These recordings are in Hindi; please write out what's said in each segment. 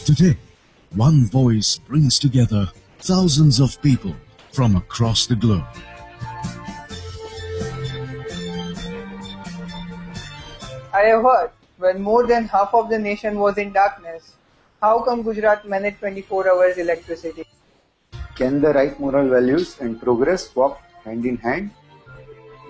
Today, one voice brings together thousands of people from across the globe. I have heard when more than half of the nation was in darkness, how come Gujarat managed 24 hours electricity? Can the right moral values and progress walk hand in hand?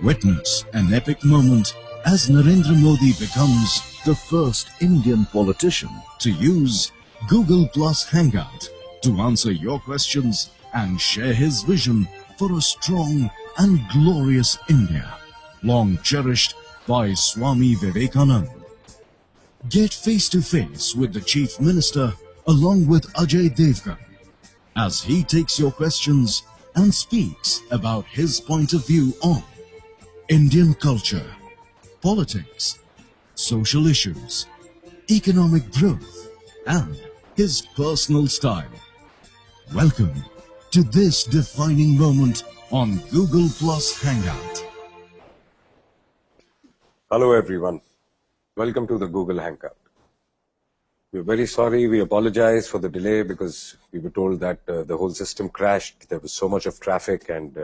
Witness an epic moment as Narendra Modi becomes the first Indian politician to use Google Plus Hangout to answer your questions and share his vision for a strong and glorious India, long cherished by Swami Vivekananda. Get face to face with the Chief Minister along with Ajay Devgan as he takes your questions and speaks about his point of view on Indian culture, politics, social issues, economic growth, and his personal style. Welcome to this defining moment on Google Plus Hangout. Hello everyone. Welcome to the Google Hangout. We're very sorry, we apologize for the delay because we were told that the whole system crashed. There was so much of traffic and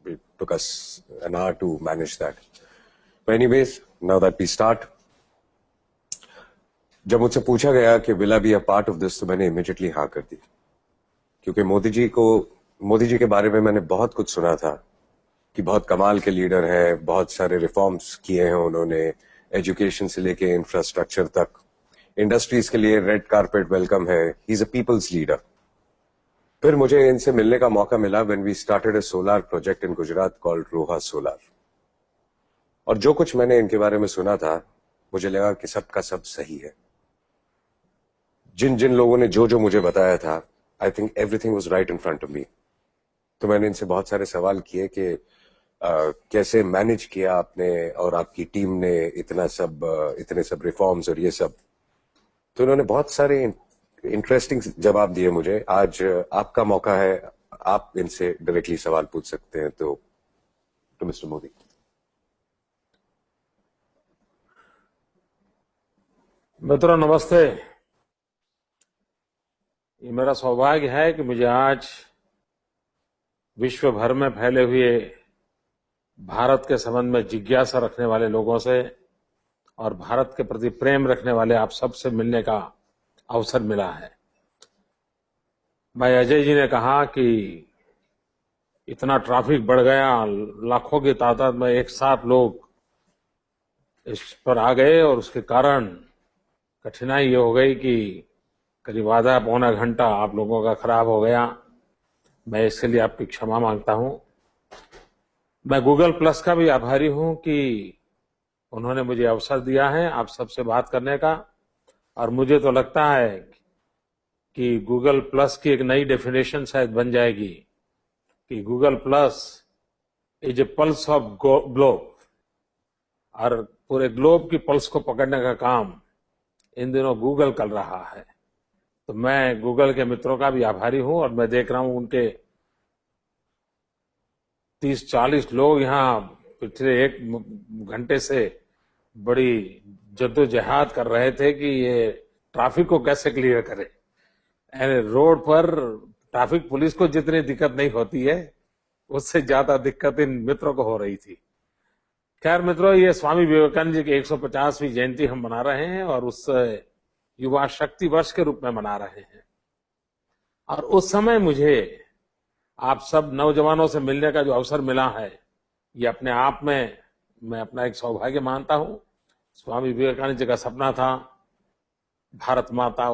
it took us an hour to manage that. But anyways, now that we start, जब मुझसे पूछा गया कि will I be a part of this, तो मैंने immediately हाँ कर दी. क्योंकि मोदी जी के बारे में मैंने बहुत कुछ सुना था कि बहुत कमाल के लीडर हैं, बहुत सारे रिफॉर्म्स किए हैं उन्होंने, एजुकेशन से लेके इंफ्रास्ट्रक्चर तक, इंडस्ट्रीज के लिए रेड कारपेट वेलकम है, he is a people's leader. फिर मुझे इनसे मिलने का मौका मिला when we started a solar project in Gujarat called Roha solar. और जो कुछ मैंने इनके बारे में सुना था, मुझे लगा कि सब का सब सही है. जिन जिन लोगों ने जो मुझे बताया था, I think everything was right in front of me. तो मैंने इनसे बहुत सारे सवाल किए कि कैसे मैनेज किया आपने और आपकी टीम ने इतने सब रिफॉर्म्स और ये सब. तो इन्होंने बहुत सारे इंटरेस्टिंग जवाब दिए मुझे. आज आपका मौका है, आप इनसे डायरेक्टली सवाल पूछ सकते हैं. तो मिस्टर मोदी. मित्रों नमस्ते. ये मेरा सौभाग्य है कि मुझे आज विश्व भर में फैले हुए भारत के संबंध में जिज्ञासा रखने वाले लोगों से और भारत के प्रति प्रेम रखने वाले आप सबसे मिलने का अवसर मिला है. भाई अजय जी ने कहा कि इतना ट्रैफिक बढ़ गया, लाखों की तादाद में एक साथ लोग इस पर आ गए और उसके कारण कठिनाई ये हो गई कि करीब आधा पौना घंटा आप लोगों का खराब हो गया. मैं इसके लिए आपकी क्षमा मांगता हूं. मैं गूगल प्लस का भी आभारी हूं कि उन्होंने मुझे अवसर दिया है आप सबसे बात करने का. और मुझे तो लगता है कि गूगल प्लस की एक नई डेफिनेशन शायद बन जाएगी कि Google plus is a pulse of globe. और पूरे ग्लोब की पल्स को पकड़ने का काम इन दिनों गूगल कर रहा है. तो मैं गूगल के मित्रों का भी आभारी हूं और मैं देख रहा हूं उनके 30-40 लोग यहाँ पिछले एक घंटे से बड़ी जद्दोजहद कर रहे थे कि ये ट्रैफिक को कैसे क्लियर करे. रोड पर ट्रैफिक पुलिस को जितनी दिक्कत नहीं होती है उससे ज्यादा दिक्कत इन मित्रों को हो रही थी. खैर मित्रों, ये स्वामी विवेकानंद जी की 150वीं जयंती हम मना रहे हैं और उस युवा शक्ति वर्ष के रूप में मना रहे हैं. और उस समय मुझे आप सब नौजवानों से मिलने का जो अवसर मिला है, ये अपने आप में मैं अपना एक सौभाग्य मानता हूं. स्वामी विवेकानंद जी का सपना था भारत माता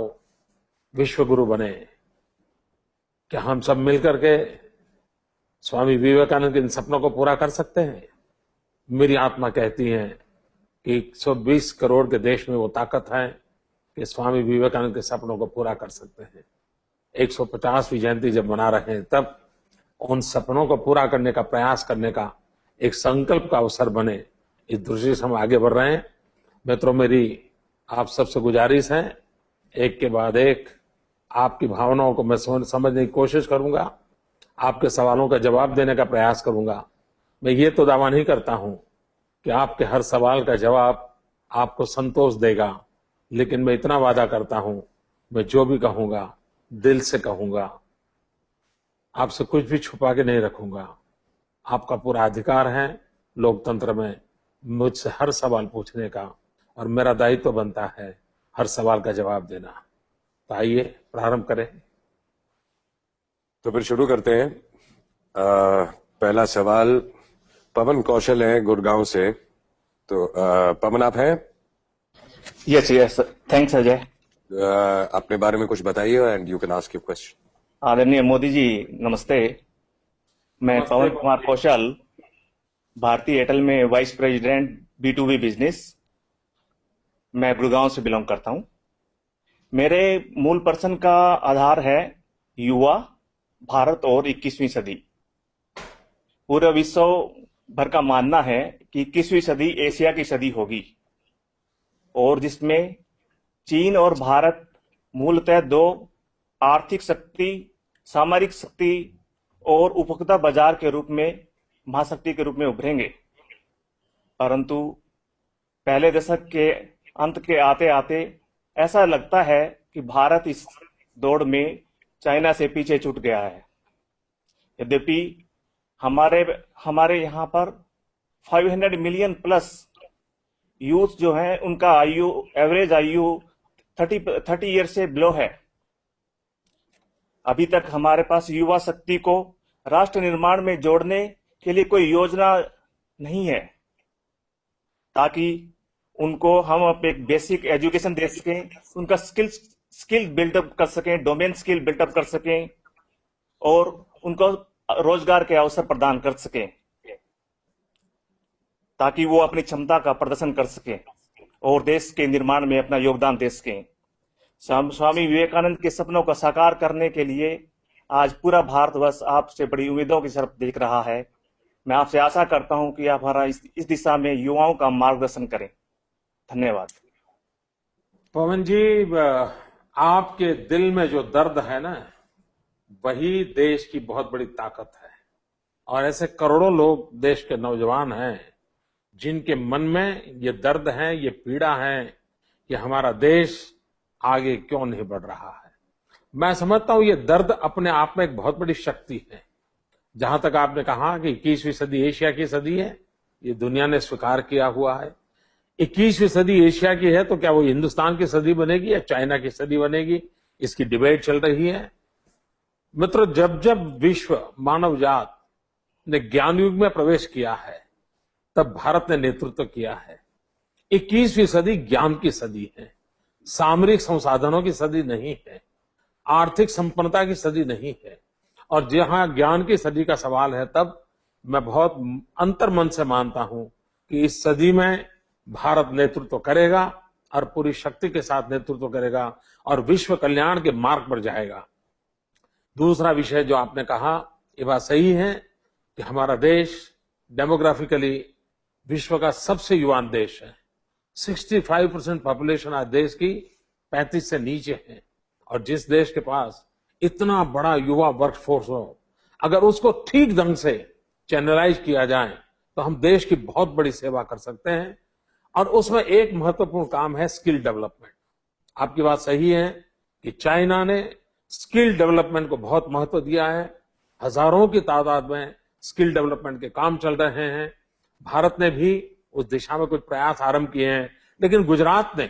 विश्व गुरु बने. क्या हम सब मिलकर के स्वामी विवेकानंद के इन सपनों को पूरा कर सकते हैं? मेरी आत्मा कहती है कि 120 करोड़ के देश में वो ताकत है कि स्वामी विवेकानंद के सपनों को पूरा कर सकते हैं. 150वीं जयंती जब मना रहे हैं तब उन सपनों को पूरा करने का प्रयास करने का एक संकल्प का अवसर बने, इस दृष्टि से हम आगे बढ़ रहे हैं. मित्रों, मेरी आप सबसे गुजारिश है, एक के बाद एक आपकी भावनाओं को मैं समझने की कोशिश करूंगा, आपके सवालों का जवाब देने का प्रयास करूंगा. मैं ये तो दावा नहीं करता हूं कि आपके हर सवाल का जवाब आपको संतोष देगा, लेकिन मैं इतना वादा करता हूं मैं जो भी कहूंगा दिल से कहूंगा, आपसे कुछ भी छुपा के नहीं रखूंगा। आपका पूरा अधिकार है लोकतंत्र में मुझसे हर सवाल पूछने का, और मेरा दायित्व बनता है हर सवाल का जवाब देना। तो आइए प्रारंभ करें। तो फिर शुरू करते हैं। पहला सवाल पवन कौशल है गुड़गांव से। तो पवन, आप हैं? Yes thanks Ajay. अपने बारे में कुछ बताइए and you can ask your question. आदरणीय मोदी जी नमस्ते। मैं पवन कुमार कौशल, भारतीय एयरटेल में वाइस प्रेसिडेंट B2B बिजनेस, मैं गुड़गांव से बिलोंग करता हूं। मेरे मूल पर्सन का आधार है युवा, भारत और 21वीं सदी। पूरे विश्व भर का मानना है कि 21वीं सदी एशिया की सदी होगी, और जिसमें चीन और भारत मूलतः दो आर्थिक शक्ति, सामरिक शक्ति और उपभोक्ता बाजार के रूप में महाशक्ति के रूप में उभरेंगे। परंतु पहले दशक के अंत के आते आते ऐसा लगता है कि भारत इस दौड़ में चाइना से पीछे छूट गया है। यद्यपि हमारे यहाँ पर 500 मिलियन प्लस यूथ जो है, उनका एवरेज आयु 30 ईयर से बिलो है। अभी तक हमारे पास युवा शक्ति को राष्ट्र निर्माण में जोड़ने के लिए कोई योजना नहीं है, ताकि उनको हम एक बेसिक एजुकेशन दे सकें, उनका स्किल बिल्डअप कर सकें, डोमेन स्किल बिल्डअप कर सकें और उनको रोजगार के अवसर प्रदान कर सकें, ताकि वो अपनी क्षमता का प्रदर्शन कर सकें और देश के निर्माण में अपना योगदान दे सकें। स्वामी विवेकानंद के सपनों को साकार करने के लिए आज पूरा भारतवर्ष आपसे बड़ी उम्मीदों की तरफ देख रहा है। मैं आपसे आशा करता हूं कि आप हमारा इस दिशा में युवाओं का मार्गदर्शन करें। धन्यवाद। पवन जी, आपके दिल में जो दर्द है ना, वही देश की बहुत बड़ी ताकत है। और ऐसे करोड़ों लोग देश के नौजवान हैं जिनके मन में ये दर्द है, ये पीड़ा है कि हमारा देश आगे क्यों नहीं बढ़ रहा है। मैं समझता हूं ये दर्द अपने आप में एक बहुत बड़ी शक्ति है। जहां तक आपने कहा कि 21वीं सदी एशिया की सदी है, ये दुनिया ने स्वीकार किया हुआ है। 21वीं सदी एशिया की है तो क्या वो हिंदुस्तान की सदी बनेगी या चाइना की सदी बनेगी, इसकी डिबेट चल रही है। मित्रों, जब जब विश्व मानव जात ने ज्ञान युग में प्रवेश किया है, तब भारत ने नेतृत्व किया है। 21वीं सदी ज्ञान की सदी है, सामरिक संसाधनों की सदी नहीं है, आर्थिक संपन्नता की सदी नहीं है। और जहां ज्ञान की सदी का सवाल है, तब मैं बहुत अंतर्मन से मानता हूं कि इस सदी में भारत नेतृत्व करेगा और पूरी शक्ति के साथ नेतृत्व करेगा और विश्व कल्याण के मार्ग पर जाएगा। दूसरा विषय जो आपने कहा, ये बात सही है कि हमारा देश डेमोग्राफिकली विश्व का सबसे युवा देश है। 65% पॉपुलेशन आज देश की 35 से नीचे है। और जिस देश के पास इतना बड़ा युवा वर्कफोर्स हो, अगर उसको ठीक ढंग से चैनलाइज किया जाए तो हम देश की बहुत बड़ी सेवा कर सकते हैं। और उसमें एक महत्वपूर्ण काम है स्किल डेवलपमेंट। आपकी बात सही है कि चाइना ने स्किल डेवलपमेंट को बहुत महत्व दिया है। हजारों की तादाद में स्किल डेवलपमेंट के काम चल रहे हैं। भारत ने भी उस दिशा में कुछ प्रयास आरंभ किए हैं, लेकिन गुजरात ने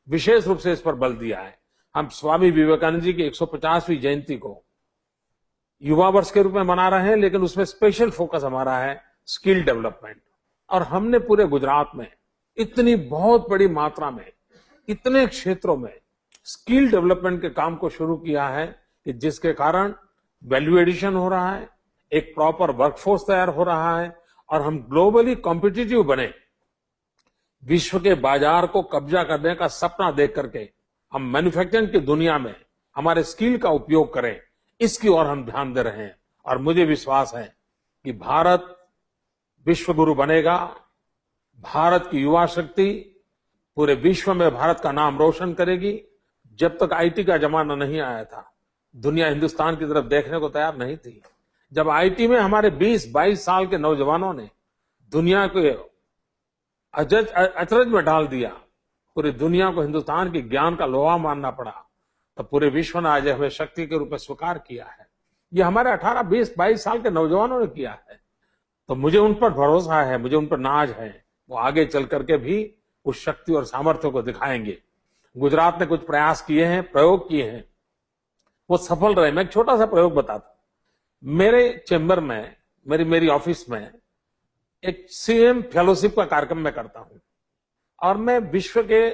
विशेष रूप से इस पर बल दिया है। हम स्वामी विवेकानंद जी की 150वीं जयंती को युवा वर्ष के रूप में मना रहे हैं, लेकिन उसमें स्पेशल फोकस हमारा है स्किल डेवलपमेंट। और हमने पूरे गुजरात में इतनी बहुत बड़ी मात्रा में, इतने क्षेत्रों में स्किल डेवलपमेंट के काम को शुरू किया है कि जिसके कारण वैल्यू एडिशन हो रहा है, एक प्रॉपर वर्कफोर्स तैयार हो रहा है और हम ग्लोबली कॉम्पिटिटिव बने। विश्व के बाजार को कब्जा करने का सपना देख करके हम मैन्युफैक्चरिंग की दुनिया में हमारे स्किल का उपयोग करें, इसकी ओर हम ध्यान दे रहे हैं। और मुझे विश्वास है कि भारत विश्व गुरु बनेगा। भारत की युवा शक्ति पूरे विश्व में भारत का नाम रोशन करेगी। जब तक आईटी का जमाना नहीं आया था, दुनिया हिंदुस्तान की तरफ देखने को तैयार नहीं थी। जब आईटी में हमारे 20-22 साल के नौजवानों ने दुनिया को अचरज में डाल दिया, पूरी दुनिया को हिंदुस्तान के ज्ञान का लोहा मानना पड़ा। तो पूरे विश्व ने आज हमें शक्ति के रूप में स्वीकार किया है। ये हमारे 18, 20, 22 साल के नौजवानों ने किया है। तो मुझे उन पर भरोसा है, मुझे उन पर नाज है। वो आगे चल करके भी उस शक्ति और सामर्थ्य को दिखाएंगे। गुजरात ने कुछ प्रयास किए हैं, प्रयोग किए हैं, वो सफल रहे। मैं एक छोटा सा प्रयोग बताता हूं। मेरे चेंबर में, मेरी ऑफिस में एक सीएम फेलोशिप का कार्यक्रम मैं करता हूं और मैं विश्व के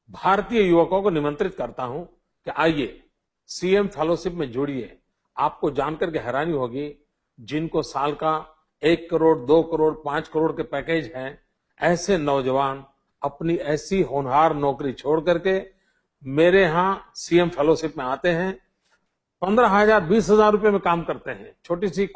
भारतीय युवकों को निमंत्रित करता हूं कि आइए सीएम फेलोशिप में जुड़िए। आपको जानकर के हैरानी होगी, जिनको साल का 1 करोड़, 2 करोड़, 5 करोड़ के पैकेज हैं, ऐसे नौजवान अपनी ऐसी होनहार नौकरी छोड़ करके मेरे यहां सीएम फेलोशिप में आते हैं। 15,000, 20,000 रुपए में काम करते हैं। छोटी सी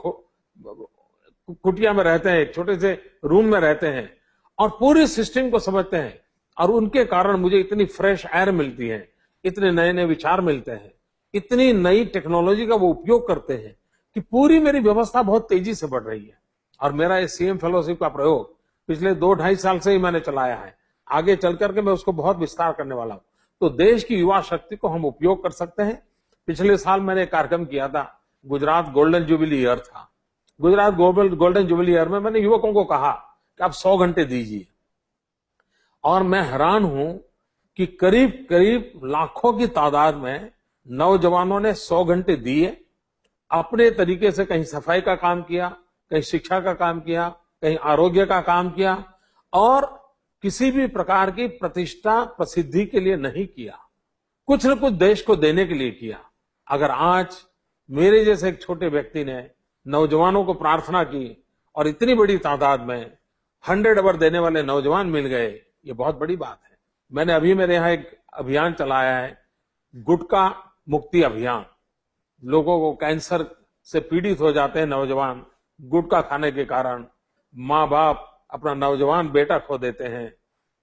कुटिया में रहते हैं, एक छोटे से रूम में रहते हैं और पूरी सिस्टम को समझते हैं। और उनके कारण मुझे इतनी फ्रेश एयर मिलती है, इतने नए नए विचार मिलते हैं, इतनी नई टेक्नोलॉजी का वो उपयोग करते हैं कि पूरी मेरी व्यवस्था बहुत तेजी से बढ़ रही है। और मेरा ये सीएम फेलोशिप का प्रयोग पिछले 2-2.5 साल से ही मैंने चलाया है। आगे चल करके मैं उसको बहुत विस्तार करने वाला हूं। तो देश की युवा शक्ति को हम उपयोग कर सकते हैं। पिछले साल मैंने एक कार्यक्रम किया था, गुजरात गोल्डन जुबली ईयर था। गुजरात गोल्डन जुबली ईयर में मैंने युवकों को कहा कि आप 100 घंटे दीजिए। और मैं हैरान हूं कि करीब करीब लाखों की तादाद में नौजवानों ने 100 घंटे दिए। अपने तरीके से कहीं सफाई का काम किया, कहीं शिक्षा का काम किया, कहीं आरोग्य का काम किया और किसी भी प्रकार की प्रतिष्ठा प्रसिद्धि के लिए नहीं किया, कुछ न कुछ देश को देने के लिए किया। अगर आज मेरे जैसे एक छोटे व्यक्ति ने नौजवानों को प्रार्थना की और इतनी बड़ी तादाद में 100 अवर देने वाले नौजवान मिल गए, ये बहुत बड़ी बात है। मैंने अभी मेरे यहाँ एक अभियान चलाया है, गुटखा मुक्ति अभियान। लोगों को कैंसर से पीड़ित हो जाते हैं नौजवान, गुटखा खाने के कारण। माँ बाप अपना नौजवान बेटा खो देते हैं,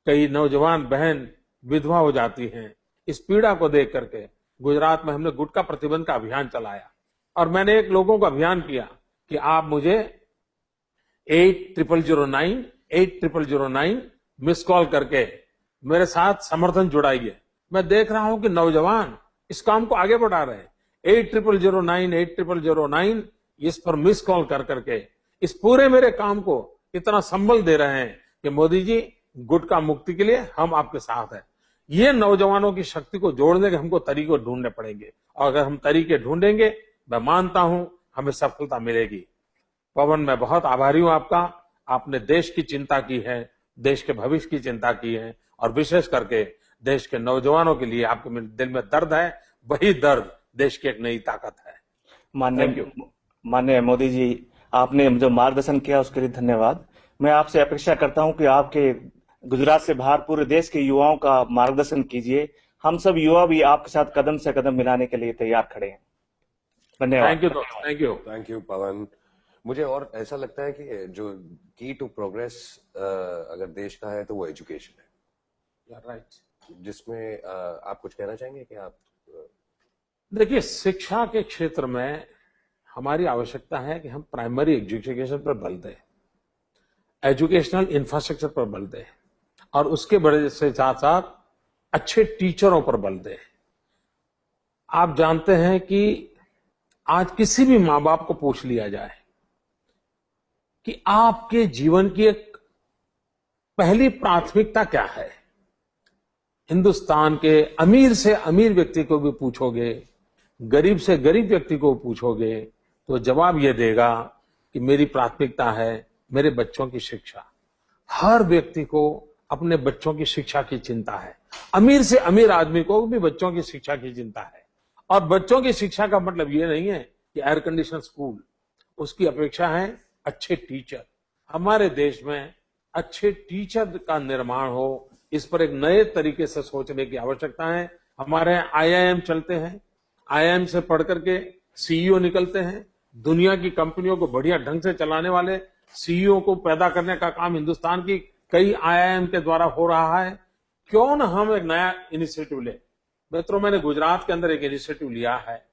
कई नौजवान बहन विधवा हो जाती हैं। इस पीड़ा को देख करके गुजरात में हमने गुटखा प्रतिबंध का अभियान चलाया और मैंने एक लोगों को अभियान किया कि आप मुझे 8009 मिस कॉल करके मेरे साथ समर्थन जुड़ाइए। मैं देख रहा हूं कि नौजवान इस काम को आगे बढ़ा रहे हैं। 8009 इस पर मिस कॉल कर करके इस पूरे मेरे काम को इतना संबल दे रहे हैं कि मोदी जी, गुटखा मुक्ति के लिए हम आपके साथ हैं। ये नौजवानों की शक्ति को जोड़ने के हमको तरीके ढूंढने पड़ेंगे और अगर हम तरीके ढूंढेंगे, मैं मानता हूं हमें सफलता मिलेगी। पवन, मैं बहुत आभारी हूं आपका। आपने देश की चिंता की है, देश के भविष्य की चिंता की है और विशेष करके देश के नौजवानों के लिए आपके दिल में दर्द है। वही दर्द देश की एक नई ताकत है। माननीय मोदी जी, आपने जो मार्गदर्शन किया उसके लिए धन्यवाद। मैं आपसे अपेक्षा करता हूं कि आपके गुजरात से बाहर पूरे देश के युवाओं का मार्गदर्शन कीजिए। हम सब युवा भी आपके साथ कदम से कदम मिलाने के लिए तैयार खड़े हैं। धन्यवाद। थैंक यू पवन। मुझे और ऐसा लगता है कि जो की टू प्रोग्रेस अगर देश का है तो वो एजुकेशन है। राइट। जिसमें आप कुछ कहना चाहेंगे कि आप? देखिए, शिक्षा के क्षेत्र में हमारी आवश्यकता है कि हम प्राइमरी एजुकेशन पर बल दें, एजुकेशनल इंफ्रास्ट्रक्चर पर बल दें और उसके बड़े से साथ साथ अच्छे टीचरों पर बल दें। आप जानते हैं कि आज किसी भी माँ बाप को पूछ लिया जाए कि आपके जीवन की एक पहली प्राथमिकता क्या है, हिंदुस्तान के अमीर से अमीर व्यक्ति को भी पूछोगे, गरीब से गरीब व्यक्ति को पूछोगे, तो जवाब यह देगा कि मेरी प्राथमिकता है मेरे बच्चों की शिक्षा। हर व्यक्ति को अपने बच्चों की शिक्षा की चिंता है। अमीर से अमीर आदमी को भी बच्चों की शिक्षा की चिंता है। और बच्चों की शिक्षा का मतलब ये नहीं है कि एयर कंडीशन स्कूल, उसकी अपेक्षा है अच्छे टीचर। हमारे देश में अच्छे टीचर का निर्माण हो, इस पर एक नए तरीके से सोचने की आवश्यकता है। हमारे यहाँ आईआईएम चलते हैं, आईआईएम से पढ़ करके सीईओ निकलते हैं। दुनिया की कंपनियों को बढ़िया ढंग से चलाने वाले सीईओ को पैदा करने का काम हिंदुस्तान की कई आईआईएम के द्वारा हो रहा है। क्यों न हम एक नया इनिशिएटिव ले। मित्रों, मैंने गुजरात के अंदर एक इनिशिएटिव लिया है,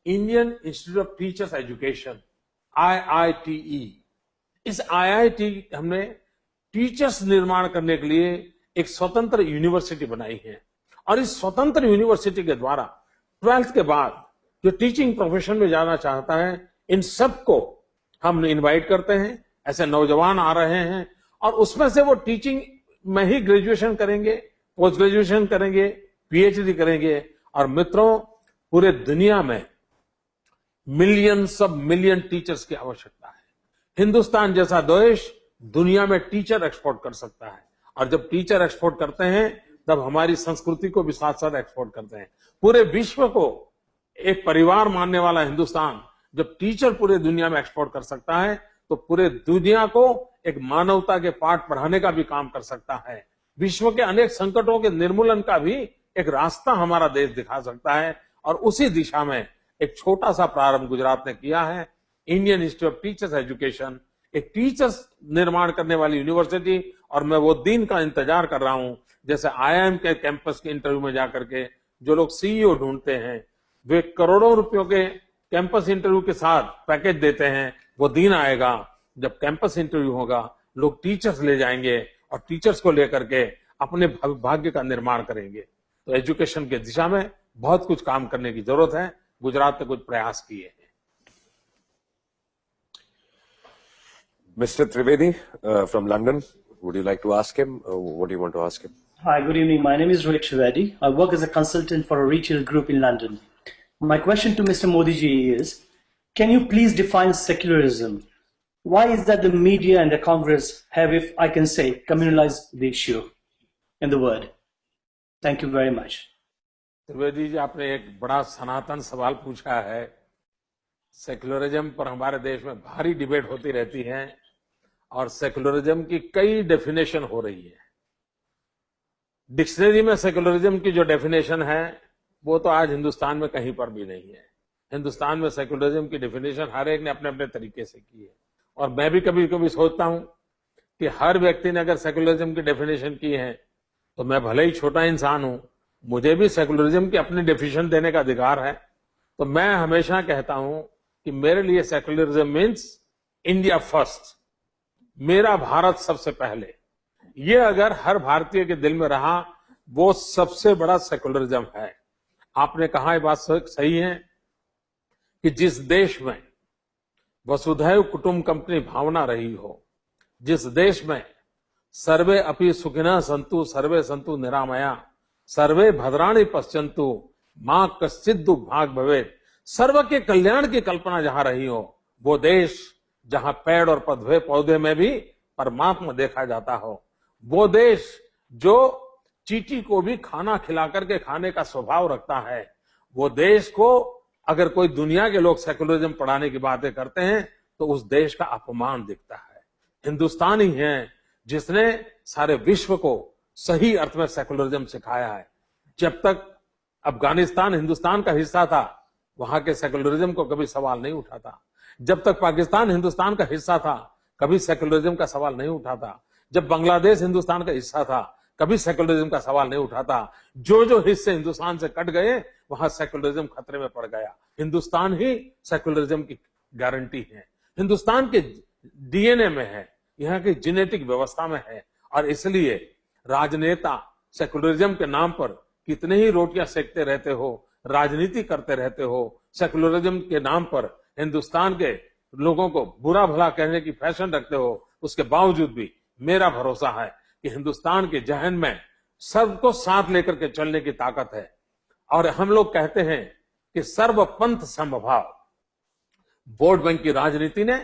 Indian institute of teachers education, IITE। इस IIT हमने टीचर्स निर्माण करने के लिए एक स्वतंत्र यूनिवर्सिटी बनाई है और इस स्वतंत्र यूनिवर्सिटी के द्वारा 12th के बाद जो टीचिंग प्रोफेशन में जाना चाहता है, इन सबको हम इनवाइट करते हैं। ऐसे नौजवान आ रहे हैं और उसमें से वो टीचिंग में ही ग्रेजुएशन करेंगे, पोस्ट ग्रेजुएशन करेंगे, पीएचडी करेंगे। और मित्रों, पूरे दुनिया में मिलियंस ऑफ मिलियन टीचर्स की आवश्यकता है। हिंदुस्तान जैसा देश दुनिया में टीचर एक्सपोर्ट कर सकता है, और जब टीचर एक्सपोर्ट करते हैं तब हमारी संस्कृति को भी साथ साथ एक्सपोर्ट करते हैं। पूरे विश्व को एक परिवार मानने वाला हिंदुस्तान जब टीचर पूरे दुनिया में एक्सपोर्ट कर सकता है तो पूरे दुनिया को एक मानवता के पाठ पढ़ाने का भी काम कर सकता है। विश्व के अनेक संकटों के निर्मूलन का भी एक रास्ता हमारा देश दिखा सकता है। और उसी दिशा में एक छोटा सा प्रारंभ गुजरात ने किया है। Indian institute of teachers education, एक टीचर्स निर्माण करने वाली यूनिवर्सिटी। और मैं वो दिन का इंतजार कर रहा हूं जैसे आईआईएम के कैंपस के इंटरव्यू में जाकर के जो लोग सीईओ ढूंढते हैं, वे करोड़ों रुपयों के कैंपस इंटरव्यू के साथ पैकेज देते हैं। वो दिन आएगा जब कैंपस इंटरव्यू होगा, लोग टीचर्स ले जाएंगे और टीचर्स को लेकर के अपने भाग्य का निर्माण करेंगे। तो एजुकेशन के दिशा में बहुत कुछ काम करने की जरूरत है। गुजरात ने कुछ प्रयास किए हैं। Mr. Trivedi from London, would you like to ask him? What do you want to ask him? Hi, good evening. My name is Rohit Trivedi. I work as a consultant for a retail group in London. My question to Mr. Modi ji is, can you please define secularism? Why is that the media and the Congress have, if I can say, communalized the issue in the word? Thank you very much. Trivedi ji, आपने एक बड़ा सनातन सवाल पूछा है। सेक्युलरिज्म पर हमारे देश में भारी डिबेट होती रहती है और सेक्युलरिज्म की कई डेफिनेशन हो रही है। डिक्शनरी में सेक्युलरिज्म की जो डेफिनेशन है वो तो आज हिंदुस्तान में कहीं पर भी नहीं है। हिंदुस्तान में सेक्युलरिज्म की डेफिनेशन हर एक ने अपने अपने तरीके से की है। और मैं भी कभी कभी सोचता हूं कि हर व्यक्ति ने अगर सेक्युलरिज्म की डेफिनेशन की है तो मैं भले ही छोटा इंसान हूं, मुझे भी सेक्युलरिज्म की अपनी डेफिनेशन देने का अधिकार है। तो मैं हमेशा कहता हूं कि मेरे लिए सेक्युलरिज्म मीन्स इंडिया फर्स्ट, मेरा भारत सबसे पहले। ये अगर हर भारतीय के दिल में रहा, वो सबसे बड़ा सेक्युलरिज्म है। आपने कहा ये बात सही है कि जिस देश में वसुधैव कुटुंबकम भावना रही हो, जिस देश में सर्वे अपि सुखिनः सन्तु सर्वे सन्तु निरामया सर्वे भद्राणि पश्यन्तु मां कश्चित् दुर्भाग् भवेत्, सर्व के कल्याण की कल्पना जहां रही हो, वो देश जहां पेड़ और पौधे में भी परमात्मा देखा जाता हो, वो देश जो चींटी को भी खाना खिला करके खाने का स्वभाव रखता है, वो देश को अगर कोई दुनिया के लोग सेक्युलरिज्म पढ़ाने की बातें करते हैं तो उस देश का अपमान दिखता है। हिंदुस्तान ही है जिसने सारे विश्व को सही अर्थ में सेक्युलरिज्म सिखाया है। जब तक अफगानिस्तान हिंदुस्तान का हिस्सा था, वहां के सेक्युलरिज्म को कभी सवाल नहीं उठा था। जब तक पाकिस्तान हिंदुस्तान का हिस्सा था, कभी सेक्युलरिज्म का सवाल नहीं उठा था। जब बांग्लादेश हिंदुस्तान का हिस्सा था, कभी सेक्युलरिज्म का सवाल नहीं उठा था। जो हिस्से हिंदुस्तान से कट गए, वहां सेक्युलरिज्म खतरे में पड़ गया। हिंदुस्तान ही सेक्युलरिज्म की गारंटी है, हिंदुस्तान के डीएनए में है, यहाँ की जेनेटिक व्यवस्था में है। और इसलिए राजनेता सेक्युलरिज्म के नाम पर कितने ही रोटियां सेकते रहते हो, राजनीति करते रहते हो, सेक्युलरिज्म के नाम पर हिंदुस्तान के लोगों को बुरा भला कहने की फैशन रखते हो, उसके बावजूद भी मेरा भरोसा है कि हिंदुस्तान के जहन में सबको साथ लेकर के चलने की ताकत है। और हम लोग कहते हैं कि सर्वपंथ समभाव। वोट बैंक की राजनीति ने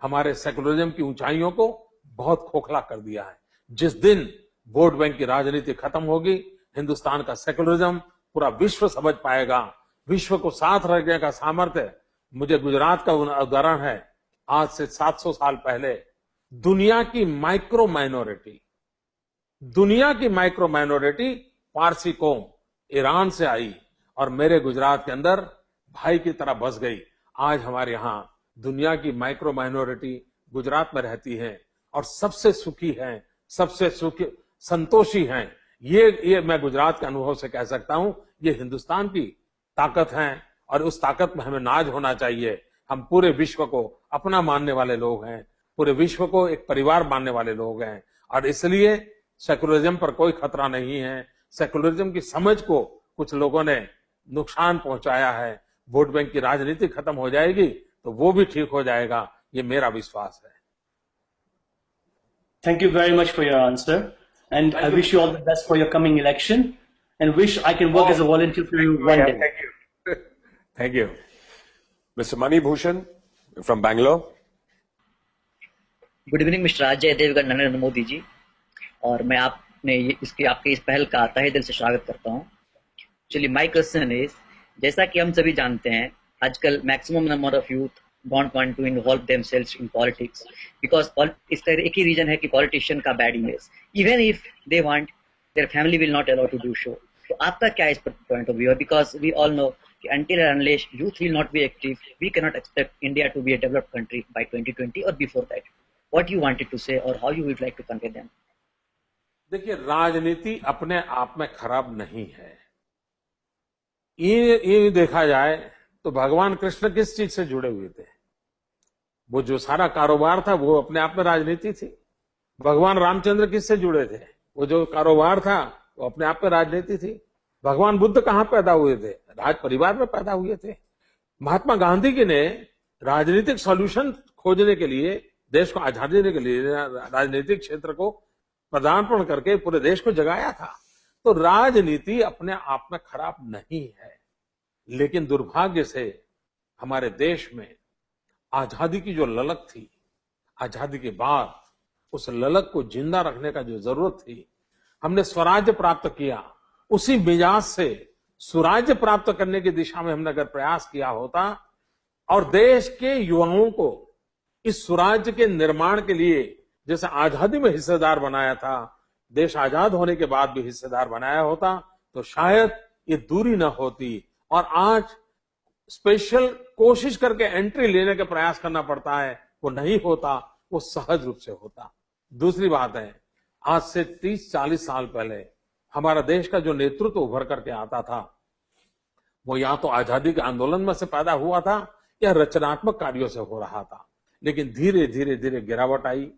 हमारे सेक्युलरिज्म की ऊंचाइयों को बहुत खोखला कर दिया है। जिस दिन वोट बैंक की राजनीति खत्म होगी, हिंदुस्तान का सेक्युलरिज्म पूरा विश्व समझ पाएगा। विश्व को साथ रखने का सामर्थ्य, मुझे गुजरात का उदाहरण है। आज से 700 साल पहले दुनिया की माइक्रो माइनॉरिटी पारसी कौम ईरान से आई और मेरे गुजरात के अंदर भाई की तरह बस गई। आज हमारे यहाँ दुनिया की माइक्रो माइनॉरिटी गुजरात में रहती है और सबसे सुखी है, सबसे संतोषी हैं। ये मैं गुजरात के अनुभव से कह सकता हूं। ये हिंदुस्तान की ताकत है और उस ताकत में हमें नाज होना चाहिए। हम पूरे विश्व को अपना मानने वाले लोग हैं, पूरे विश्व को एक परिवार मानने वाले लोग हैं और इसलिए सेक्युलरिज्म पर कोई खतरा नहीं है। सेक्युलरिज्म की समझ को कुछ लोगों ने नुकसान पहुंचाया है, वोट बैंक की राजनीति खत्म हो जाएगी तो वो भी ठीक हो जाएगा, ये मेरा विश्वास है। Thank you very much for your answer, and I wish you all the best for your coming election, and wish I can work as a volunteer for you one day. Thank you. Thank you. Mr. Mani Bhushan from Bangalore. Good evening mister Ajay Devgan, Narendra Modi ji, और मैं आपके इस पहल का तहे दिल से स्वागत करता हूं। चलिए, माय क्वेश्चन इज, जैसा कि हम सभी जानते हैं आजकल maximum number of youth don't want to involve themselves in politics because इसका एक ही रीजन है कि पॉलिटिशियन का bad image, even if they want their family will not allow to do so. तो आपका क्या इस पर पॉइंट ऑफ व्यू है? बिकॉज वी ऑल नो कि until and unless youth will not be active, we cannot expect India to be a developed country by 2020 or before that. What you wanted to say or how you would like to convey them? देखिए, राजनीति अपने आप में खराब नहीं है। ये देखा जाए तो भगवान कृष्ण किस चीज से जुड़े हुए थे? वो जो सारा कारोबार था वो अपने आप में राजनीति थी। भगवान रामचंद्र किससे जुड़े थे? वो जो कारोबार था वो अपने आप में राजनीति थी। भगवान बुद्ध कहाँ पैदा हुए थे? राज परिवार में पैदा हुए थे। महात्मा गांधी जी ने राजनीतिक सॉल्यूशन खोजने के लिए, देश को आजादी देने के लिए राजनीतिक क्षेत्र को पदार्पण करके पूरे देश को जगाया था। तो राजनीति अपने आप में खराब नहीं है, लेकिन दुर्भाग्य से हमारे देश में आजादी की जो ललक थी, आजादी के बाद उस ललक को जिंदा रखने का जो जरूरत थी, हमने स्वराज्य प्राप्त किया, उसी मिजाज से सुराज्य प्राप्त करने की दिशा में हमने अगर प्रयास किया होता और देश के युवाओं को इस सुराज्य के निर्माण के लिए जैसे आजादी में हिस्सेदार बनाया था, देश आजाद होने के बाद भी हिस्सेदार बनाया होता, तो शायद ये दूरी न होती और आज स्पेशल कोशिश करके एंट्री लेने का प्रयास करना पड़ता है, वो नहीं होता, वो सहज रूप से होता। दूसरी बात है, आज से 30-40 साल पहले हमारा देश का जो नेतृत्व उभर करके आता था वो या तो आजादी के आंदोलन में से पैदा हुआ था या रचनात्मक कार्यों से हो रहा था, लेकिन धीरे धीरे धीरे गिरावट आई।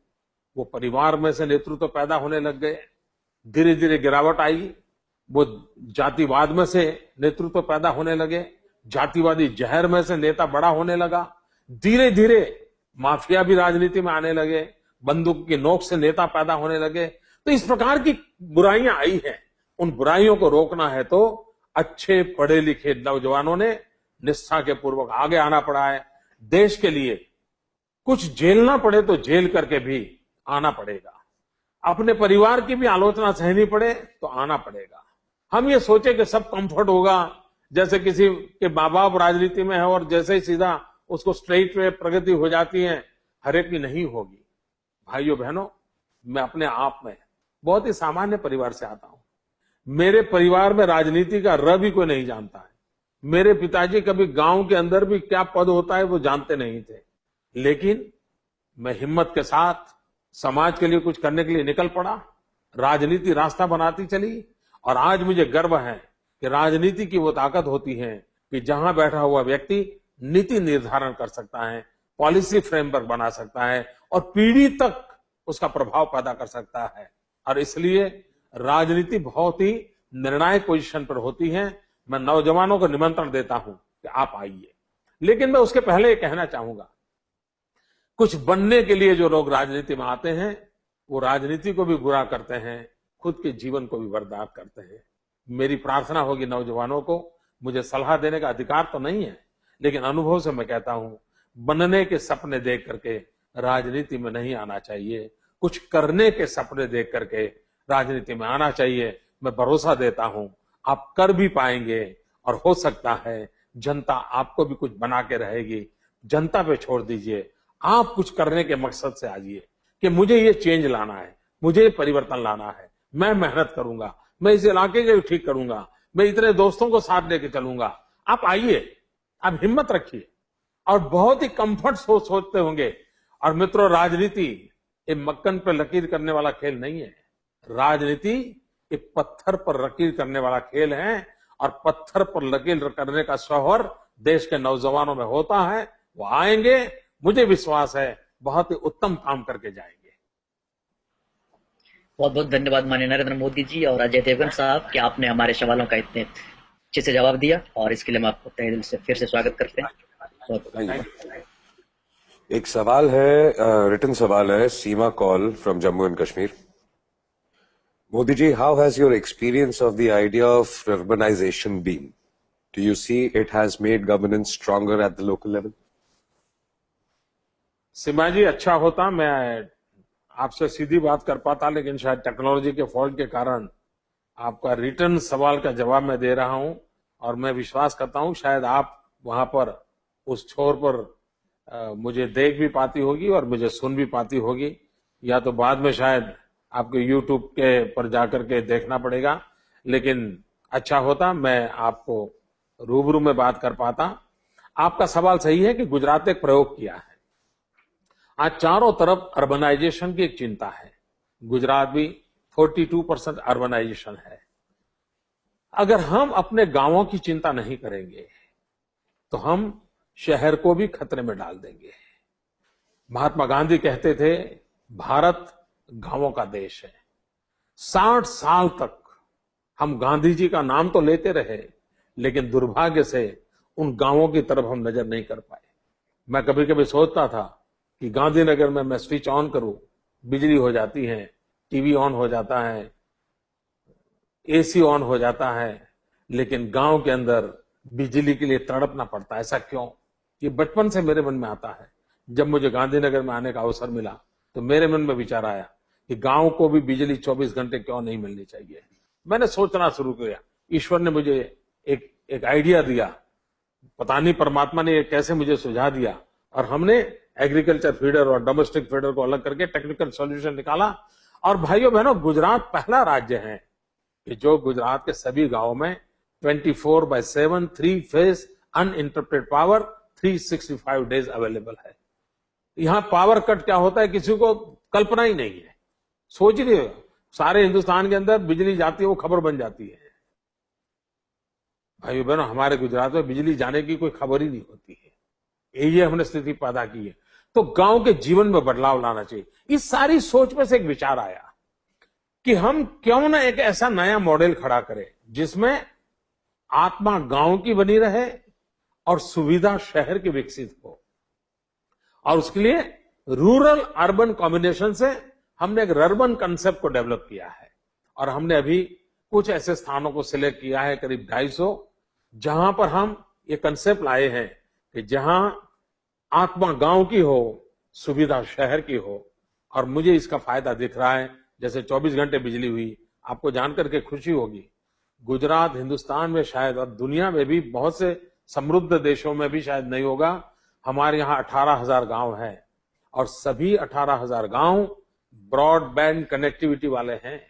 वो परिवार में से नेतृत्व पैदा होने लग गए, धीरे धीरे गिरावट आई। वो जातिवाद में से नेतृत्व पैदा होने लगे, जातिवादी जहर में से नेता बड़ा होने लगा। धीरे धीरे माफिया भी राजनीति में आने लगे, बंदूक की नोक से नेता पैदा होने लगे। तो इस प्रकार की बुराइयां आई हैं। उन बुराइयों को रोकना है तो अच्छे पढ़े लिखे नौजवानों ने निष्ठा के पूर्वक आगे आना पड़ा है। देश के लिए कुछ झेलना पड़े तो झेल करके भी आना पड़ेगा। अपने परिवार की भी आलोचना सहनी पड़े तो आना पड़ेगा। हम ये सोचे कि सब कंफर्ट होगा, जैसे किसी के माँ बाप राजनीति में है और जैसे ही सीधा उसको स्ट्रेट वे प्रगति हो जाती है, हर एक की नहीं होगी। भाइयों बहनों, मैं अपने आप में बहुत ही सामान्य परिवार से आता हूं। मेरे परिवार में राजनीति का र भी कोई नहीं जानता है। मेरे पिताजी कभी गांव के अंदर भी क्या पद होता है वो जानते नहीं थे, लेकिन मैं हिम्मत के साथ समाज के लिए कुछ करने के लिए निकल पड़ा। राजनीति रास्ता बनाती चली और आज मुझे गर्व है कि राजनीति की वो ताकत होती है कि जहां बैठा हुआ व्यक्ति नीति निर्धारण कर सकता है, पॉलिसी फ्रेमवर्क बना सकता है और पीढ़ी तक उसका प्रभाव पैदा कर सकता है। और इसलिए राजनीति बहुत ही निर्णायक पोजीशन पर होती है। मैं नौजवानों को निमंत्रण देता हूं कि आप आइए, लेकिन मैं उसके पहले ये कहना चाहूंगा, कुछ बनने के लिए जो लोग राजनीति में आते हैं वो राजनीति को भी बुरा करते हैं, खुद के जीवन को भी बर्बाद करते हैं। मेरी प्रार्थना होगी नौजवानों को, मुझे सलाह देने का अधिकार तो नहीं है, लेकिन अनुभव से मैं कहता हूं, बनने के सपने देख करके राजनीति में नहीं आना चाहिए, कुछ करने के सपने देख करके राजनीति में आना चाहिए। मैं भरोसा देता हूं आप कर भी पाएंगे और हो सकता है जनता आपको भी कुछ बना के रहेगी। जनता पे छोड़ दीजिए, आप कुछ करने के मकसद से आइए कि मुझे ये चेंज लाना है, मुझे ये परिवर्तन लाना है, मैं मेहनत करूंगा, मैं इस इलाके को ठीक करूंगा, मैं इतने दोस्तों को साथ लेके चलूंगा। आप आइए, आप हिम्मत रखिए और बहुत ही कंफर्ट सोचते होंगे। और मित्रों, राजनीति ये मक्खन पर लकीर करने वाला खेल नहीं है। राजनीति ये पत्थर पर लकीर करने वाला खेल है और पत्थर पर लकीर करने का शौहर देश के नौजवानों में होता है। वो आएंगे, मुझे विश्वास है बहुत ही उत्तम काम करके जाएंगे। बहुत बहुत धन्यवाद माननीय नरेंद्र मोदी जी और अजय देवगन साहब कि आपने हमारे सवालों का इतने अच्छे से जवाब दिया और इसके लिए हम आपको तहे दिल से फिर से स्वागत करते हैं। एक सवाल है, रिटन सवाल है, Seema call from Jammu and Kashmir. Modi ji, how has your experience of the idea of urbanisation been? Do you see it has made governance stronger at the local level? Seema ji, अच्छा होता मैं आपसे सीधी बात कर पाता, लेकिन शायद टेक्नोलॉजी के फॉल्ट के कारण आपका रिटर्न सवाल का जवाब मैं दे रहा हूं, और मैं विश्वास करता हूं शायद आप वहां पर उस छोर पर मुझे देख भी पाती होगी और मुझे सुन भी पाती होगी, या तो बाद में शायद आपके YouTube के पर जाकर के देखना पड़ेगा। लेकिन अच्छा होता मैं आपको रूबरू में बात कर पाता। आपका सवाल सही है कि गुजरात ने एक प्रयोग किया है। आज चारों तरफ अर्बनाइजेशन की एक चिंता है। गुजरात भी 42% अर्बनाइजेशन है। अगर हम अपने गांवों की चिंता नहीं करेंगे तो हम शहर को भी खतरे में डाल देंगे। महात्मा गांधी कहते थे, भारत गांवों का देश है। 60 साल तक हम गांधी जी का नाम तो लेते रहे, लेकिन दुर्भाग्य से उन गांवों की तरफ हम नजर नहीं कर पाए। मैं कभी कभी सोचता था कि गांधीनगर में मैं स्विच ऑन करूं, बिजली हो जाती है, टीवी ऑन हो जाता है, एसी ऑन हो जाता है, लेकिन गांव के अंदर बिजली के लिए तड़पना पड़ता है। ऐसा क्यों? ये बचपन से मेरे मन में आता है। जब मुझे गांधीनगर में आने का अवसर मिला तो मेरे मन में विचार आया कि गांव को भी बिजली 24 घंटे क्यों नहीं मिलनी चाहिए। मैंने सोचना शुरू किया। ईश्वर ने मुझे एक आइडिया दिया, पता नहीं परमात्मा ने कैसे मुझे सुझा दिया, और हमने एग्रीकल्चर फीडर और डोमेस्टिक फीडर को अलग करके टेक्निकल सॉल्यूशन निकाला। और भाइयों बहनों, गुजरात पहला राज्य है कि जो गुजरात के सभी गांवों में 24/7 3 phase uninterrupted power 365 days available है। यहां पावर कट क्या होता है किसी को कल्पना ही नहीं है। सोच रही हो, सारे हिंदुस्तान के अंदर बिजली जाती है, वो खबर बन जाती है। भाइयों बहनों, हमारे गुजरात में बिजली जाने की कोई खबर ही नहीं होती है। ये हमने स्थिति पैदा की है। तो गांव के जीवन में बदलाव लाना चाहिए। इस सारी सोच में से एक विचार आया कि हम क्यों ना एक ऐसा नया मॉडल खड़ा करें जिसमें आत्मा गांव की बनी रहे और सुविधा शहर की विकसित हो। और उसके लिए रूरल अर्बन कॉम्बिनेशन से हमने एक रर्बन कंसेप्ट को डेवलप किया है। और हमने अभी कुछ ऐसे स्थानों को सिलेक्ट किया है, करीब 250, जहां पर हम ये कंसेप्ट लाए हैं कि जहां आत्मा गांव की हो, सुविधा शहर की हो। और मुझे इसका फायदा दिख रहा है। जैसे 24 घंटे बिजली हुई, आपको जानकर के खुशी होगी। गुजरात हिंदुस्तान में शायद और दुनिया में भी बहुत से समृद्ध देशों में भी शायद नहीं होगा, हमारे यहाँ 18,000 गांव हैं और सभी 18,000 गांव ब्रॉडबैंड कनेक्टिविटी वाले हैं।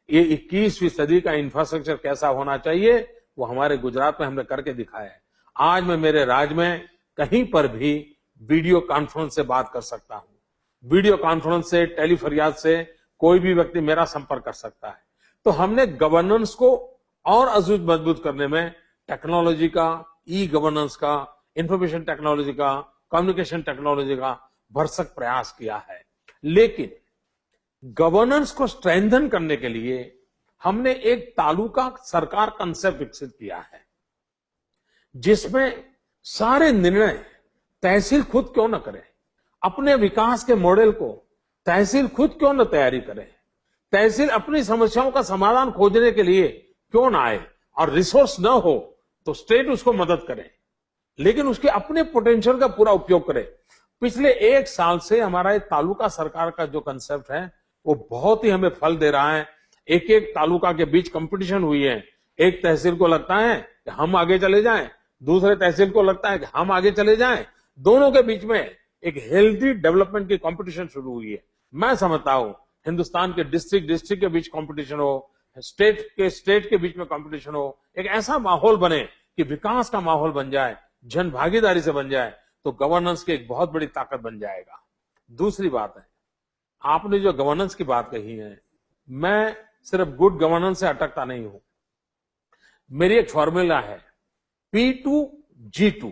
ये 21वीं सदी का इंफ्रास्ट्रक्चर कैसा होना चाहिए वो हमारे गुजरात में हमने करके दिखाया है। आज मैं मेरे राज्य में कहीं पर भी वीडियो कॉन्फ्रेंस से बात कर सकता हूं। वीडियो कॉन्फ्रेंस से, टेलीफरियाद से कोई भी व्यक्ति मेरा संपर्क कर सकता है। तो हमने गवर्नेंस को और अधिक मजबूत करने में टेक्नोलॉजी का, ई गवर्नेंस का, इंफॉर्मेशन टेक्नोलॉजी का, कम्युनिकेशन टेक्नोलॉजी का भरसक प्रयास किया है। लेकिन गवर्नेंस को स्ट्रेंथन करने के लिए हमने एक तालुका सरकार कंसेप्ट विकसित किया है, जिसमें सारे निर्णय तहसील खुद क्यों न करे। अपने विकास के मॉडल को तहसील खुद क्यों न तैयारी करे। तहसील अपनी समस्याओं का समाधान खोजने के लिए क्यों ना आए, और रिसोर्स न हो तो स्टेट उसको मदद करे, लेकिन उसके अपने पोटेंशियल का पूरा उपयोग करे। पिछले 1 साल से हमारा ये तालुका सरकार का जो कंसेप्ट है वो बहुत ही हमें फल दे रहा है। एक एक तालुका के बीच कंपटीशन हुई है। एक तहसील को लगता है कि हम आगे चले जाएं, दूसरे तहसील को लगता है कि हम आगे चले जाएं। दोनों के बीच में एक हेल्दी डेवलपमेंट की कंपटीशन शुरू हुई है। मैं समझता हूं हिंदुस्तान के डिस्ट्रिक्ट के बीच कंपटीशन हो, स्टेट के बीच में कंपटीशन हो, एक ऐसा माहौल बने कि विकास का माहौल बन जाए, जन भागीदारी से बन जाए, तो गवर्नेंस की एक बहुत बड़ी ताकत बन जाएगा। दूसरी बात है, आपने जो गवर्नेंस की बात कही है, मैं सिर्फ गुड गवर्नेंस से अटकता नहीं हूं। मेरी एक फॉर्मूला है P2G2,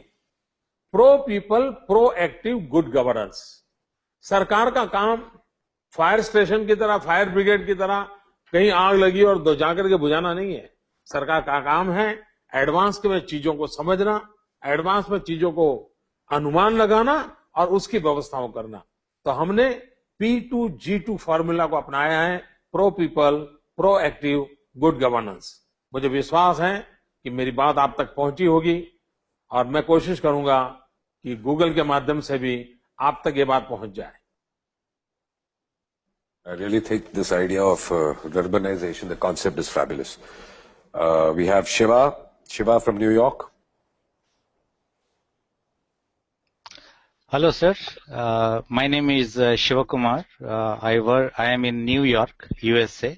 pro people, pro active, good governance. सरकार का काम फायर स्टेशन की तरह, फायर ब्रिगेड की तरह कहीं आग लगी और जाकर के बुझाना नहीं है। सरकार का काम है एडवांस में चीजों को समझना, एडवांस में चीजों को अनुमान लगाना और उसकी व्यवस्थाओं करना। तो हमने P2G2 फॉर्मूला को अपनाया है, pro people, pro active, good governance. मुझे विश्वास है कि मेरी बात आप तक पहुंची होगी और मैं कोशिश करूंगा कि गूगल के माध्यम से भी आप तक ये बात पहुंच जाए। I really think this idea of urbanization, the concept is fabulous. We have Shiva from New York. Hello, sir. My name is Shiva Kumar. I am in New York, USA.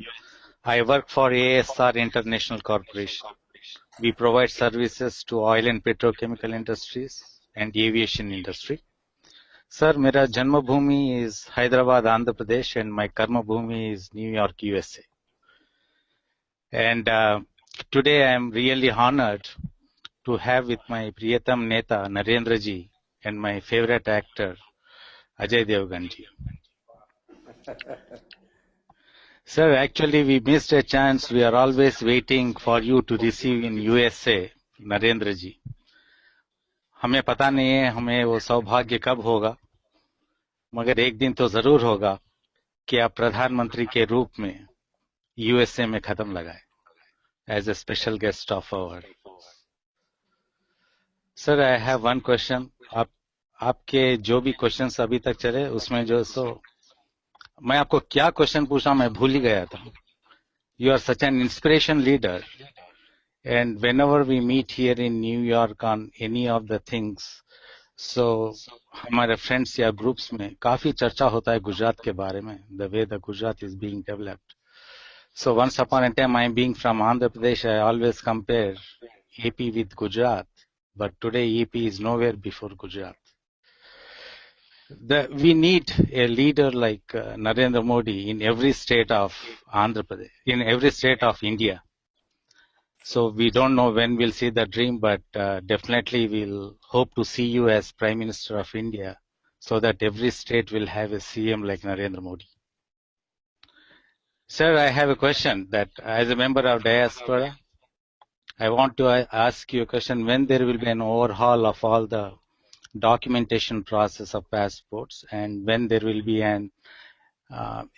I work for ASR International Corporation. We provide services to oil and petrochemical industries and aviation industry. Sir, मेरा जन्म भूमि is Hyderabad, Andhra Pradesh, and my karma bhumi is New York, USA. And today I am really honored to have with my Priyatam Neta Narendra ji and my favorite actor Ajay Devgan ji. Sir, actually we missed a chance. We are always waiting for you to receive in USA, Narendra ji. हमें पता नहीं है हमें वो सौभाग्य कब होगा, मगर एक दिन तो जरूर होगा कि आप प्रधानमंत्री के रूप में यूएसए में खत्म लगाए as a special guest of our. Sir, I have one question. आपके जो भी क्वेश्चंस अभी तक चले उसमें जो मैं आपको क्या क्वेश्चन पूछा मैं भूल ही गया था। You are such an inspiration leader and whenever we meet here in New York on any of the things, so हमारे friends या groups में काफी चर्चा होता है गुजरात के बारे में, the way the Gujarat is being developed. So once upon a time, I being from Andhra Pradesh, I always compare AP with Gujarat, but today AP is nowhere before Gujarat. We need a leader like Narendra Modi in every state of Andhra Pradesh, in every state of India. So we don't know when we'll see the dream, but definitely we'll hope to see you as Prime Minister of India so that every state will have a CM like Narendra Modi. Sir, I have a question that as a member of diaspora, I want to ask you a question. When there will be an overhaul of all the documentation process of passports and when there will be an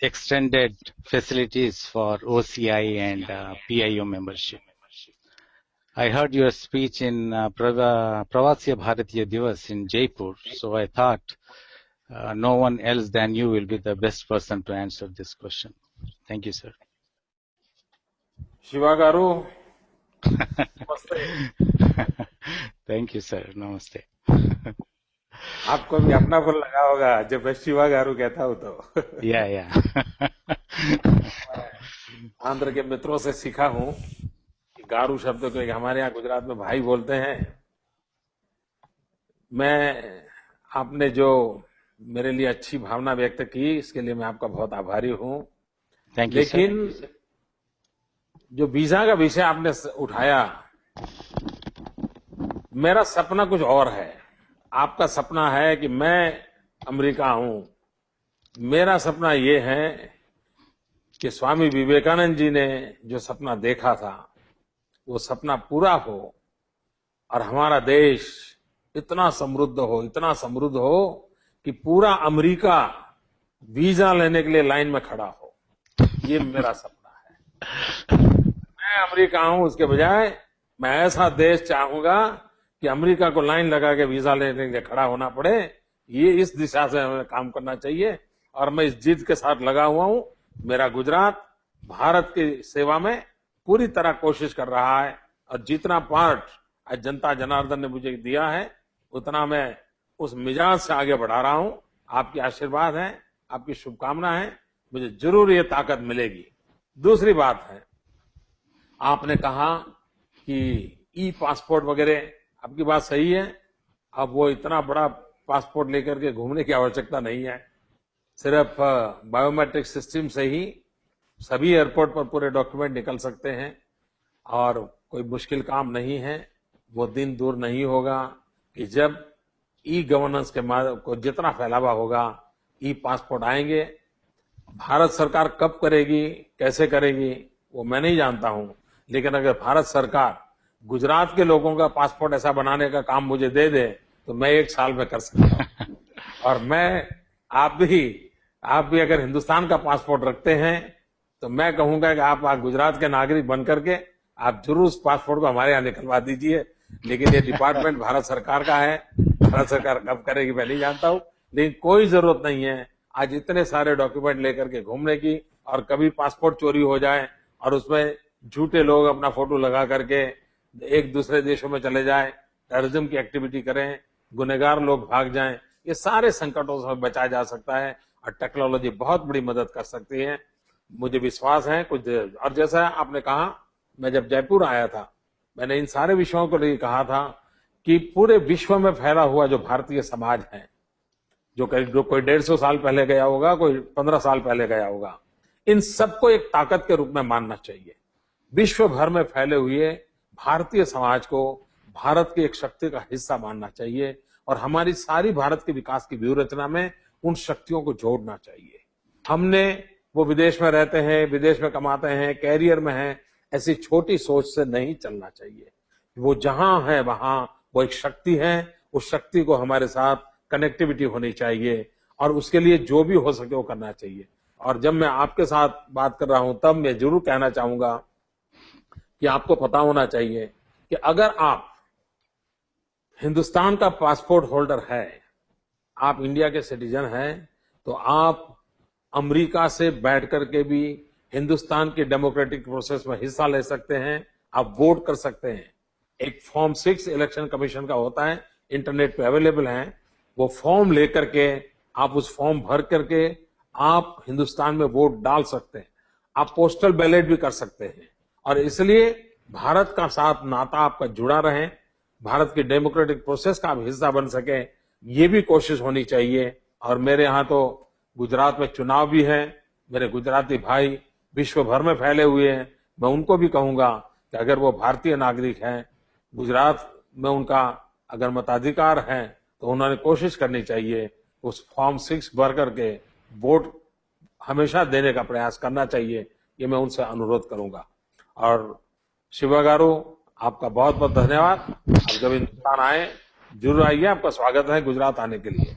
extended facilities for OCI and PIO membership? I heard your speech in Pravasya Bharatiya Divas in Jaipur, so I thought no one else than you will be the best person to answer this question. Thank you, sir. Shiva Garu. Namaste. Thank you, sir. Namaste. आपको भी अपना फल लगा होगा जब मैं शिवा गारू कहता हूँ तो। या आंध्र के मित्रों से सीखा हूँ कि गारू शब्द को हमारे यहाँ गुजरात में भाई बोलते हैं। आपने जो मेरे लिए अच्छी भावना व्यक्त की इसके लिए मैं आपका बहुत आभारी हूँ। लेकिन जो वीजा का विषय आपने उठाया, मेरा सपना कुछ और है। आपका सपना है कि मैं अमेरिका हूं, मेरा सपना ये है कि स्वामी विवेकानंद जी ने जो सपना देखा था वो सपना पूरा हो और हमारा देश इतना समृद्ध हो कि पूरा अमेरिका वीजा लेने के लिए लाइन में खड़ा हो। ये मेरा सपना है। मैं अमेरिका हूं, उसके बजाय मैं ऐसा देश चाहूंगा कि अमेरिका को लाइन लगा के वीजा लेने के लिए खड़ा होना पड़े। ये इस दिशा से हमें काम करना चाहिए और मैं इस जिद के साथ लगा हुआ हूं। मेरा गुजरात भारत की सेवा में पूरी तरह कोशिश कर रहा है और जितना पार्ट आज जनता जनार्दन ने मुझे दिया है उतना मैं उस मिजाज से आगे बढ़ा रहा हूं। आपके आशीर्वाद है, आपकी शुभकामना है, मुझे जरूर ये ताकत मिलेगी। दूसरी बात है, आपने कहा कि ई पासपोर्ट वगैरह, आपकी बात सही है। अब वो इतना बड़ा पासपोर्ट लेकर के घूमने की आवश्यकता नहीं है। सिर्फ बायोमेट्रिक सिस्टम से ही सभी एयरपोर्ट पर पूरे डॉक्यूमेंट निकल सकते हैं और कोई मुश्किल काम नहीं है। वो दिन दूर नहीं होगा कि जब ई गवर्नेंस के को जितना फैलावा होगा ई पासपोर्ट आएंगे। भारत सरकार कब करेगी, कैसे करेगी वो मैं नहीं जानता हूं, लेकिन अगर भारत सरकार गुजरात के लोगों का पासपोर्ट ऐसा बनाने का काम मुझे दे दे तो मैं 1 साल में कर सकता हूँ। और मैं आप भी अगर हिंदुस्तान का पासपोर्ट रखते हैं तो मैं कहूंगा कि आप गुजरात के नागरिक बन करके आप जरूर उस पासपोर्ट को हमारे यहाँ निकलवा दीजिए। लेकिन ये डिपार्टमेंट भारत सरकार का है, भारत सरकार कब करेगी मैं नहीं जानता हूँ, लेकिन कोई जरूरत नहीं है आज इतने सारे डॉक्यूमेंट लेकर के घूमने की। और कभी पासपोर्ट चोरी हो जाए और उसमें झूठे लोग अपना फोटो लगा करके एक दूसरे देशों में चले जाएं, टेररिज्म की एक्टिविटी करें, गुनहगार लोग भाग जाएं, ये सारे संकटों से बचाया जा सकता है और टेक्नोलॉजी बहुत बड़ी मदद कर सकती है, मुझे विश्वास है। कुछ और जैसा आपने कहा, मैं जब जयपुर आया था मैंने इन सारे विषयों को लिए कहा था कि पूरे विश्व में फैला हुआ जो भारतीय समाज है, जो कोई 150 साल पहले गया होगा, कोई 15 साल पहले गया होगा, इन सबको एक ताकत के रूप में मानना चाहिए। विश्व भर में फैले हुए भारतीय समाज को भारत की एक शक्ति का हिस्सा मानना चाहिए और हमारी सारी भारत के विकास की व्यूह रचना में उन शक्तियों को जोड़ना चाहिए। हमने वो विदेश में रहते हैं, विदेश में कमाते हैं, कैरियर में हैं, ऐसी छोटी सोच से नहीं चलना चाहिए। वो जहां है वहां वो एक शक्ति है, उस शक्ति को हमारे साथ कनेक्टिविटी होनी चाहिए और उसके लिए जो भी हो सके वो करना चाहिए। और जब मैं आपके साथ बात कर रहा हूं तब मैं जरूर कहना चाहूंगा कि आपको पता होना चाहिए कि अगर आप हिंदुस्तान का पासपोर्ट होल्डर है, आप इंडिया के सिटीजन हैं, तो आप अमेरिका से बैठ करके भी हिंदुस्तान के डेमोक्रेटिक प्रोसेस में हिस्सा ले सकते हैं, आप वोट कर सकते हैं। एक फॉर्म 6 इलेक्शन कमीशन का होता है, इंटरनेट पे अवेलेबल है, वो फॉर्म लेकर के आप उस फॉर्म भर करके आप हिंदुस्तान में वोट डाल सकते हैं। आप पोस्टल बैलेट भी कर सकते हैं और इसलिए भारत का साथ नाता आपका जुड़ा रहे, भारत की डेमोक्रेटिक प्रोसेस का आप हिस्सा बन सके, ये भी कोशिश होनी चाहिए। और मेरे यहाँ तो गुजरात में चुनाव भी है, मेरे गुजराती भाई विश्व भर में फैले हुए हैं, मैं उनको भी कहूंगा कि अगर वो भारतीय नागरिक हैं, गुजरात में उनका अगर मताधिकार है तो उन्होंने कोशिश करनी चाहिए, उस फॉर्म 6 भर करके वोट हमेशा देने का प्रयास करना चाहिए, ये मैं उनसे अनुरोध करूंगा। और शिवा गारू, आपका बहुत बहुत धन्यवाद। आप जब हिंदुस्तान आए जरूर आइए, आपका स्वागत है गुजरात आने के लिए।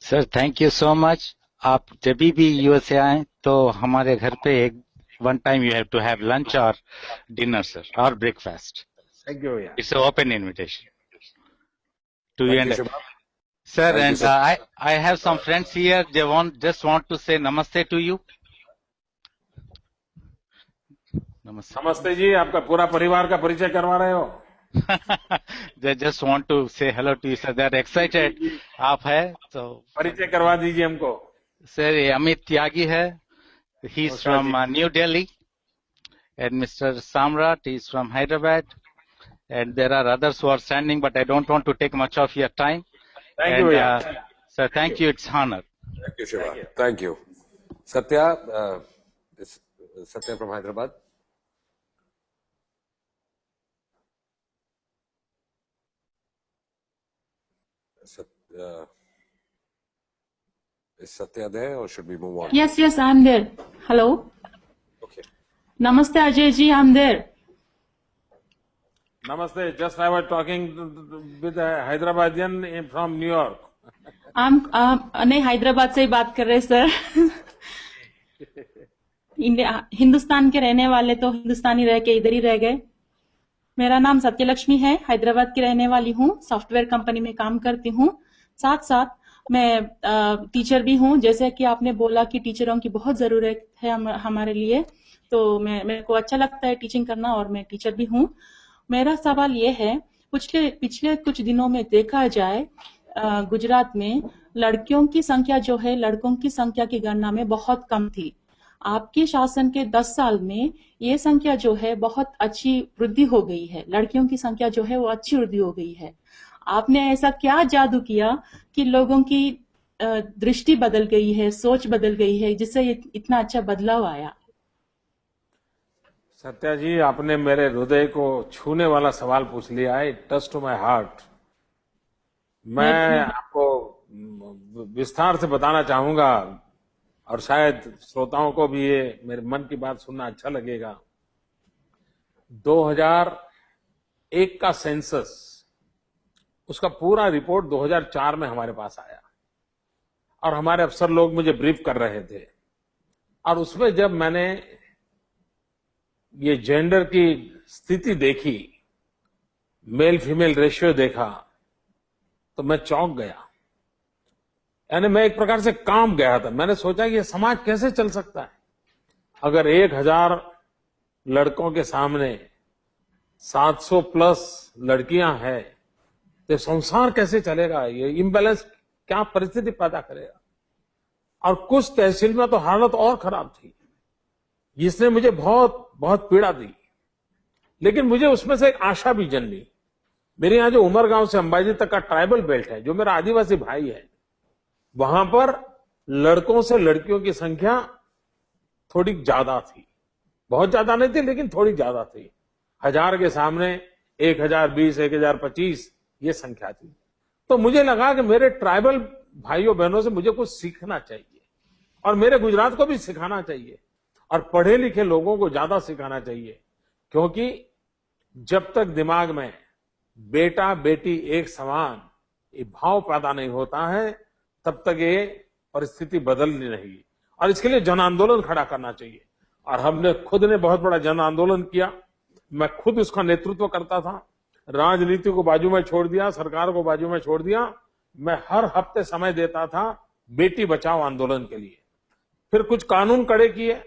Sir thank you so much. आप जब भी यूएसए आए तो हमारे घर पे एक one time you have to have lunch और डिनर सर, और ब्रेकफास्ट। थैंक यू भैया। It's open invitation to you and sir. And I have some friends here, they just want to say namaste to you. नमस्ते जी, आपका पूरा परिवार का परिचय करवा रहे हो। They just want to say hello to you, sir. They are excited. आप है तो परिचय करवा दीजिए हमको। सर ये अमित त्यागी है, he is from New Delhi, and Mr. Samrat, he is from Hyderabad, and there are others who are standing, but I don't want to take much of your time. Thank you, sir. Thank you. It's honor. Thank you, Shiva. Thank you. Satya, Satya from Hyderabad. Is Satya there or should we move on? Yes, I'm there. Hello. Okay. Namaste, Ajay ji, I'm there. Namaste. Just I was talking with a Hyderabadian from New York. नहीं, हैदराबाद से ही बात कर रहे सर। हिंदुस्तान के रहने वाले तो हिंदुस्तानी रह के इधर ही रह गए। मेरा नाम सत्यलक्ष्मी है, हैदराबाद की रहने वाली हूँ, सॉफ्टवेयर कंपनी में काम करती हूँ, साथ साथ मैं टीचर भी हूँ। जैसे कि आपने बोला कि टीचरों की बहुत जरूरत है हमारे लिए, तो मेरे को अच्छा लगता है टीचिंग करना और मैं टीचर भी हूँ। मेरा सवाल ये है, पिछले कुछ दिनों में देखा जाए गुजरात में लड़कियों की संख्या जो है लड़कों की संख्या की गणना में बहुत कम थी। आपके शासन के 10 साल में ये संख्या जो है बहुत अच्छी वृद्धि हो गई है, लड़कियों की संख्या जो है वो अच्छी वृद्धि हो गई है। आपने ऐसा क्या जादू किया कि लोगों की दृष्टि बदल गई है, सोच बदल गई है, जिससे इतना अच्छा बदलाव आया? सत्या जी, आपने मेरे हृदय को छूने वाला सवाल पूछ लिया है। It touch to my heart. मैं आपको विस्तार से बताना चाहूंगा और शायद श्रोताओं को भी ये मेरे मन की बात सुनना अच्छा लगेगा। 1 का सेंसस, उसका पूरा रिपोर्ट 2004 में हमारे पास आया और हमारे अफसर लोग मुझे ब्रीफ कर रहे थे। और उसमें जब मैंने ये जेंडर की स्थिति देखी, मेल फीमेल रेशियो देखा, तो मैं चौंक गया। यानी मैं एक प्रकार से कांप गया था। मैंने सोचा कि ये समाज कैसे चल सकता है अगर 1000 लड़कों के सामने 700 प्लस लड़कियां हैं, तो संसार कैसे चलेगा? ये इम्बैलेंस क्या परिस्थिति पैदा करेगा? और कुछ तहसील में तो हालत और खराब थी, जिसने मुझे बहुत बहुत पीड़ा दी। लेकिन मुझे उसमें से एक आशा भी जन्मी। मेरे यहाँ जो उमरगांव से अंबाजी तक का ट्राइबल बेल्ट है, जो मेरा आदिवासी भाई है, वहां पर लड़कों से लड़कियों की संख्या थोड़ी ज्यादा थी। बहुत ज्यादा नहीं थी, लेकिन थोड़ी ज्यादा थी। 1000 के सामने 1020, 1025 ये संख्या थी। तो मुझे लगा कि मेरे ट्राइबल भाइयों बहनों से मुझे कुछ सीखना चाहिए और मेरे गुजरात को भी सिखाना चाहिए और पढ़े लिखे लोगों को ज्यादा सिखाना चाहिए, क्योंकि जब तक दिमाग में बेटा बेटी एक समान ये भाव पैदा नहीं होता है, तब तक ये परिस्थिति बदलनी नहीं। और इसके लिए जन आंदोलन खड़ा करना चाहिए। और हमने खुद ने बहुत बड़ा जन आंदोलन किया। मैं खुद उसका नेतृत्व करता था। राजनीति को बाजू में छोड़ दिया, सरकार को बाजू में छोड़ दिया। मैं हर हफ्ते समय देता था बेटी बचाओ आंदोलन के लिए। फिर कुछ कानून कड़े किए,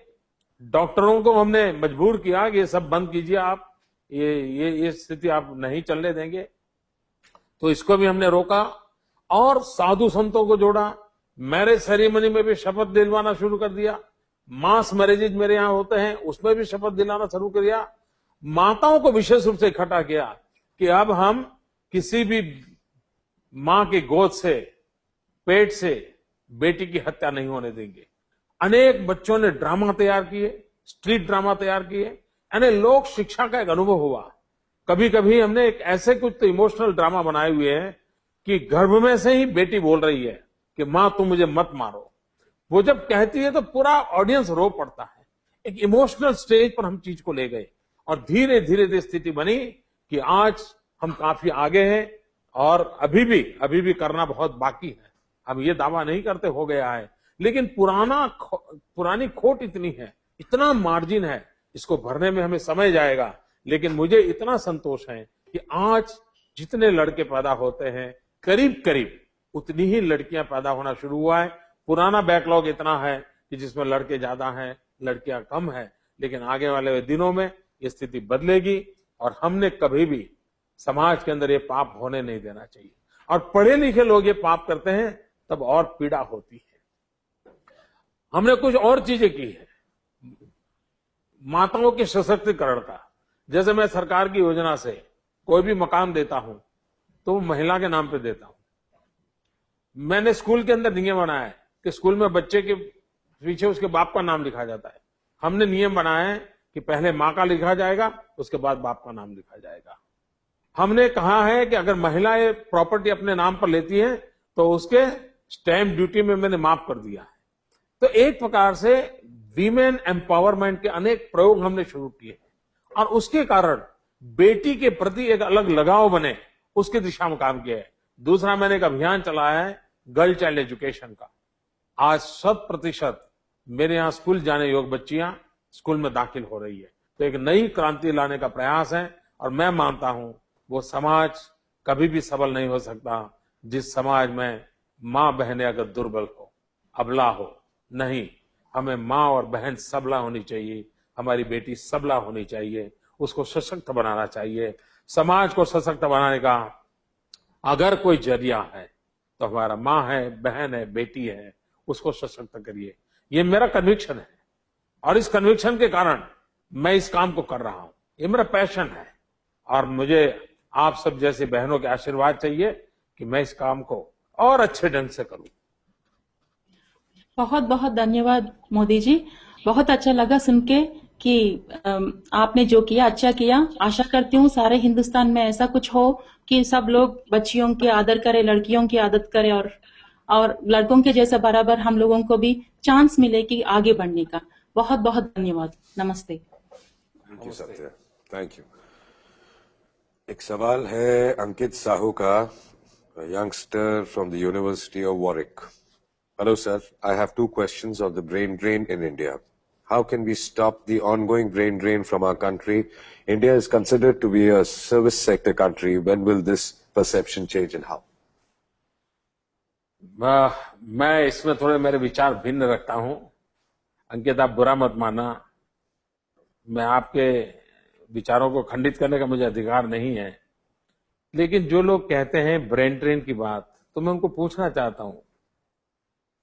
डॉक्टरों को हमने मजबूर किया कि ये सब बंद कीजिए, आप ये स्थिति आप नहीं चलने देंगे, तो इसको भी हमने रोका। और साधु संतों को जोड़ा, मैरिज सेरेमनी में भी शपथ दिलवाना शुरू कर दिया। मास मैरिजेज मेरे यहाँ होते हैं, उसमें भी शपथ दिलाना शुरू कर दिया। माताओं को विशेष रूप से इकट्ठा किया कि अब हम किसी भी मां की गोद से, पेट से बेटी की हत्या नहीं होने देंगे। अनेक बच्चों ने ड्रामा तैयार किए, स्ट्रीट ड्रामा तैयार किए। यानी लोक शिक्षा का एक अनुभव हुआ। कभी कभी हमने एक ऐसे कुछ तो इमोशनल ड्रामा बनाए हुए हैं कि गर्भ में से ही बेटी बोल रही है कि मां तुम मुझे मत मारो। वो जब कहती है तो पूरा ऑडियंस रो पड़ता है। एक इमोशनल स्टेज पर हम चीज को ले गए और धीरे धीरे स्थिति बनी कि आज हम काफी आगे हैं। और अभी भी करना बहुत बाकी है। हम ये दावा नहीं करते हो गया है, लेकिन पुरानी खोट इतनी है, इतना मार्जिन है, इसको भरने में हमें समय जाएगा। लेकिन मुझे इतना संतोष है कि आज जितने लड़के पैदा होते हैं, करीब करीब उतनी ही लड़कियां पैदा होना शुरू हुआ है। पुराना बैकलॉग इतना है कि जिसमें लड़के ज्यादा हैं, लड़कियां कम है। लेकिन आगे वाले दिनों में ये स्थिति बदलेगी और हमने कभी भी समाज के अंदर ये पाप होने नहीं देना चाहिए। और पढ़े लिखे लोग ये पाप करते हैं तब और पीड़ा होती है। हमने कुछ और चीजें की है माताओं के सशक्तिकरण का। जैसे मैं सरकार की योजना से कोई भी मकान देता हूं तो वो महिला के नाम पे देता हूं। मैंने स्कूल के अंदर नियम बनाया है कि स्कूल में बच्चे के पीछे उसके बाप का नाम लिखा जाता है। हमने नियम बनाया है कि पहले मां का लिखा जाएगा, उसके बाद बाप का नाम लिखा जाएगा। हमने कहा है कि अगर महिला ये प्रॉपर्टी अपने नाम पर लेती है तो उसके स्टैंप ड्यूटी में मैंने माफ कर दिया है। तो एक प्रकार से वीमेन एम्पावरमेंट के अनेक प्रयोग हमने शुरू किए हैं और उसके कारण बेटी के प्रति एक अलग लगाव बने, उसकी दिशा में काम किया है। दूसरा, मैंने एक अभियान चलाया है गर्ल चाइल्ड एजुकेशन का। आज 100% मेरे यहाँ स्कूल जाने योग्य बच्चियां स्कूल में दाखिल हो रही है। तो एक नई क्रांति लाने का प्रयास है और मैं मानता हूं वो समाज कभी भी सबल नहीं हो सकता जिस समाज में मां बहनें अगर दुर्बल हो, अबला हो। नहीं, हमें मां और बहन सबला होनी चाहिए। हमारी बेटी सबला होनी चाहिए, उसको सशक्त बनाना चाहिए। समाज को सशक्त बनाने का अगर कोई जरिया है तो हमारा मां है, बहन है, बेटी है, उसको सशक्त करिए। ये मेरा कन्विक्शन है और इस कन्विक्शन के कारण मैं इस काम को कर रहा हूं। ये मेरा पैशन है और मुझे आप सब जैसे बहनों के आशीर्वाद चाहिए कि मैं इस काम को और अच्छे ढंग से करूं। बहुत बहुत धन्यवाद मोदी जी। बहुत अच्छा लगा सुन के कि आपने जो किया अच्छा किया। आशा करती हूँ सारे हिंदुस्तान में ऐसा कुछ हो कि सब लोग बच्चियों की आदर करें, लड़कियों की आदत करें और लड़कों के जैसा बराबर हम लोगों को भी चांस मिले कि आगे बढ़ने का। बहुत बहुत धन्यवाद। नमस्ते। Thank you Satya, thank you. एक सवाल है अंकित साहू का, youngster from the University of Warwick. Hello sir, I have two questions of the brain drain in India. How can we stop the ongoing brain drain from our country? India is considered to be a service sector country. When will this perception change and how? मैं इसमें थोड़े मेरे विचार भिन्न रखता हूं। अंकित, आप बुरा मत माना, मैं आपके विचारों को खंडित करने का मुझे अधिकार नहीं है, लेकिन जो लोग कहते हैं ब्रेन ड्रेन की बात, तो मैं उनको पूछना चाहता हूं,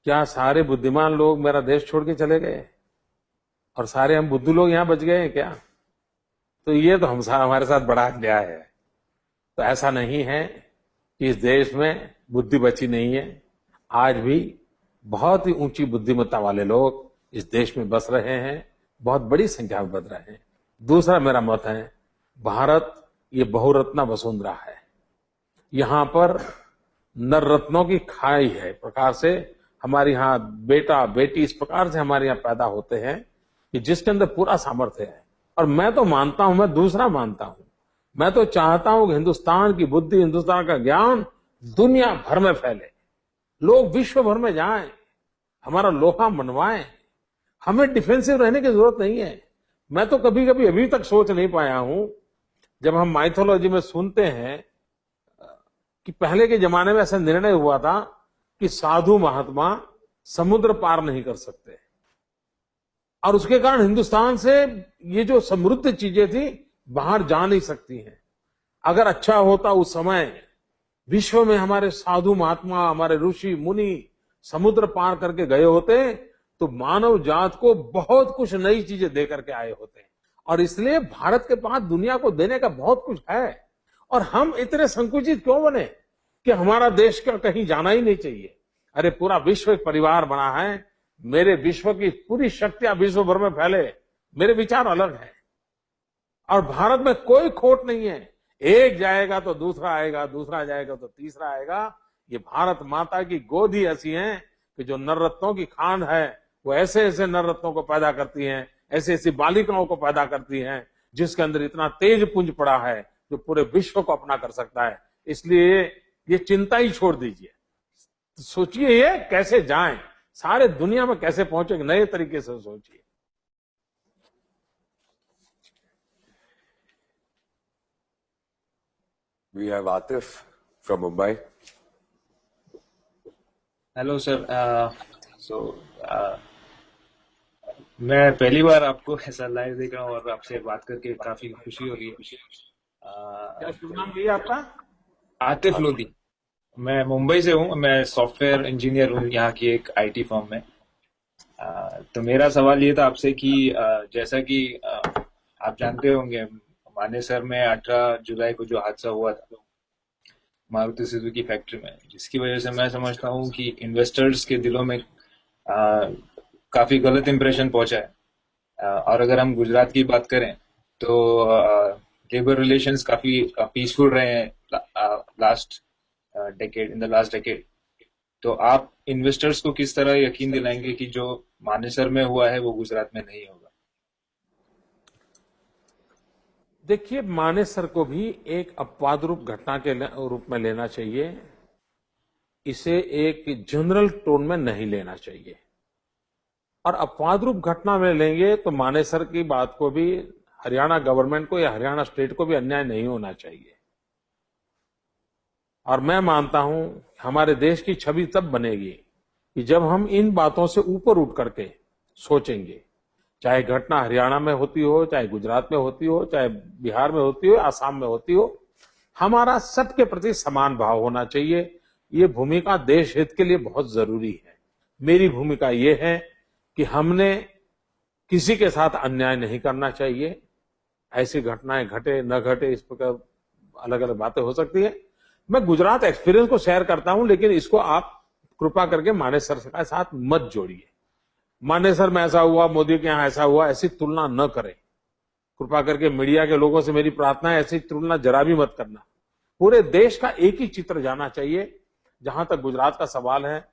क्या सारे बुद्धिमान लोग मेरा देश छोड़ के चले गए और सारे हम बुद्धू लोग यहां बच गए हैं क्या? तो ये तो हमारे साथ बड़ा अन्याय है। तो ऐसा नहीं है कि इस देश में बुद्धि बची नहीं है। आज भी बहुत ही ऊंची बुद्धिमत्ता वाले लोग इस देश में बस रहे हैं, बहुत बड़ी संख्या में बस रहे हैं। दूसरा मेरा मत है, भारत ये बहुरत्ना वसुंधरा है। यहां पर नर रत्नों की खाई है। प्रकार से हमारे यहाँ बेटा बेटी इस प्रकार से हमारे यहाँ पैदा होते हैं कि जिसके अंदर पूरा सामर्थ्य है। और मैं तो मानता हूं, मैं दूसरा मानता हूं, मैं तो चाहता हूं कि हिंदुस्तान की बुद्धि, हिंदुस्तान का ज्ञान दुनिया भर में फैले, लोग विश्व भर में जाएं, हमारा लोहा मनवाएं। हमें डिफेंसिव रहने की जरूरत नहीं है। मैं तो कभी कभी अभी तक सोच नहीं पाया हूं, जब हम माइथोलॉजी में सुनते हैं कि पहले के जमाने में ऐसा निर्णय हुआ था कि साधु महात्मा समुद्र पार नहीं कर सकते, और उसके कारण हिंदुस्तान से ये जो समृद्ध चीजें थी बाहर जा नहीं सकती हैं। अगर अच्छा होता उस समय विश्व में हमारे साधु महात्मा, हमारे ऋषि मुनि समुद्र पार करके गए होते, तो मानव जात को बहुत कुछ नई चीजें दे करके आए होते। और इसलिए भारत के पास दुनिया को देने का बहुत कुछ है, और हम इतने संकुचित क्यों बने कि हमारा देश का कहीं जाना ही नहीं चाहिए। अरे पूरा विश्व एक परिवार बना है, मेरे विश्व की पूरी शक्तियां विश्व भर में फैले, मेरे विचार अलग है। और भारत में कोई खोट नहीं है, एक जाएगा तो दूसरा आएगा, दूसरा जाएगा तो तीसरा आएगा। ये भारत माता की गोद ही ऐसी है कि जो नर रत्नों की खान है, वो ऐसे ऐसे नर रत्नों को पैदा करती हैं, ऐसी ऐसी बालिकाओं को पैदा करती हैं, जिसके अंदर इतना तेज पुंज पड़ा है जो पूरे विश्व को अपना कर सकता है। इसलिए ये चिंता ही छोड़ दीजिए, सोचिए ये कैसे जाएं, सारे दुनिया में कैसे पहुंचे, नए तरीके से सोचिए। We have Atif from Mumbai. Hello sir, मैं पहली बार आपको ऐसा लाइव देख रहा हूँ और आपसे बात करके काफी खुशी हो रही है। क्या शुभ नाम है आपका? आतिफ लोधी। मैं मुंबई से हूँ, मैं सॉफ्टवेयर इंजीनियर हूँ यहाँ की एक आईटी फर्म में। तो मेरा सवाल ये था आपसे कि जैसा कि आप जानते होंगे, मानेसर में 18 जुलाई को जो हादसा हुआ था मारुति सुजुकी फैक्ट्री में, जिसकी वजह से मैं समझता हूँ कि इन्वेस्टर्स के दिलों में काफी गलत इंप्रेशन पहुंचा है। और अगर हम गुजरात की बात करें तो लेबर रिलेशंस काफी पीसफुल रहे हैं इन द लास्ट डेकेड। तो आप इन्वेस्टर्स को किस तरह यकीन दिलाएंगे कि जो मानेसर में हुआ है वो गुजरात में नहीं होगा? देखिए, मानेसर को भी एक अपवाद रूप घटना के रूप में लेना चाहिए, इसे एक जनरल टोन में नहीं लेना चाहिए। और अपवाद रूप घटना में लेंगे तो मानेसर की बात को भी हरियाणा गवर्नमेंट को या हरियाणा स्टेट को भी अन्याय नहीं होना चाहिए। और मैं मानता हूं हमारे देश की छवि तब बनेगी कि जब हम इन बातों से ऊपर उठ करके सोचेंगे, चाहे घटना हरियाणा में होती हो, चाहे गुजरात में होती हो, चाहे बिहार में होती हो, आसाम में होती हो, हमारा सबके प्रति समान भाव होना चाहिए। ये भूमिका देश हित के लिए बहुत जरूरी है। मेरी भूमिका ये है कि हमने किसी के साथ अन्याय नहीं करना चाहिए। ऐसी घटनाएं घटे न घटे, इस प्रकार अलग अलग बातें हो सकती है। मैं गुजरात एक्सपीरियंस को शेयर करता हूं, लेकिन इसको आप कृपा करके मानेसर के साथ मत जोड़िए। मानेसर में ऐसा हुआ, मोदी के यहां ऐसा हुआ, ऐसी तुलना न करें। कृपा करके मीडिया के लोगों से मेरी प्रार्थना है, ऐसी तुलना जरा भी मत करना। पूरे देश का एक ही चित्र जाना चाहिए। जहां तक गुजरात का सवाल है,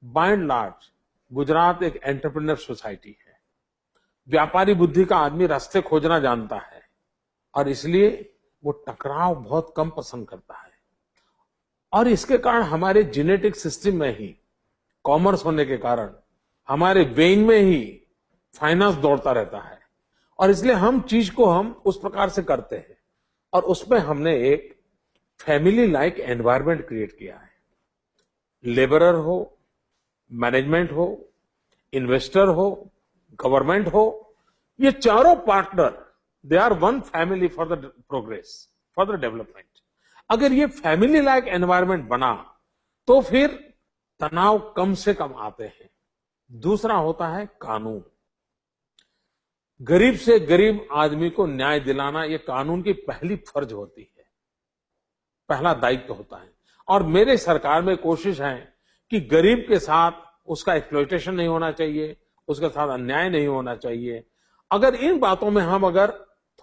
बाय एंड लार्ज गुजरात एक एंटरप्रेन्योर सोसाइटी है। व्यापारी बुद्धि का आदमी रास्ते खोजना जानता है, और इसलिए वो टकराव बहुत कम पसंद करता है। और इसके कारण हमारे जेनेटिक सिस्टम में ही, कॉमर्स होने के कारण हमारे वेन में ही फाइनेंस दौड़ता रहता है, और इसलिए हम चीज को हम उस प्रकार से करते हैं। और उसमें हमने एक फैमिली लाइक एनवायरनमेंट क्रिएट किया है। लेबरर हो, मैनेजमेंट हो, इन्वेस्टर हो, गवर्नमेंट हो, ये चारों partner, they are one family for the progress, for the development. अगर ये फैमिली लाइक एनवायरनमेंट बना तो फिर तनाव कम से कम आते हैं। दूसरा होता है कानून। गरीब से गरीब आदमी को न्याय दिलाना ये कानून की पहली फर्ज होती है, पहला दायित्व होता है। और मेरे सरकार में कोशिश है कि गरीब के साथ उसका एक्सप्लॉयटेशन नहीं होना चाहिए, उसके साथ अन्याय नहीं होना चाहिए। अगर इन बातों में हम अगर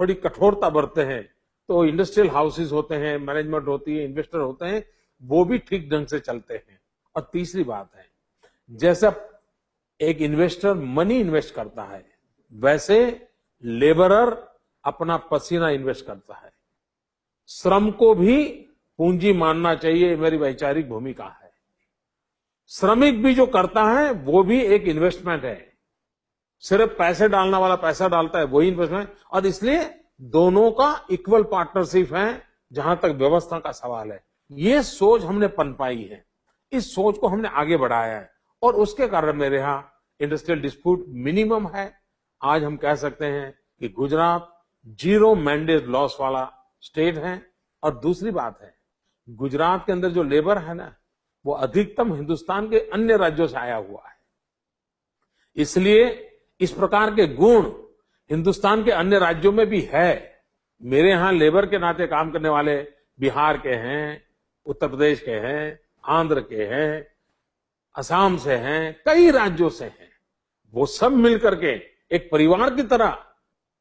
थोड़ी कठोरता बरते हैं तो इंडस्ट्रियल हाउसेज होते हैं, मैनेजमेंट होती है, इन्वेस्टर होते हैं, वो भी ठीक ढंग से चलते हैं। और तीसरी बात है, जैसा एक इन्वेस्टर मनी इन्वेस्ट करता है, वैसे लेबरर अपना पसीना इन्वेस्ट करता है। श्रम को भी पूंजी मानना चाहिए, मेरी वैचारिक भूमिका है। श्रमिक भी जो करता है वो भी एक इन्वेस्टमेंट है। सिर्फ पैसे डालने वाला पैसा डालता है, वही इन्वेस्टमेंट। और इसलिए दोनों का इक्वल पार्टनरशिप है जहां तक व्यवस्था का सवाल है। ये सोच हमने पनपाई है, इस सोच को हमने आगे बढ़ाया है, और उसके कारण मेरे यहां इंडस्ट्रियल डिस्प्यूट मिनिमम है। आज हम कह सकते हैं कि गुजरात 0 मैंडेट लॉस वाला स्टेट है। और दूसरी बात है, गुजरात के अंदर जो लेबर है ना, वो अधिकतम हिंदुस्तान के अन्य राज्यों से आया हुआ है। इसलिए इस प्रकार के गुण हिंदुस्तान के अन्य राज्यों में भी है। मेरे यहां लेबर के नाते काम करने वाले बिहार के हैं, उत्तर प्रदेश के हैं, आंध्र के हैं, असम से हैं, कई राज्यों से हैं। वो सब मिलकर के एक परिवार की तरह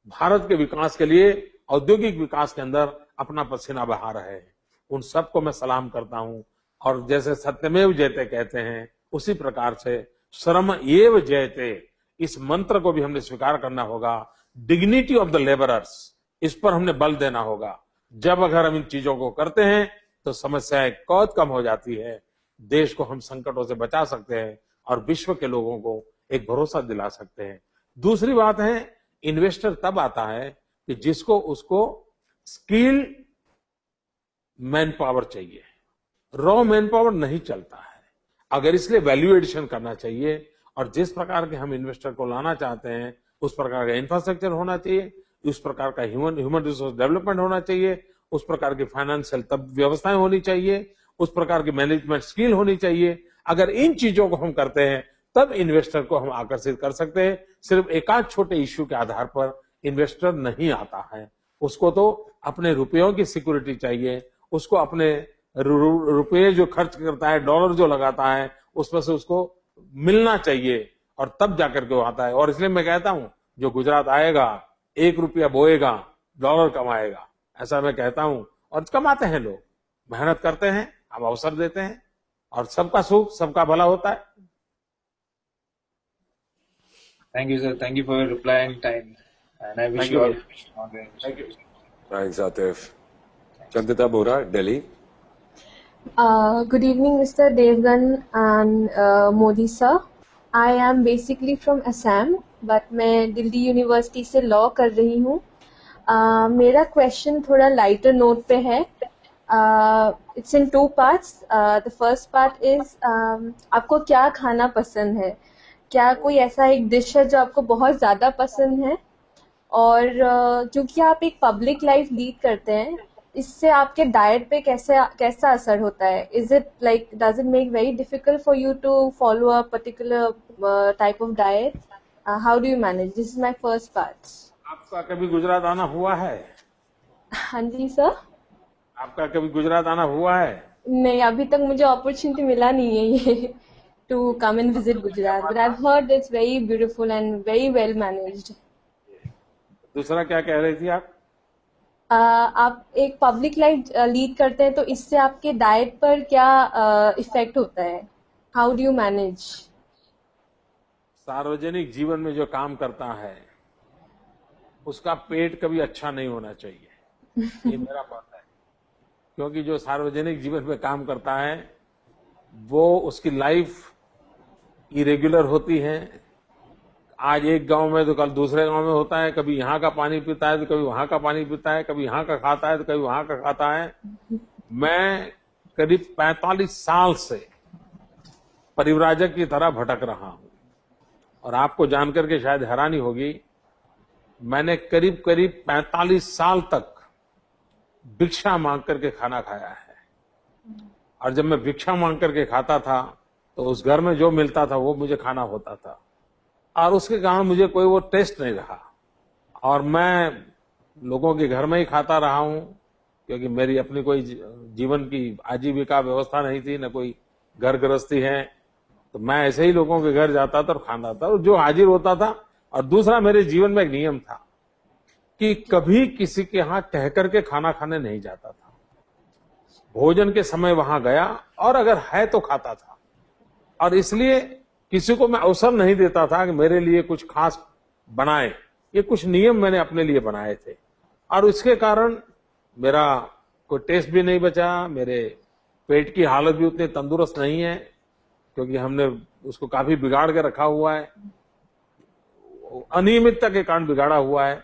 भारत के विकास के लिए, औद्योगिक विकास के अंदर अपना पसीना बहा रहे हैं। उन सबको मैं सलाम करता हूं। और जैसे सत्यमेव जयते कहते हैं, उसी प्रकार से श्रम एव जयते, इस मंत्र को भी हमने स्वीकार करना होगा। डिग्निटी ऑफ द लेबरर्स, इस पर हमने बल देना होगा। जब अगर हम इन चीजों को करते हैं तो समस्याएं बहुत कम हो जाती है, देश को हम संकटों से बचा सकते हैं और विश्व के लोगों को एक भरोसा दिला सकते हैं। दूसरी बात है, इन्वेस्टर तब आता है कि जिसको उसको स्किल्ड मैन पावर चाहिए, रॉ मैन पावर नहीं चलता है। अगर इसलिए वैल्यू एडिशन करना चाहिए, और जिस प्रकार के हम इन्वेस्टर को लाना चाहते हैं उस प्रकार का इंफ्रास्ट्रक्चर होना चाहिए, उस प्रकार का ह्यूमन रिसोर्स डेवलपमेंट होना चाहिए, उस प्रकार की फाइनेंशियल तब व्यवस्थाएं होनी चाहिए, उस प्रकार की मैनेजमेंट स्किल होनी चाहिए। अगर इन चीजों को हम करते हैं तब इन्वेस्टर को हम आकर्षित कर सकते हैं। सिर्फ एकाध छोटे इश्यू के आधार पर इन्वेस्टर नहीं आता है। उसको तो अपने रुपयों की सिक्योरिटी चाहिए, उसको अपने रुपये जो खर्च करता है, डॉलर जो लगाता है, उसमें से उसको मिलना चाहिए, और तब जाकर के वो आता है। और इसलिए मैं कहता हूं, जो गुजरात आएगा 1 रुपया बोएगा, डॉलर कमाएगा, ऐसा मैं कहता हूं। और कमाते हैं लोग, मेहनत करते हैं, हम अवसर देते हैं, और सबका सुख सबका भला होता है। Thank you, sir. Thank you for your reply and time. And I wish you all. Thank you. Thanks, Atif. Chandita Bora, Delhi. Good evening, Mr. Devgan and Modi sir. I am basically from Assam, but मैं दिल्ली यूनिवर्सिटी से लॉ कर रही हूँ। मेरा क्वेश्चन थोड़ा लाइटर नोट पे है। It's in 2 parts. The first part is आपको क्या खाना पसंद है? क्या कोई ऐसा एक डिश है जो आपको बहुत ज्यादा पसंद है? और क्योंकि आप एक पब्लिक लाइफ लीड करते हैं, इससे आपके डाइट पे कैसा असर होता है? Is it like, does it make very difficult for you to follow a particular type of diet? How do you manage? This is my first part. आपका कभी गुजरात आना हुआ है? हाँ जी सर। आपका कभी गुजरात आना हुआ है? नहीं, अभी तक मुझे अपॉर्चुनिटी मिला नहीं है ये to come and visit Gujarat, but I have heard it's very beautiful and very well managed. दूसरा क्या कह रही थी आप? आप एक पब्लिक लाइफ लीड करते हैं, तो इससे आपके डाइट पर क्या इफेक्ट होता है? How do you manage? सार्वजनिक जीवन में जो काम करता है उसका पेट कभी अच्छा नहीं होना चाहिए। ये मेरा मत है। क्योंकि जो सार्वजनिक जीवन में काम करता है वो उसकी लाइफ इरेगुलर होती है। आज एक गांव में तो कल दूसरे गांव में होता है, कभी यहाँ का पानी पीता है तो कभी वहां का पानी पीता है, कभी यहाँ का खाता है तो कभी वहां का खाता है। मैं करीब 45 साल से परिव्राजक की तरह भटक रहा हूं और आपको जानकर के शायद हैरानी होगी, मैंने करीब करीब 45 साल तक भिक्षा मांग करके खाना खाया है। और जब मैं भिक्षा मांग करके खाता था तो उस घर में जो मिलता था वो मुझे खाना होता था और उसके कारण मुझे कोई वो टेस्ट नहीं रहा। और मैं लोगों के घर में ही खाता रहा हूं क्योंकि मेरी अपनी कोई जीवन की आजीविका व्यवस्था नहीं थी, न कोई घर गृहस्थी है, तो मैं ऐसे ही लोगों के घर जाता था और खाना था और जो हाजिर होता था। और दूसरा मेरे जीवन में एक नियम था कि कभी किसी के यहाँ कह करके खाना खाने नहीं जाता था। भोजन के समय वहां गया और अगर है तो खाता था और इसलिए किसी को मैं अवसर नहीं देता था कि मेरे लिए कुछ खास बनाए। ये कुछ नियम मैंने अपने लिए बनाए थे और इसके कारण मेरा कोई टेस्ट भी नहीं बचा, मेरे पेट की हालत भी उतनी तंदुरुस्त नहीं है क्योंकि हमने उसको काफी बिगाड़ के रखा हुआ है, अनियमितता के कारण बिगाड़ा हुआ है।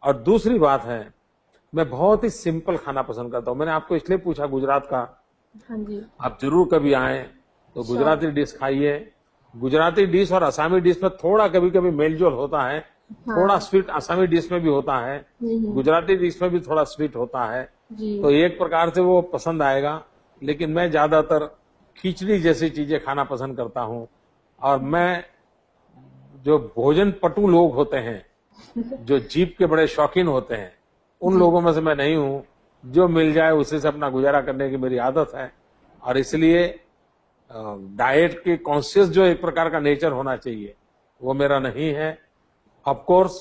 और दूसरी बात है, मैं बहुत ही सिंपल खाना पसंद करता हूं। मैंने आपको इसलिए पूछा गुजरात का, हाँ जी, आप जरूर कभी आए तो गुजराती डिश खाइए। गुजराती डिश और असमी डिश में थोड़ा कभी कभी मेलजोल होता है, थोड़ा स्वीट असमी डिश में भी होता है, गुजराती डिश में भी थोड़ा स्वीट होता है, तो एक प्रकार से वो पसंद आएगा। लेकिन मैं ज्यादातर खिचड़ी जैसी चीजें खाना पसंद करता हूं और मैं जो भोजन पटु लोग होते हैं, जो जीभ के बड़े शौकीन होते हैं, उन लोगों में से मैं नहीं हूं। जो मिल जाए उसी से अपना गुजारा करने की मेरी आदत है और इसलिए डाइट के कॉन्शियस जो एक प्रकार का नेचर होना चाहिए वो मेरा नहीं है। ऑफ कोर्स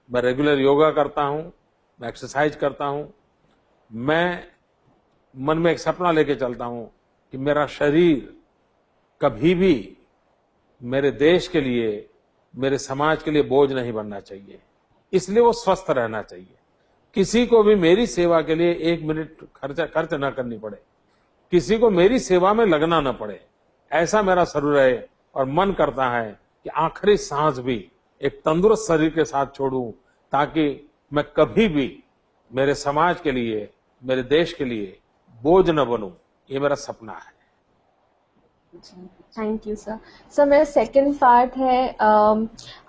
मैं रेगुलर योगा करता हूं, मैं एक्सरसाइज करता हूं, मैं मन में एक सपना लेके चलता हूं कि मेरा शरीर कभी भी मेरे देश के लिए, मेरे समाज के लिए बोझ नहीं बनना चाहिए, इसलिए वो स्वस्थ रहना चाहिए। किसी को भी मेरी सेवा के लिए 1 मिनट खर्च न करनी पड़े, किसी को मेरी सेवा में लगना न पड़े, ऐसा मेरा शरीर है। और मन करता है कि आखिरी सांस भी एक तंदुरुस्त शरीर के साथ छोड़ूं ताकि मैं कभी भी मेरे समाज के लिए, मेरे देश के लिए बोझ न बनूं। ये मेरा सपना है। Thank you sir. सर मेरा सेकंड पार्ट है,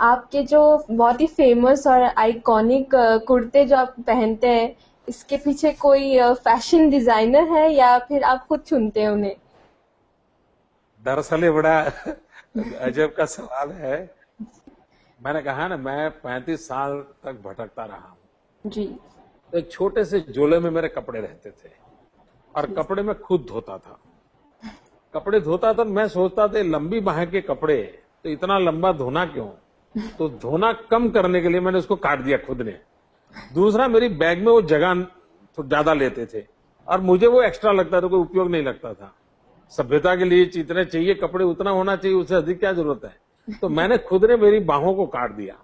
आपके जो बहुत ही फेमस और आइकॉनिक कुर्ते जो आप पहनते हैं, इसके पीछे कोई फैशन डिजाइनर है या फिर आप खुद चुनते हैं उन्हें? दरअसल ये बड़ा अजब का सवाल है। मैंने कहा ना, मैं 35 साल तक भटकता रहा हूँ जी। तो एक छोटे से झोले में मेरे कपड़े रहते थे और कपड़े मैं खुद धोता था। कपड़े धोता था, मैं सोचता था लंबी बाह के कपड़े तो इतना लंबा धोना क्यों, तो धोना कम करने के लिए मैंने उसको काट दिया खुद ने। दूसरा, मेरी बैग में वो जगह तो ज्यादा लेते थे और मुझे वो एक्स्ट्रा लगता था, कोई उपयोग नहीं लगता था। सभ्यता के लिए जितने चाहिए कपड़े उतना होना चाहिए, उससे अधिक क्या जरूरत है। तो मैंने खुद ने मेरी बाहों को काट दिया,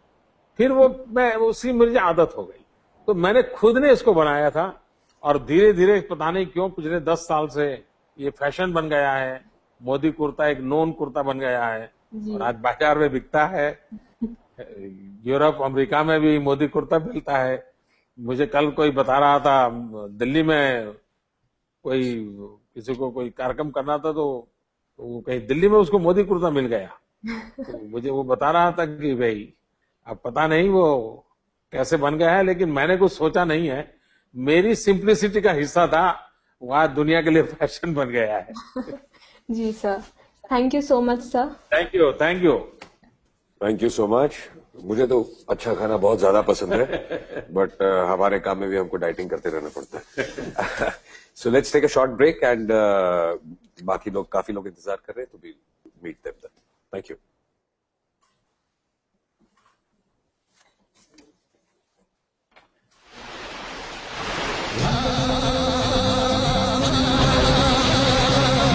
फिर वो मैं उसी मुझे आदत हो गई, तो मैंने खुद ने इसको बनाया था और धीरे धीरे पता नहीं क्यों पिछले 10 साल से ये फैशन बन गया है। मोदी कुर्ता एक नॉन कुर्ता बन गया है और आज बाजार में बिकता है। यूरोप अमेरिका में भी मोदी कुर्ता मिलता है। मुझे कल कोई बता रहा था, दिल्ली में कोई किसी को कोई कार्यक्रम करना था तो वो कहीं दिल्ली में उसको मोदी कुर्ता मिल गया। तो मुझे वो बता रहा था कि भाई अब पता नहीं वो कैसे बन गया है, लेकिन मैंने कुछ सोचा नहीं है, मेरी सिंप्लिसिटी का हिस्सा था, वह दुनिया के लिए फैशन बन गया है। जी sir, thank you so much sir. Thank you, thank you, thank you so much. मुझे तो अच्छा खाना बहुत ज्यादा पसंद है, बट हमारे काम में भी हमको डाइटिंग करते रहना पड़ता है। So let's take a short break and बाकी लोग, काफी लोग इंतजार कर रहे हैं, तो we meet them then. Thank you.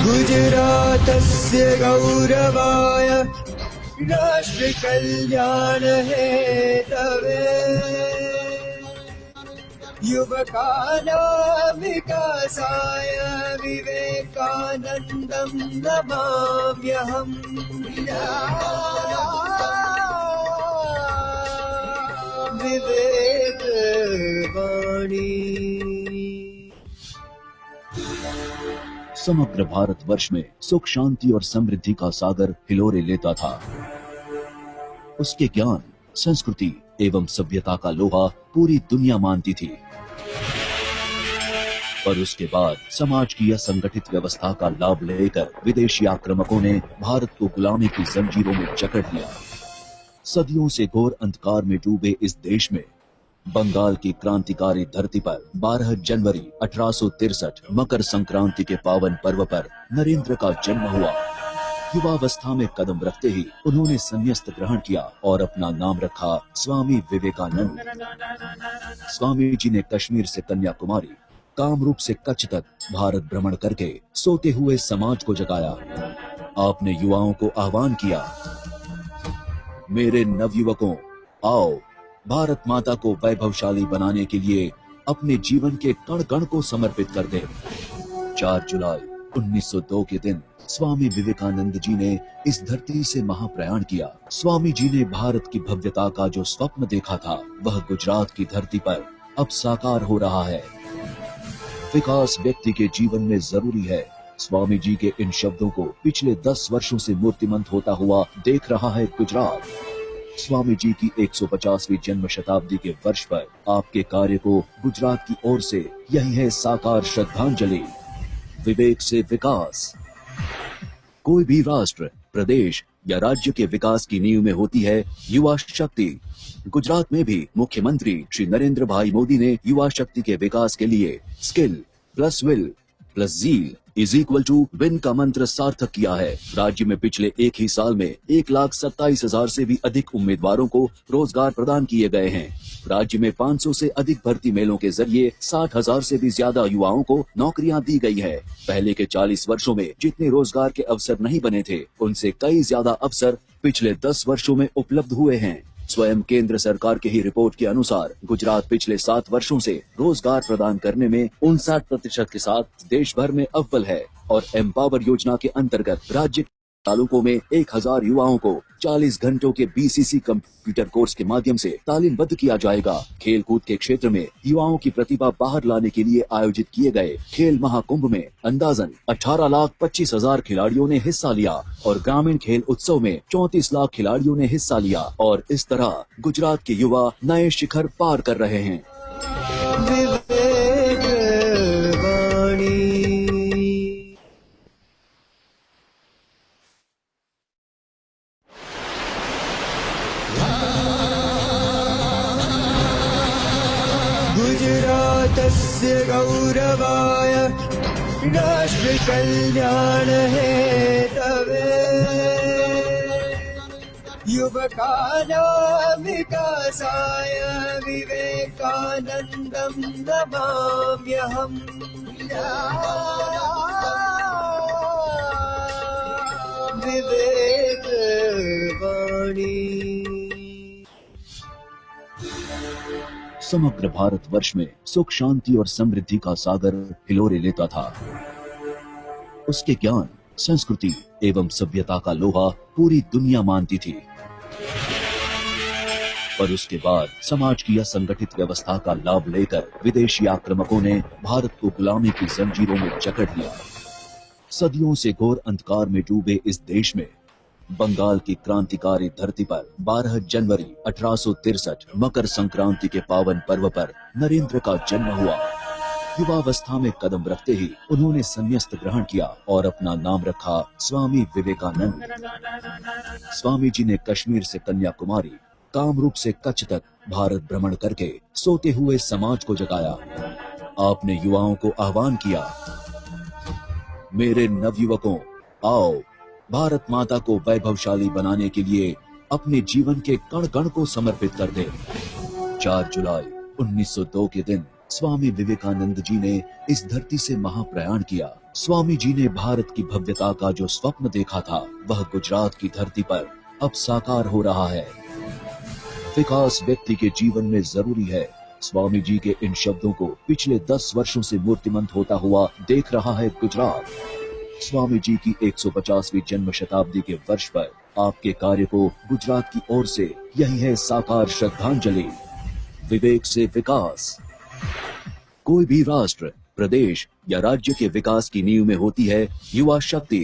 गुजरातस्य गौरवाय राष्ट्रकल्याण हेतवे युवकानां विकासाय विवेकानन्दं नमाम्यहम् विवेकवाणी। समग्र भारतवर्ष में सुख शांति और समृद्धि का सागर हिलोरे लेता था। उसके ज्ञान, संस्कृति एवं सभ्यता का लोहा पूरी दुनिया मानती थी। पर उसके बाद समाज की असंगठित व्यवस्था का लाभ लेकर विदेशी आक्रामकों ने भारत को गुलामी की जंजीरों में जकड़ लिया। सदियों से घोर अंधकार में डूबे इस देश में बंगाल की क्रांतिकारी धरती पर 12 जनवरी 1863 मकर संक्रांति के पावन पर्व पर नरेंद्र का जन्म हुआ। युवावस्था में कदम रखते ही उन्होंने संन्यास ग्रहण किया और अपना नाम रखा स्वामी विवेकानंद। स्वामी जी ने कश्मीर से कन्याकुमारी, कामरूप से कच्छ तक भारत भ्रमण करके सोते हुए समाज को जगाया। आपने युवाओं को आह्वान किया, मेरे नवयुवकों, आओ भारत माता को वैभवशाली बनाने के लिए अपने जीवन के कण कण को समर्पित कर दें। 4 जुलाई 1902 के दिन स्वामी विवेकानंद जी ने इस धरती से महाप्रयाण किया। स्वामी जी ने भारत की भव्यता का जो स्वप्न देखा था, वह गुजरात की धरती पर अब साकार हो रहा है। विकास व्यक्ति के जीवन में जरूरी है। स्वामी जी के इन शब्दों को पिछले 10 वर्षों से मूर्तिमंत होता हुआ देख रहा है गुजरात। स्वामी जी की 150वीं जन्म शताब्दी के वर्ष पर आपके कार्य को गुजरात की ओर से यही है साकार श्रद्धांजलि। विवेक से विकास। कोई भी राष्ट्र, प्रदेश या राज्य के विकास की नींव में होती है युवा शक्ति। गुजरात में भी मुख्यमंत्री श्री नरेंद्र भाई मोदी ने युवा शक्ति के विकास के लिए skill plus will plus zeal is equal to win का मंत्र सार्थक किया है। राज्य में पिछले एक ही साल में 1,27,000 से भी अधिक उम्मीदवारों को रोजगार प्रदान किए गए हैं। राज्य में 500 से अधिक भर्ती मेलों के जरिए 60,000 से भी ज्यादा युवाओं को नौकरियां दी गई है। पहले के 40 वर्षों में जितने रोजगार के अवसर नहीं बने थे, उनसे कई ज्यादा अवसर पिछले 10 वर्षों में उपलब्ध हुए हैं। स्वयं केंद्र सरकार की ही रिपोर्ट के अनुसार गुजरात पिछले 7 वर्षों से रोजगार प्रदान करने में 59% के साथ देश भर में अव्वल है और एम्पावर योजना के अंतर्गत राज्य तालुकों में 1000 युवाओं को 40 घंटों के BCC कंप्यूटर कोर्स के माध्यम से तालीमबद्ध किया जाएगा। खेल कूद के क्षेत्र में युवाओं की प्रतिभा बाहर लाने के लिए आयोजित किए गए खेल महाकुंभ में अंदाजन 18,25,000 खिलाड़ियों ने हिस्सा लिया और ग्रामीण खेल उत्सव में 34 लाख खिलाड़ियों ने हिस्सा लिया और इस तरह गुजरात के युवा नए शिखर पार कर रहे हैं। गुजरातस्य गौरवाय राष्ट्रकल्याण हेतवे युवकानां विकासाय विवेकानन्दं नमाम्यहम् विवेकवाणी। समग्र भारतवर्ष में सुख शांति और समृद्धि का सागर हिलोरे लेता था। उसके ज्ञान, संस्कृति एवं सभ्यता का लोहा पूरी दुनिया मानती थी। पर उसके बाद समाज की असंगठित व्यवस्था का लाभ लेकर विदेशी आक्रामकों ने भारत को गुलामी की जंजीरों में जकड़ लिया। सदियों से घोर अंधकार में डूबे इस देश में बंगाल की क्रांतिकारी धरती पर 12 जनवरी 1863 मकर संक्रांति के पावन पर्व पर नरेंद्र का जन्म हुआ। युवावस्था में कदम रखते ही उन्होंने संन्यास ग्रहण किया और अपना नाम रखा स्वामी विवेकानंद। स्वामी जी ने कश्मीर से कन्याकुमारी, कामरूप से कच्छ तक भारत भ्रमण करके सोते हुए समाज को जगाया। आपने युवाओं को आह्वान किया, मेरे नवयुवकों, आओ भारत माता को वैभवशाली बनाने के लिए अपने जीवन के कण कण को समर्पित कर दे। 4 जुलाई 1902 के दिन स्वामी विवेकानंद जी ने इस धरती से महाप्रयाण किया। स्वामी जी ने भारत की भव्यता का जो स्वप्न देखा था, वह गुजरात की धरती पर अब साकार हो रहा है। विकास व्यक्ति के जीवन में जरूरी है। स्वामी जी के इन शब्दों को पिछले 10 वर्षों से मूर्तिमंत होता हुआ देख रहा है गुजरात। स्वामी जी की 150वीं जन्म शताब्दी के वर्ष पर आपके कार्य को गुजरात की ओर से यही है साकार श्रद्धांजलि। विवेक से विकास। कोई भी राष्ट्र, प्रदेश या राज्य के विकास की नींव में होती है युवा शक्ति।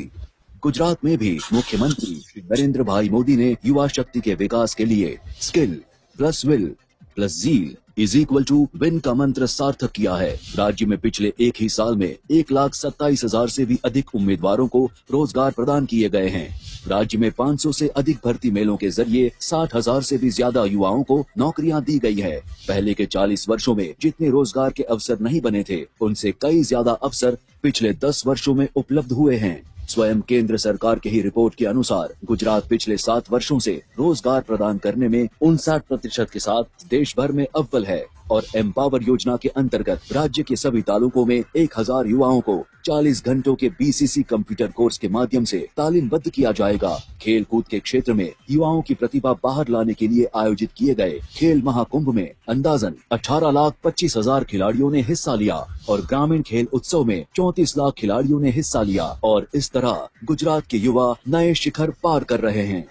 गुजरात में भी मुख्यमंत्री श्री नरेंद्र भाई मोदी ने युवा शक्ति के विकास के लिए skill plus will plus zeal is equal to win का मंत्र सार्थक किया है। राज्य में पिछले एक ही साल में 1,27,000 से भी अधिक उम्मीदवारों को रोजगार प्रदान किए गए हैं। राज्य में 500 से अधिक भर्ती मेलों के जरिए 60,000 से भी ज्यादा युवाओं को नौकरियां दी गई है। पहले के 40 वर्षों में जितने रोजगार के अवसर नहीं बने थे, उनसे कई ज्यादा अवसर पिछले 10 वर्षों में उपलब्ध हुए हैं। स्वयं केंद्र सरकार की ही रिपोर्ट के अनुसार गुजरात पिछले 7 वर्षों से रोजगार प्रदान करने में 59% के साथ देश भर में अव्वल है और एम्पावर योजना के अंतर्गत राज्य के सभी तालुकों में 1000 युवाओं को 40 घंटों के BCC कंप्यूटर कोर्स के माध्यम से तालीमबद्ध किया जाएगा। खेल कूद के क्षेत्र में युवाओं की प्रतिभा बाहर लाने के लिए आयोजित किए गए खेल महाकुंभ में अंदाजन 18,25,000 खिलाड़ियों ने हिस्सा लिया और ग्रामीण खेल उत्सव में 34 लाख खिलाड़ियों ने हिस्सा लिया और इस तरह गुजरात के युवा नए शिखर पार कर रहे हैं।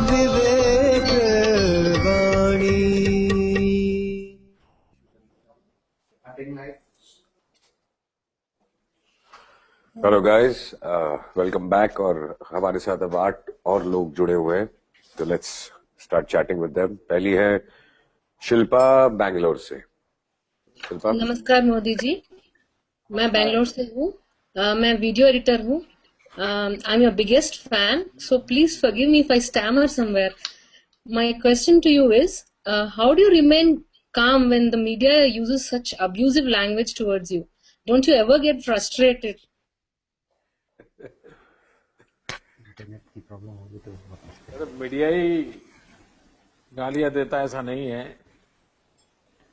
Vivek Vani. Hello guys, welcome back. और हमारे साथ अब 8 और लोग जुड़े हुए हैं, तो let's start chatting with them. पहली है शिल्पा बैंगलोर से। शिल्पा, नमस्कार मोदी जी, मैं बैंगलोर से हूँ। मैं वीडियो एडिटर हूँ। I am your biggest fan, so please forgive me if I stammer somewhere. My question to you is, how do you remain calm when the media uses such abusive language towards you? Don't you ever get frustrated? Media ही गालियां देता है ऐसा नहीं है,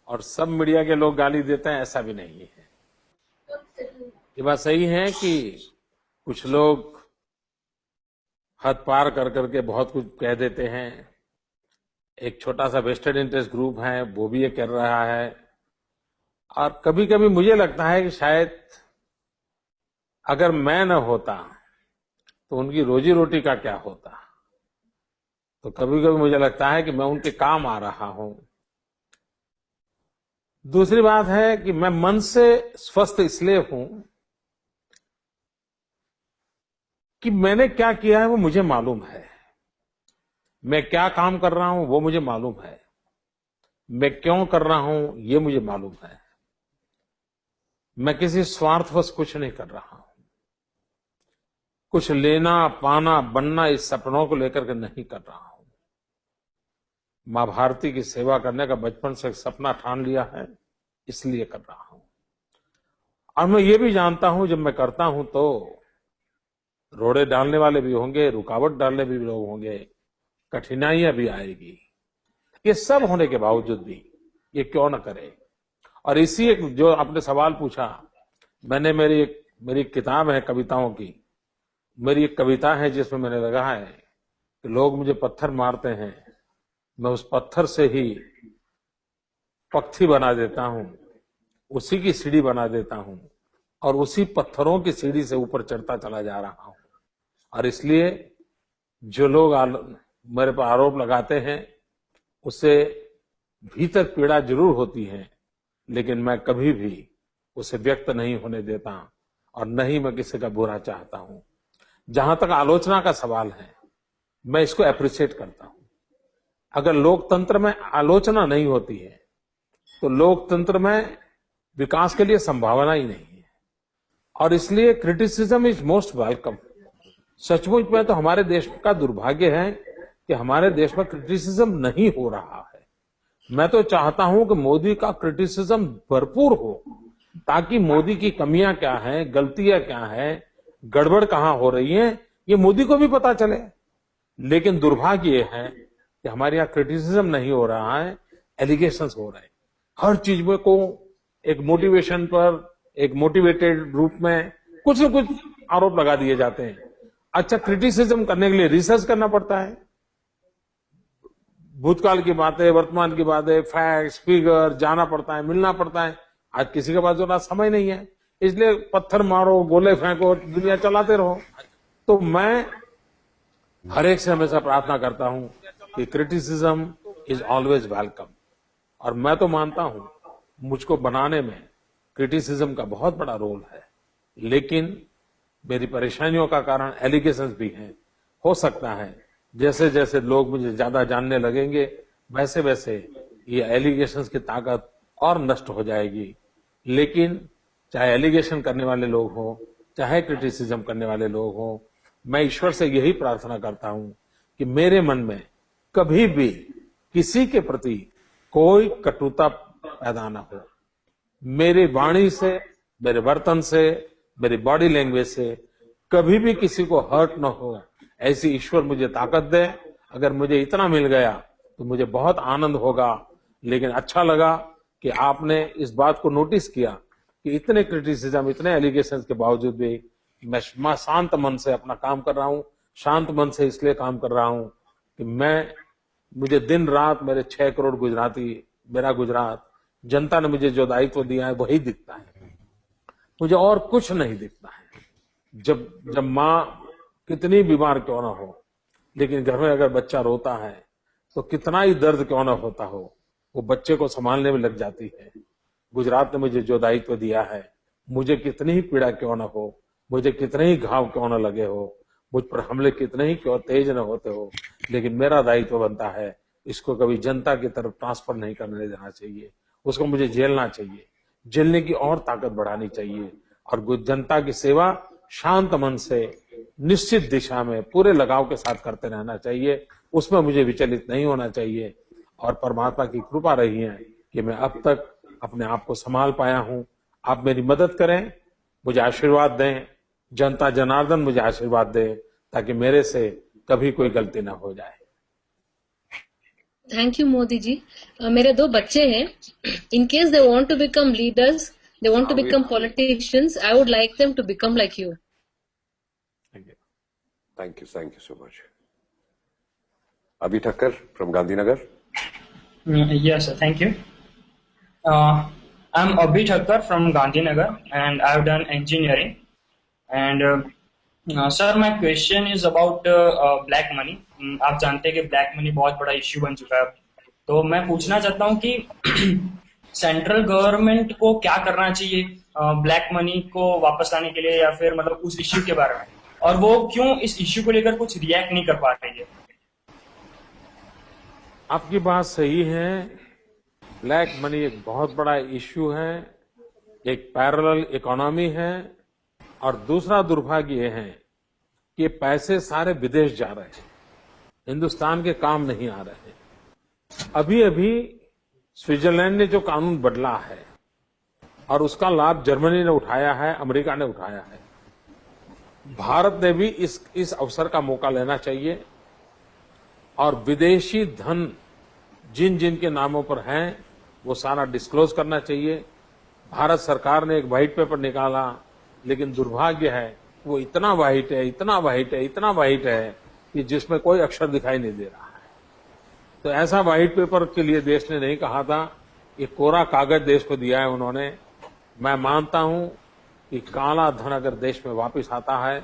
और सब मीडिया के लोग गाली देते हैं ऐसा भी नहीं है। ये बात सही है कि कुछ लोग हद पार कर करके बहुत कुछ कह देते हैं। एक छोटा सा वेस्टेड इंटरेस्ट ग्रुप है, वो भी ये कर रहा है। और कभी कभी मुझे लगता है कि शायद अगर मैं न होता तो उनकी रोजी रोटी का क्या होता। तो कभी कभी मुझे लगता है कि मैं उनके काम आ रहा हूं। दूसरी बात है कि मैं मन से स्वस्थ इसलिए हूं कि मैंने क्या किया है वो मुझे मालूम है। मैं क्या काम कर रहा हूं वो मुझे मालूम है। मैं क्यों कर रहा हूं ये मुझे मालूम है। मैं किसी स्वार्थवश कुछ नहीं कर रहा हूं। कुछ लेना पाना बनना इस सपनों को लेकर के नहीं कर रहा हूं। मां भारती की सेवा करने का बचपन से एक सपना ठान लिया है, इसलिए कर रहा हूं। और मैं ये भी जानता हूं जब मैं करता हूं तो रोड़े डालने वाले भी होंगे, रुकावट डालने भी लोग होंगे, कठिनाइयां भी आएगी। ये सब होने के बावजूद भी ये क्यों न करे। और इसी एक जो आपने सवाल पूछा, मैंने मेरी किताब है कविताओं की, मेरी एक कविता है जिसमें मैंने लगा है कि लोग मुझे पत्थर मारते हैं, मैं उस पत्थर से ही पक्षी बना देता हूं, उसी की सीढ़ी बना देता हूं और उसी पत्थरों की सीढ़ी से ऊपर चढ़ता चला जा रहा हूं। और इसलिए जो लोग मेरे पर आरोप लगाते हैं उससे भीतर पीड़ा जरूर होती है, लेकिन मैं कभी भी उसे व्यक्त नहीं होने देता और न ही मैं किसी का बुरा चाहता हूं। जहां तक आलोचना का सवाल है, मैं इसको अप्रिशिएट करता हूं। अगर लोकतंत्र में आलोचना नहीं होती है तो लोकतंत्र में विकास के लिए संभावना ही नहीं है। और इसलिए क्रिटिसिज्म इज मोस्ट वेलकम। सचमुच में तो हमारे देश का दुर्भाग्य है कि हमारे देश में क्रिटिसिज्म नहीं हो रहा है। मैं तो चाहता हूं कि मोदी का क्रिटिसिज्म भरपूर हो, ताकि मोदी की कमियां क्या हैं, गलतियां क्या हैं, गड़बड़ कहां हो रही है, ये मोदी को भी पता चले। लेकिन दुर्भाग्य ये है कि हमारे यहाँ क्रिटिसिज्म नहीं हो रहा है, एलिगेशंस हो रहे हैं। हर चीज में को एक मोटिवेशन पर, एक मोटिवेटेड रूप में कुछ न कुछ आरोप लगा दिए जाते हैं। अच्छा, क्रिटिसिज्म करने के लिए रिसर्च करना पड़ता है। भूतकाल की बातें, वर्तमान की बातें, फैक्ट्स, फिगर, जाना पड़ता है, मिलना पड़ता है। आज किसी के पास जो समय नहीं है, इसलिए पत्थर मारो, गोले फेंको, दुनिया चलाते रहो। तो मैं हर एक से हमेशा प्रार्थना करता हूं कि क्रिटिसिज्म इज ऑलवेज वेलकम। और मैं तो मानता हूं मुझको बनाने में क्रिटिसिज्म का बहुत बड़ा रोल है, लेकिन मेरी परेशानियों का कारण एलिगेशंस भी हैं। हो सकता है जैसे जैसे लोग मुझे ज्यादा जानने लगेंगे, वैसे वैसे ये एलिगेशंस की ताकत और नष्ट हो जाएगी। लेकिन चाहे एलिगेशन करने वाले लोग हों, चाहे क्रिटिसिज्म करने वाले लोग हों, मैं ईश्वर से यही प्रार्थना करता हूं कि मेरे मन में कभी भी किसी के प्रति कोई कटुता पैदा न हो। मेरी वाणी से, मेरे वर्तन से, मेरी बॉडी लैंग्वेज से कभी भी किसी को हर्ट न हो, ऐसी ईश्वर मुझे ताकत दे। अगर मुझे इतना मिल गया तो मुझे बहुत आनंद होगा। लेकिन अच्छा लगा कि आपने इस बात को नोटिस किया कि इतने क्रिटिसिज्म, इतने एलिगेशंस के बावजूद भी मैं शांत मन से अपना काम कर रहा हूं। शांत मन से इसलिए काम कर रहा हूं कि मुझे दिन रात मेरे 6 करोड़ गुजराती, मेरा गुजरात, जनता ने मुझे जो दायित्व दिया है वही दिखता है, मुझे और कुछ नहीं दिखता है। जब माँ कितनी बीमार क्यों ना हो, लेकिन घर में अगर बच्चा रोता है तो कितना ही दर्द क्यों ना होता हो, वो बच्चे को संभालने में लग जाती है। गुजरात ने मुझे जो दायित्व दिया है, मुझे कितनी ही पीड़ा क्यों ना हो, मुझे कितने ही घाव क्यों ना लगे हो, मुझ पर हमले कितने ही क्यों तेज न होते हो, लेकिन मेरा दायित्व बनता है इसको कभी जनता की तरफ ट्रांसफर नहीं करने देना चाहिए। उसको मुझे झेलना चाहिए, झेलने की और ताकत बढ़ानी चाहिए और जनता की सेवा शांत मन से, निश्चित दिशा में, पूरे लगाव के साथ करते रहना चाहिए। उसमें मुझे विचलित नहीं होना चाहिए। और परमात्मा की कृपा रही है कि मैं अब तक अपने आप को संभाल पाया हूं। आप मेरी मदद करें, मुझे आशीर्वाद दें, जनता जनार्दन मुझे आशीर्वाद दे, ताकि मेरे से कभी कोई गलती ना हो जाए। Thank you Modi ji. मेरे 2 बच्चे हैं। In case they want to become leaders, they want to become politicians, I would like them to become like you. Thank you so much. Abhi Thakkar from Gandhinagar. Yes, sir. Thank you. I'm Abhi Thakkar from Gandhinagar and I've done engineering. And sir, my question is about black money. आप जानते हैं कि black money बहुत बड़ा इश्यू बन चुका है। तो मैं पूछना चाहता हूँ कि सेंट्रल गवर्नमेंट को क्या करना चाहिए ब्लैक मनी को वापस लाने के लिए, या फिर मतलब उस इश्यू के बारे में, और वो क्यों इस इश्यू को लेकर कुछ रिएक्ट नहीं कर पा रही है। आपकी बात सही है। ब्लैक मनी एक बहुत बड़ा इश्यू है, एक पैरेलल इकोनॉमी है, और दूसरा दुर्भाग्य ये है कि पैसे सारे विदेश जा रहे हैं, हिंदुस्तान के काम नहीं आ रहे हैं। अभी अभी स्विट्जरलैंड ने जो कानून बदला है और उसका लाभ जर्मनी ने उठाया है, अमेरिका ने उठाया है। भारत ने भी इस अवसर का मौका लेना चाहिए और विदेशी धन जिन जिन के नामों पर हैं वो सारा डिस्क्लोज करना चाहिए। भारत सरकार ने एक व्हाइट पेपर निकाला, लेकिन दुर्भाग्य है वो इतना व्हाइट है, इतना व्हाइट है, इतना व्हाइट है कि जिसमें कोई अक्षर दिखाई नहीं दे रहा है। तो ऐसा व्हाइट पेपर के लिए देश ने नहीं कहा था, ये कोरा कागज देश को दिया है उन्होंने। मैं मानता हूं कि काला धन अगर देश में वापस आता है,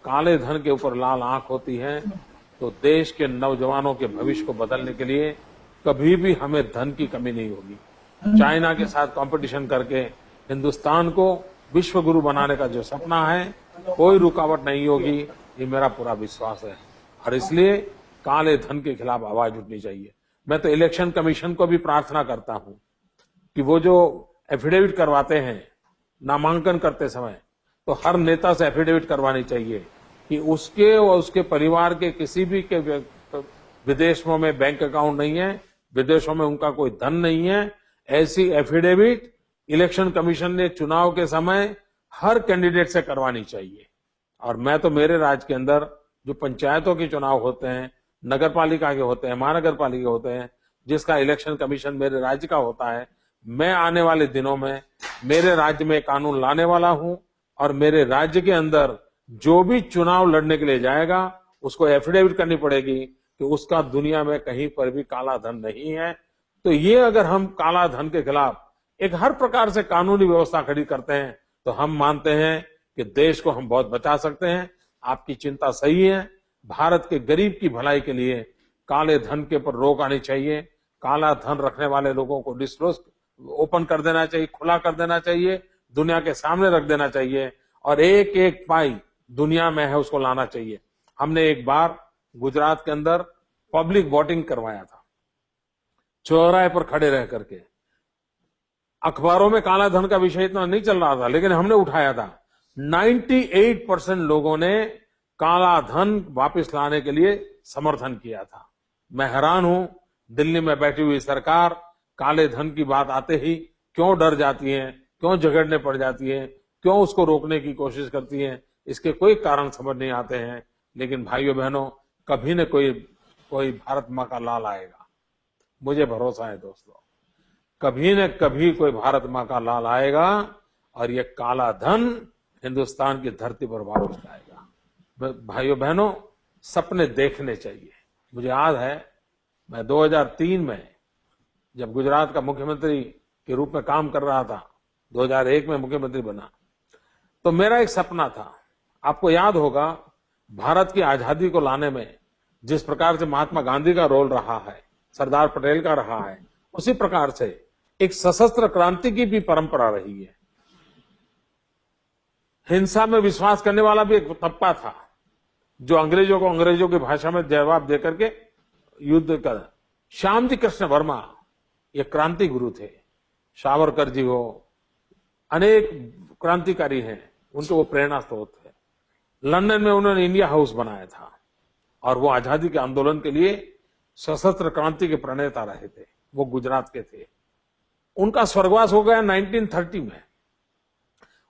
काले धन के ऊपर लाल आंख होती है, तो देश के नौजवानों के भविष्य को बदलने के लिए कभी भी हमें धन की कमी नहीं होगी। चाइना के साथ कंपटीशन करके हिंदुस्तान को विश्व गुरु बनाने का जो सपना है, कोई रुकावट नहीं होगी, ये मेरा पूरा विश्वास है। और इसलिए काले धन के खिलाफ आवाज उठनी चाहिए। मैं तो इलेक्शन कमीशन को भी प्रार्थना करता हूं कि वो जो एफिडेविट करवाते हैं नामांकन करते समय, तो हर नेता से एफिडेविट करवानी चाहिए कि उसके और उसके परिवार के किसी भी के विदेशों में बैंक अकाउंट नहीं है, विदेशों में उनका कोई धन नहीं है। ऐसी एफिडेविट इलेक्शन कमीशन ने चुनाव के समय हर कैंडिडेट से करवानी चाहिए। और मैं तो मेरे राज्य के अंदर जो पंचायतों के चुनाव होते हैं, नगर पालिका के होते हैं, महानगर पालिका होते हैं, जिसका इलेक्शन कमीशन मेरे राज्य का होता है, मैं आने वाले दिनों में मेरे राज्य में कानून लाने वाला हूं और मेरे राज्य के अंदर जो भी चुनाव लड़ने के लिए जाएगा उसको एफिडेविट करनी पड़ेगी कि उसका दुनिया में कहीं पर भी काला धन नहीं है। तो ये अगर हम काला धन के खिलाफ एक हर प्रकार से कानूनी व्यवस्था खड़ी करते हैं तो हम मानते हैं कि देश को हम बहुत बचा सकते हैं। आपकी चिंता सही है। भारत के गरीब की भलाई के लिए काले धन के ऊपर रोक आनी चाहिए। काला धन रखने वाले लोगों को डिस्क्लोज ओपन कर देना चाहिए, खुला कर देना चाहिए, दुनिया के सामने रख देना चाहिए और एक एक पाई दुनिया में है उसको लाना चाहिए। हमने एक बार गुजरात के अंदर पब्लिक वोटिंग करवाया था, चौराहे पर खड़े रह करके। अखबारों में काला धन का विषय इतना नहीं चल रहा था, लेकिन हमने उठाया था। 98% लोगों ने काला धन वापस लाने के लिए समर्थन किया था। मैं हैरान हूं, दिल्ली में बैठी हुई सरकार काले धन की बात आते ही क्यों डर जाती है, क्यों झगड़ने पड़ जाती है, क्यों उसको रोकने की कोशिश करती है। इसके कोई कारण समझ नहीं आते हैं। लेकिन भाइयों बहनों, कभी न कोई भारत माँ का लाल आएगा, मुझे भरोसा है दोस्तों। कभी न कभी कोई भारत माँ का लाल आएगा और ये काला धन हिंदुस्तान की धरती पर वापस आएगा। भाइयों बहनों, सपने देखने चाहिए। मुझे याद है, मैं 2003 में जब गुजरात का मुख्यमंत्री के रूप में काम कर रहा था, 2001 में मुख्यमंत्री बना, तो मेरा एक सपना था। आपको याद होगा, भारत की आजादी को लाने में जिस प्रकार से महात्मा गांधी का रोल रहा है, सरदार पटेल का रहा है, उसी प्रकार से एक सशस्त्र क्रांति की भी परंपरा रही है। हिंसा में विश्वास करने वाला भी एक तबका था जो अंग्रेजों को अंग्रेजों की भाषा में जवाब देकर के युद्ध कर। श्याम जी कृष्ण वर्मा ये क्रांति गुरु थे। सावरकर जी हो, अनेक क्रांतिकारी हैं, उनके वो प्रेरणा स्रोत थे। लंदन में उन्होंने इंडिया हाउस बनाया था और वो आजादी के आंदोलन के लिए सशस्त्र क्रांति के प्रणेता रहे थे। वो गुजरात के थे। उनका स्वर्गवास हो गया 1930 में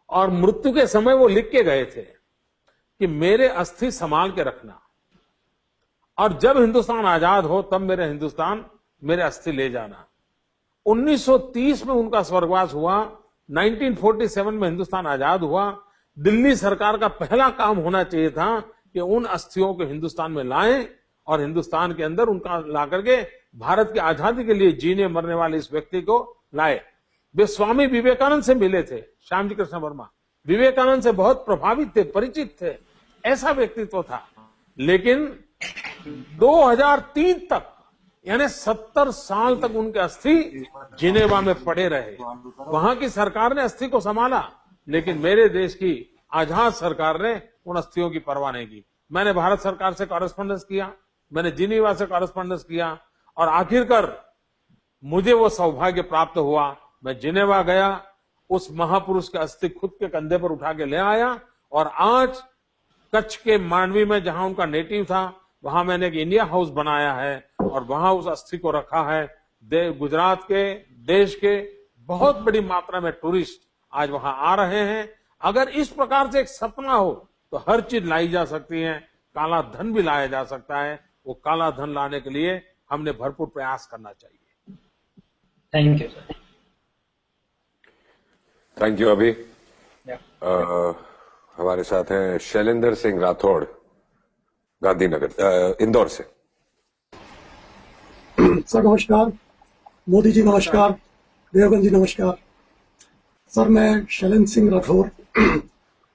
और मृत्यु के समय वो लिख के गए थे कि मेरे अस्थि संभाल के रखना और जब हिंदुस्तान आजाद हो तब मेरे अस्थि ले जाना। 1930 में उनका स्वर्गवास हुआ। 1947 में हिंदुस्तान आजाद हुआ। दिल्ली सरकार का पहला काम होना चाहिए था कि उन अस्थियों को हिंदुस्तान में लाएं और हिंदुस्तान के अंदर उनका ला करके भारत की आजादी के लिए जीने मरने वाले इस व्यक्ति को लाए। वे स्वामी विवेकानंद से मिले थे। श्याम जी कृष्ण वर्मा विवेकानंद से बहुत प्रभावित थे, परिचित थे, ऐसा व्यक्तित्व था। लेकिन 2003 तक यानी 70 साल तक उनके अस्थि जिनेवा में पड़े रहे। वहां की सरकार ने अस्थि को संभाला, लेकिन मेरे देश की आजाद सरकार ने उन अस्थियों की परवाह नहीं की। मैंने भारत सरकार से कॉरेस्पॉन्डेंस किया, मैंने जिनेवा से कॉरेस्पॉन्डेंस किया और आखिरकार मुझे वो सौभाग्य प्राप्त हुआ। मैं जिनेवा गया, उस महापुरुष के अस्थि खुद के कंधे पर उठा के ले आया और आज कच्छ के मांडवी में जहां उनका नेटिव था, वहां मैंने एक इंडिया हाउस बनाया है और वहां उस अस्थि को रखा है। गुजरात के, देश के बहुत बड़ी मात्रा में टूरिस्ट आज वहां आ रहे हैं। अगर इस प्रकार से एक सपना हो तो हर चीज लाई जा सकती है, काला धन भी लाया जा सकता है। वो काला धन लाने के लिए हमने भरपूर प्रयास करना चाहिए। Thank you sir. Thank you. अभी हमारे साथ हैं शैलेंद्र सिंह राठौड़, गांधीनगर, इंदौर से। सर नमस्कार, मोदी जी नमस्कार, देवगन जी नमस्कार। सर मैं शैलेंद्र सिंह राठौड़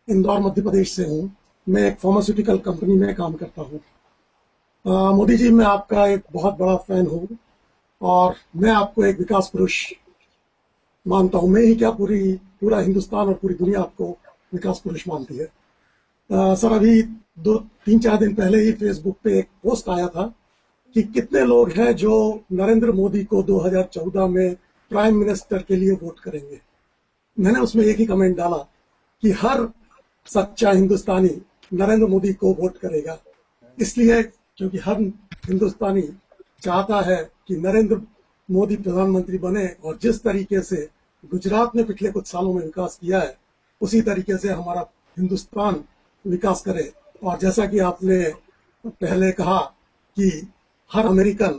इंदौर मध्य प्रदेश से हूँ। मैं एक फार्मास्यूटिकल कंपनी में काम करता हूँ। मोदी जी मैं आपका एक बहुत बड़ा फैन हूँ और मैं आपको एक विकास पुरुष मानता हूँ। मैं ही क्या, पूरा हिंदुस्तान और पूरी दुनिया आपको विकास पुरुष मानती है। सर अभी 3-4 दिन पहले ही फेसबुक पे एक पोस्ट आया था कि कितने लोग हैं जो नरेंद्र मोदी को 2014 में प्राइम मिनिस्टर के लिए वोट करेंगे। मैंने उसमें एक ही कमेंट डाला कि हर सच्चा हिंदुस्तानी नरेंद्र मोदी को वोट करेगा, इसलिए क्योंकि हर हिंदुस्तानी चाहता है कि नरेंद्र मोदी प्रधानमंत्री बने और जिस तरीके से गुजरात ने पिछले कुछ सालों में विकास किया है उसी तरीके से हमारा हिंदुस्तान विकास करे। और जैसा कि आपने पहले कहा कि हर अमेरिकन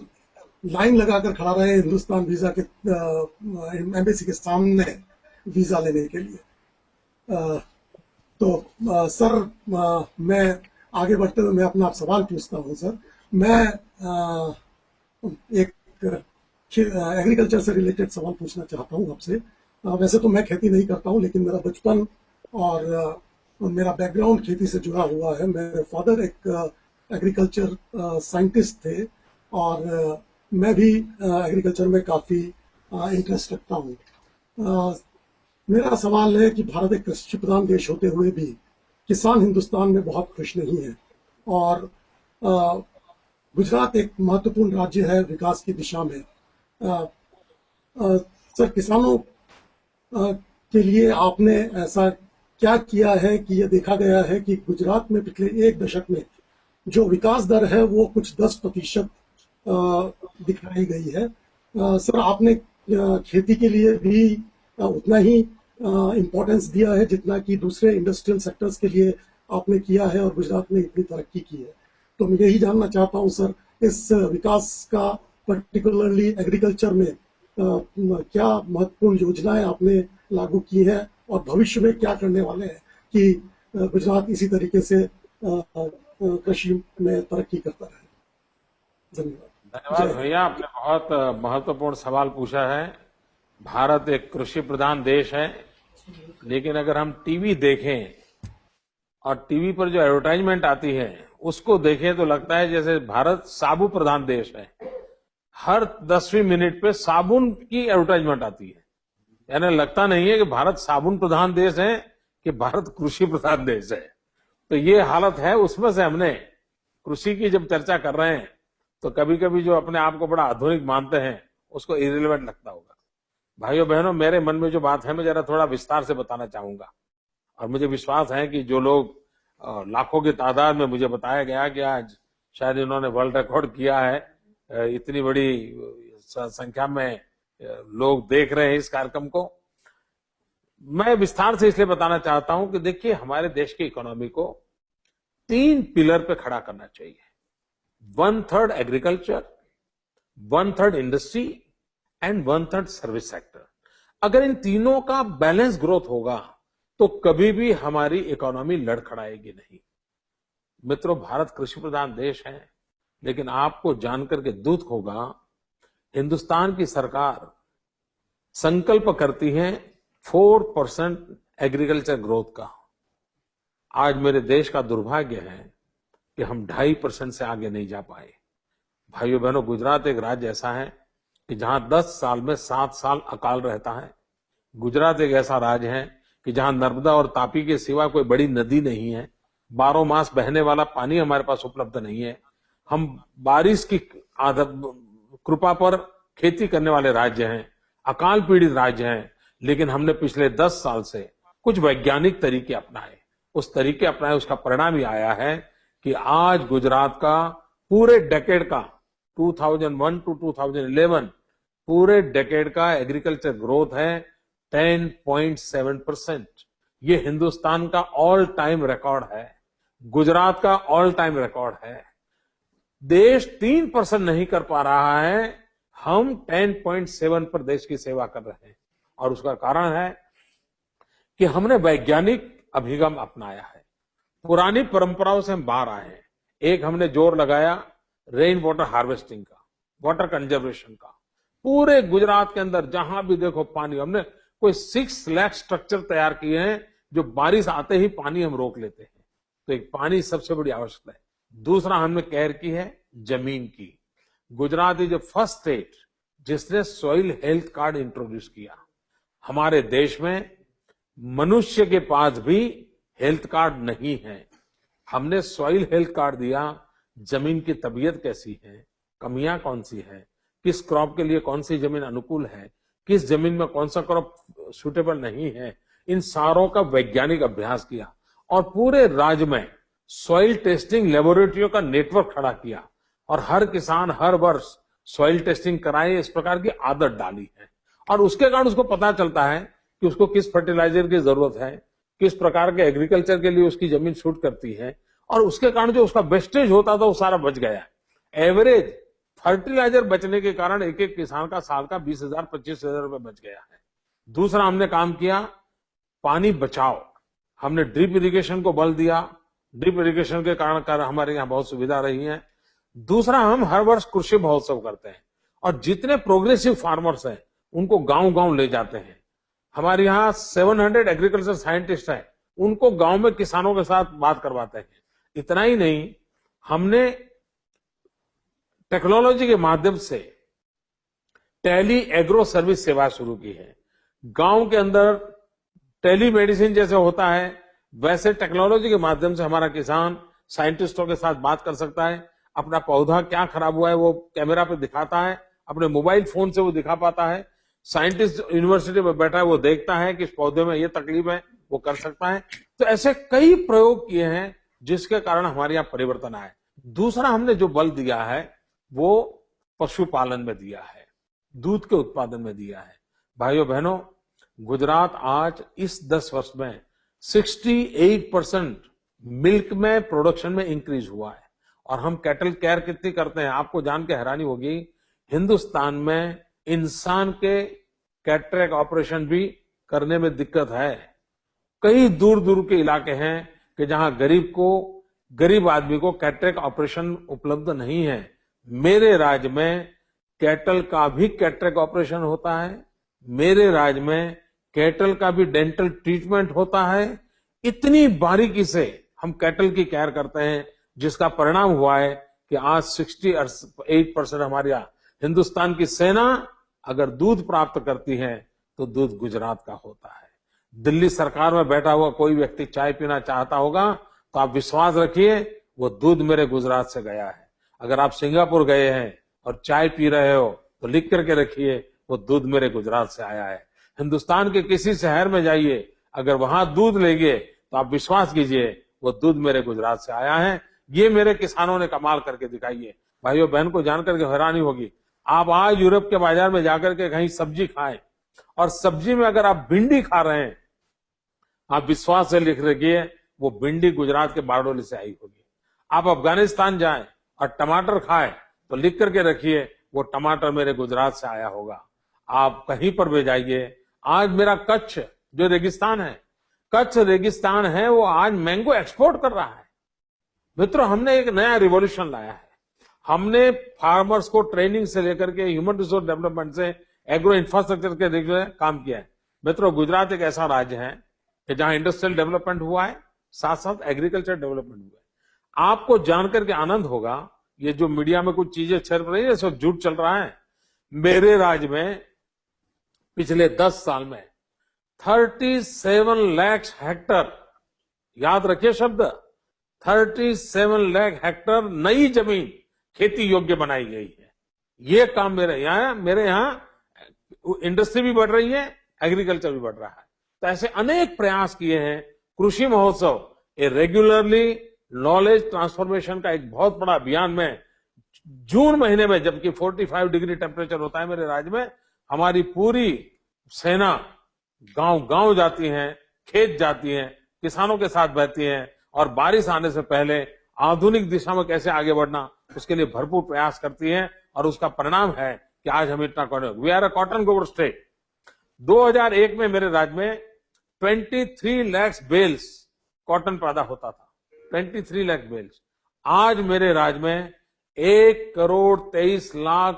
लाइन लगाकर खड़ा रहे हिंदुस्तान वीजा के एम्बेसी के सामने वीजा लेने के लिए। सर मैं आगे बढ़ते हुए मैं अपना आप सवाल पूछता हूँ सर, मैं एक एग्रीकल्चर से रिलेटेड सवाल पूछना चाहता हूँ आपसे। वैसे तो मैं खेती नहीं करता हूँ, लेकिन मेरा बचपन और मेरा बैकग्राउंड खेती से जुड़ा हुआ है। मेरे फादर एक एग्रीकल्चर साइंटिस्ट थे और मैं भी एग्रीकल्चर में काफ़ी इंटरेस्ट रखता हूँ। मेरा सवाल है कि भारत एक कृषि प्रधान देश होते हुए भी किसान हिंदुस्तान में बहुत खुश नहीं है और गुजरात एक महत्वपूर्ण राज्य है विकास की दिशा में। सर, किसानों के लिए आपने ऐसा क्या किया है कि ये देखा गया है कि गुजरात में पिछले एक दशक में जो विकास दर है वो कुछ 10% दिखाई गई है। सर, आपने खेती के लिए भी उतना ही इम्पोर्टेंस दिया है जितना कि दूसरे इंडस्ट्रियल सेक्टर्स के लिए आपने किया है और गुजरात ने इतनी तरक्की की है। तो मैं यही जानना चाहता हूँ सर, इस विकास का पर्टिकुलरली एग्रीकल्चर में क्या महत्वपूर्ण योजनाएं आपने लागू की है और भविष्य में क्या करने वाले हैं कि गुजरात इसी तरीके से कृषि में तरक्की करता रहे। धन्यवाद। धन्यवाद भैया, आपने बहुत महत्वपूर्ण सवाल पूछा है। भारत एक कृषि प्रधान देश है, लेकिन अगर हम टीवी देखें और टीवी पर जो एडवर्टाइजमेंट आती है उसको देखें तो लगता है जैसे भारत साबुन प्रधान देश है। हर 10वीं मिनट पे साबुन की एडवर्टाइजमेंट आती है। यानी लगता नहीं है कि भारत साबुन प्रधान देश है कि भारत कृषि प्रधान देश है। तो ये हालत है। उसमें से हमने कृषि की जब चर्चा कर रहे हैं तो कभी कभी जो अपने आप को बड़ा आधुनिक मानते हैं उसको इरिलेवेंट लगता होगा। भाइयों बहनों, मेरे मन में जो बात है मैं जरा थोड़ा विस्तार से बताना चाहूंगा। और मुझे विश्वास है कि जो लोग लाखों की तादाद में, मुझे बताया गया कि आज शायद इन्होंने वर्ल्ड रिकॉर्ड किया है, इतनी बड़ी संख्या में लोग देख रहे हैं इस कार्यक्रम को। मैं विस्तार से इसलिए बताना चाहता हूं कि देखिए, हमारे देश की इकोनॉमी को 3 पिलर पे खड़ा करना चाहिए। 1/3 agriculture, 1/3 industry and 1/3 service sector. अगर इन तीनों का बैलेंस ग्रोथ होगा तो कभी भी हमारी इकोनॉमी लड़खड़ाएगी नहीं। मित्रों, भारत कृषि प्रधान देश है, लेकिन आपको जानकर के दुख होगा, हिंदुस्तान की सरकार संकल्प करती है 4% एग्रीकल्चर ग्रोथ का। आज मेरे देश का दुर्भाग्य है कि हम 2.5% से आगे नहीं जा पाए। भाइयों बहनों, गुजरात एक राज्य ऐसा है कि जहां 10 साल में 7 साल अकाल रहता है। गुजरात एक ऐसा राज्य है कि जहां नर्मदा और तापी के सिवा कोई बड़ी नदी नहीं है। 12 मास बहने वाला पानी हमारे पास उपलब्ध नहीं है। हम बारिश की कृपा पर खेती करने वाले राज्य हैं, अकाल पीड़ित राज्य हैं। लेकिन हमने पिछले 10 साल से कुछ वैज्ञानिक तरीके अपनाए। उस तरीके अपनाए, उसका परिणाम ही आया है कि आज गुजरात का पूरे डेकेड का 2001 टू 2011 पूरे डेकेड का एग्रीकल्चर ग्रोथ है 10.7%। ये हिंदुस्तान का ऑल टाइम रिकॉर्ड है, गुजरात का ऑल टाइम रिकॉर्ड है। देश 3% नहीं कर पा रहा है, हम 10.7 पर देश की सेवा कर रहे हैं। और उसका कारण है कि हमने वैज्ञानिक अभिगम अपनाया है। पुरानी परंपराओं से हम बाहर आए हैं। एक, हमने जोर लगाया रेन वाटर हार्वेस्टिंग का, वाटर कंजर्वेशन का। पूरे गुजरात के अंदर जहां भी देखो पानी, हमने कोई 6 लाख स्ट्रक्चर तैयार किए हैं जो बारिश आते ही पानी हम रोक लेते हैं। तो एक पानी सबसे बड़ी आवश्यकता है। दूसरा, हमने केयर की है जमीन की। Gujarat is the first state जिसने सॉइल हेल्थ कार्ड इंट्रोड्यूस किया। हमारे देश में मनुष्य के पास भी हेल्थ कार्ड नहीं है। हमने सॉइल हेल्थ कार्ड दिया। जमीन की तबीयत कैसी है, कमियां कौन सी है, किस क्रॉप के लिए कौन सी जमीन अनुकूल है, किस जमीन में कौन सा क्रॉप सुटेबल नहीं है, इन सारों का वैज्ञानिक अभ्यास किया। और पूरे राज्य में सॉइल टेस्टिंग लेबोरेटरियों का नेटवर्क खड़ा किया और हर किसान हर वर्ष सॉइल टेस्टिंग कराए, इस प्रकार की आदत डाली है। और उसके कारण उसको पता चलता है कि उसको किस फर्टिलाइजर की जरूरत है, किस प्रकार के एग्रीकल्चर के लिए उसकी जमीन सूट करती है। और उसके कारण जो उसका वेस्टेज होता था वो सारा बच गया। एवरेज फर्टिलाइजर बचने के कारण एक एक किसान का साल का 20,000 25,000 रुपए बच गया है। दूसरा, हमने काम किया पानी बचाओ। हमने ड्रिप इरिगेशन को बल दिया। ड्रिप इरिगेशन के कारण हमारे यहाँ बहुत सुविधा रही है। दूसरा, हम हर वर्ष कृषि महोत्सव करते हैं और जितने प्रोग्रेसिव फार्मर्स हैं उनको गांव-गांव ले जाते हैं। हमारे यहाँ 700 एग्रीकल्चर साइंटिस्ट हैं, उनको गांव में किसानों के साथ बात करवाते हैं। इतना ही नहीं, हमने टेक्नोलॉजी के माध्यम से टेली एग्रो सर्विस सेवा शुरू की है। गांव के अंदर टेली मेडिसिन जैसे होता है, वैसे टेक्नोलॉजी के माध्यम से हमारा किसान साइंटिस्टों के साथ बात कर सकता है। अपना पौधा क्या खराब हुआ है वो कैमरा पे दिखाता है, अपने मोबाइल फोन से वो दिखा पाता है। साइंटिस्ट यूनिवर्सिटी में बैठा है, वो देखता है कि इस पौधे में ये तकलीफ है, वो कर सकता है। तो ऐसे कई प्रयोग किए हैं जिसके कारण हमारे यहाँ परिवर्तन आए। दूसरा, हमने जो बल दिया है वो पशुपालन में दिया है, दूध के उत्पादन में दिया है। भाइयों बहनों, गुजरात आज इस 10 वर्ष में 68% मिल्क में प्रोडक्शन में इंक्रीज हुआ है। और हम कैटल केयर कितनी करते हैं, आपको जान के हैरानी होगी, हिंदुस्तान में इंसान के कैटरेक्ट ऑपरेशन भी करने में दिक्कत है। कई दूर दूर के इलाके हैं कि जहां गरीब आदमी को कैटरेक्ट ऑपरेशन उपलब्ध नहीं है। मेरे राज्य में कैटल का भी कैटरेक्ट ऑपरेशन होता है, मेरे राज्य में कैटल का भी डेंटल ट्रीटमेंट होता है। इतनी बारीकी से हम कैटल की केयर करते हैं, जिसका परिणाम हुआ है कि आज 68% हमारे यहाँ हिंदुस्तान की सेना अगर दूध प्राप्त करती है तो दूध गुजरात का होता है। दिल्ली सरकार में बैठा हुआ कोई व्यक्ति चाय पीना चाहता होगा तो आप विश्वास रखिए वो दूध मेरे गुजरात से गया है। अगर आप सिंगापुर गए हैं और चाय पी रहे हो तो लिख करके रखिए वो दूध मेरे गुजरात से आया है। हिंदुस्तान के किसी शहर में जाइए, अगर वहां दूध लेंगे तो आप विश्वास कीजिए वो दूध मेरे गुजरात से आया है। ये मेरे किसानों ने कमाल करके दिखाई है। भाइयों बहन को जानकर के हैरानी होगी, आप आज यूरोप के बाजार में जाकर के कहीं सब्जी खाएं और सब्जी में अगर आप भिंडी खा रहे हैं, आप विश्वास से लिख रखिए वो भिंडी गुजरात के बारडोली से आई होगी। आप अफगानिस्तान जाएं और टमाटर खाएं तो लिख करके रखिए वो टमाटर मेरे गुजरात से आया होगा। आप कहीं पर भी जाइए, आज मेरा कच्छ जो रेगिस्तान है, कच्छ रेगिस्तान है, वो आज मैंगो एक्सपोर्ट कर रहा है। मित्रों, हमने एक नया रिवॉल्यूशन लाया है। हमने फार्मर्स को ट्रेनिंग से लेकर के ह्यूमन रिसोर्स डेवलपमेंट से एग्रो इंफ्रास्ट्रक्चर के लिए काम किया है। मित्रों, गुजरात एक ऐसा राज्य है कि जहां इंडस्ट्रियल डेवलपमेंट हुआ है, साथ साथ एग्रीकल्चर डेवलपमेंट हुआ है। आपको जानकर के आनंद होगा, ये जो मीडिया में कुछ चीजें चल रही है, सब झूठ चल रहा है। मेरे राज्य में पिछले 10 साल में 37 लाख हेक्टर, याद रखिए शब्द, 37 लाख हेक्टर नई जमीन खेती योग्य बनाई गई है। ये काम मेरे यहाँ इंडस्ट्री भी बढ़ रही है, एग्रीकल्चर भी बढ़ रहा है। तो ऐसे अनेक प्रयास किए हैं। कृषि महोत्सव ये रेगुलरली नॉलेज ट्रांसफॉर्मेशन का एक बहुत बड़ा अभियान में जून महीने में, जबकि 45 डिग्री टेम्परेचर होता है मेरे राज्य में, हमारी पूरी सेना गांव-गांव जाती है, खेत जाती है, किसानों के साथ बैठती है और बारिश आने से पहले आधुनिक दिशा में कैसे आगे बढ़ना उसके लिए भरपूर प्रयास करती है। और उसका परिणाम है कि आज हम इतना cotton, we are a cotton grower state. 2001 में मेरे राज्य में 23 लाख बेल्स कॉटन पैदा होता था, 23 लाख बेल्स। आज मेरे राज्य में 1,23,00,000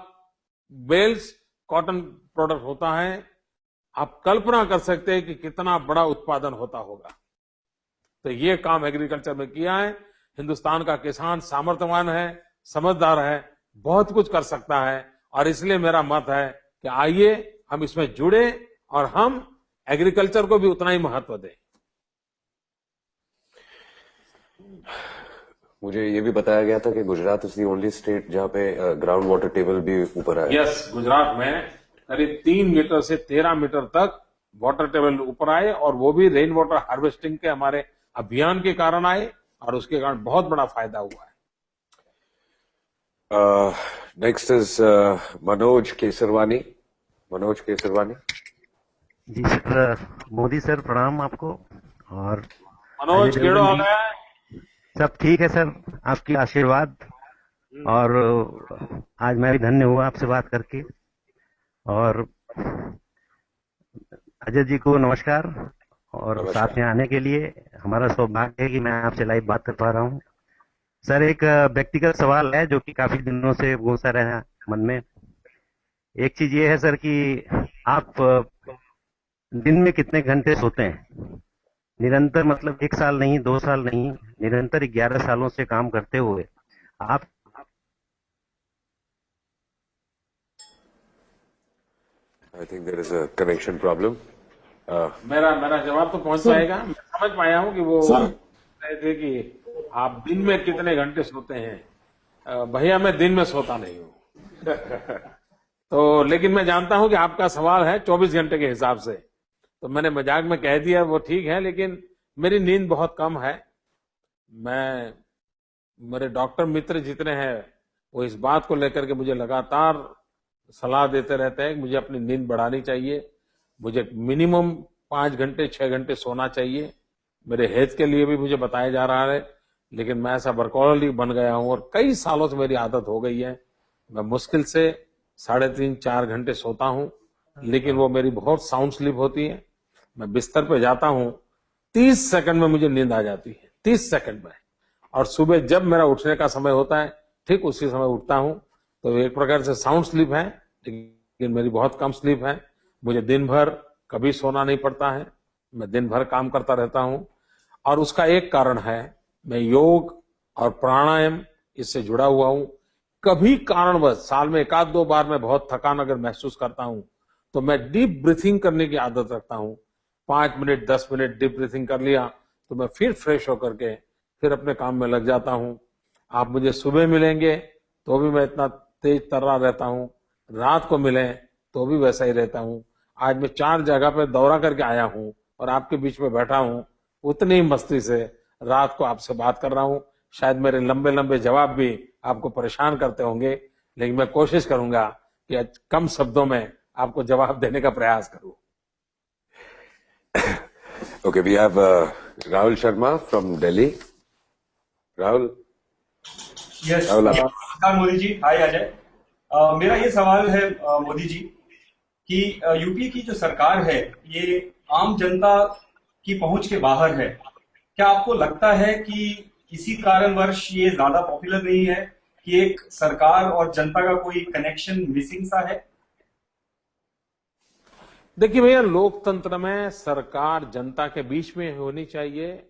बेल्स कॉटन प्रोडक्ट होता है। आप कल्पना कर सकते हैं कि कितना बड़ा उत्पादन होता होगा। तो ये काम एग्रीकल्चर में किया है। हिंदुस्तान का किसान सामर्थ्यवान है, समझदार है, बहुत कुछ कर सकता है। और इसलिए मेरा मत है कि आइए हम इसमें जुड़े और हम एग्रीकल्चर को भी उतना ही महत्व दें। मुझे ये भी बताया गया था कि Gujarat is the only state जहां पे ग्राउंड वाटर टेबल भी ऊपर आया। यस, गुजरात में करीब 3 मीटर से 13 मीटर तक वाटर टेबल ऊपर आए और वो भी रेन वाटर हार्वेस्टिंग के हमारे अभियान के कारण आए और उसके कारण बहुत बड़ा फायदा हुआ है। Next is Manoj Kesarwani. Manoj Kesarwani ji sir, Modi sir प्रणाम आपको। और मनोज केड़ो हाल है? सब ठीक है सर, आपकी आशीर्वाद। और आज मैं भी धन्य हुआ आपसे बात करके। और अजय जी को नमस्कार और साथ में आने के लिए। हमारा सौभाग्य है कि मैं आपसे लाइव बात कर पा रहा हूँ। सर एक व्यक्तिगत सवाल है जो कि काफी दिनों से घूसा रहा मन में। एक चीज ये है सर कि आप दिन में कितने घंटे सोते हैं? निरंतर, मतलब 1 साल नहीं, 2 साल नहीं, निरंतर 11 सालों से काम करते हुए आप I think there is a connection problem. मेरा जवाब तो पहुंच जाएगा। मैं समझ पाया हूं कि वो कह थे कि आप दिन में कितने घंटे सोते हैं। भैया मैं दिन में सोता नहीं हूं। तो लेकिन मैं जानता हूं कि आपका सवाल है 24 घंटे के हिसाब से, तो मैंने मजाक में कह दिया वो ठीक है, लेकिन मेरी नींद बहुत कम है। मेरे डॉक्टर मित्र जितने हैं वो इस बात को लेकर के मुझे लगातार सलाह देते रहते हैं कि मुझे अपनी नींद बढ़ानी चाहिए, मुझे मिनिमम 5 घंटे 6 घंटे सोना चाहिए। मेरे हेल्थ के लिए भी मुझे बताया जा रहा है, लेकिन मैं ऐसा वर्कहॉलिक बन गया हूं और कई सालों से मेरी आदत हो गई है। मैं मुश्किल से 3.5-4 घंटे सोता हूं, लेकिन वो मेरी बहुत साउंड स्लीप होती है। मैं बिस्तर पे जाता हूं, 30 सेकंड में मुझे नींद आ जाती है, 30 सेकंड में। और सुबह जब मेरा उठने का समय होता है ठीक उसी समय उठता हूं। तो एक प्रकार से साउंड स्लीप है, लेकिन मेरी बहुत कम स्लीप है। मुझे दिन भर कभी सोना नहीं पड़ता है, मैं दिन भर काम करता रहता हूं। और उसका एक कारण है, मैं योग और प्राणायाम इससे जुड़ा हुआ हूं। कभी कारणवश साल में 1-2 बार मैं बहुत थकान अगर महसूस करता हूं तो मैं डीप ब्रीथिंग करने की आदत रखता हूं। 5 मिनट 10 मिनट डीप ब्रीथिंग कर लिया तो मैं फिर फ्रेश होकर के फिर अपने काम में लग जाता हूं। आप मुझे सुबह मिलेंगे तो भी मैं इतना तेज तर्रा रहता हूं, रात को मिलें तो भी वैसा ही रहता हूं। आज मैं 4 जगह पे दौरा करके आया हूं और आपके बीच में बैठा हूं, उतनी मस्ती से रात को आपसे बात कर रहा हूं। शायद मेरे लंबे लंबे जवाब भी आपको परेशान करते होंगे, लेकिन मैं कोशिश करूंगा कि कम शब्दों में आपको जवाब देने का प्रयास करूं। Okay, we have Rahul Sharma from Delhi. Rahul. Yes. नमस्कार मोदी जी। हाय अजय। मेरा ये सवाल है मोदी जी कि यूपी की जो सरकार है ये आम जनता की पहुंच के बाहर है। क्या आपको लगता है कि किसी कारणवश ये ज्यादा पॉपुलर नहीं है, कि एक सरकार और जनता का कोई कनेक्शन मिसिंग सा है? देखिए भैया, लोकतंत्र में सरकार जनता के बीच में होनी चाहिए।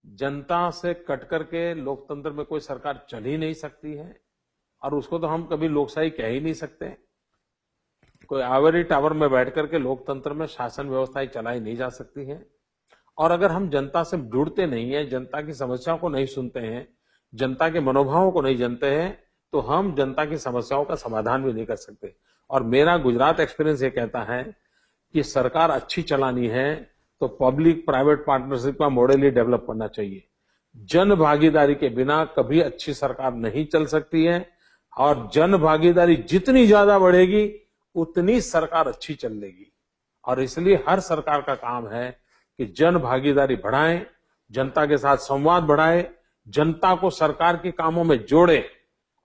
जनता से कट करके लोकतंत्र में कोई सरकार चल ही नहीं सकती है, और उसको तो हम कभी लोकशाही कह ही नहीं सकते। कोई आइवरी टावर में बैठ करके लोकतंत्र में शासन व्यवस्था ही चलाई नहीं जा सकती है। और अगर हम जनता से जुड़ते नहीं है, जनता की समस्याओं को नहीं सुनते हैं, जनता के मनोभावों को नहीं जानते हैं, तो हम जनता की समस्याओं का समाधान भी नहीं कर सकते। और मेरा गुजरात एक्सपीरियंस ये कहता है कि सरकार अच्छी चलानी है तो पब्लिक प्राइवेट पार्टनरशिप का मॉडल ही डेवलप करना चाहिए। जन भागीदारी के बिना कभी अच्छी सरकार नहीं चल सकती है, और जन भागीदारी जितनी ज्यादा बढ़ेगी उतनी सरकार अच्छी चलेगी। और इसलिए हर सरकार का काम है कि जन भागीदारी बढ़ाएं, जनता के साथ संवाद बढ़ाएं, जनता को सरकार के कामों में जोड़े,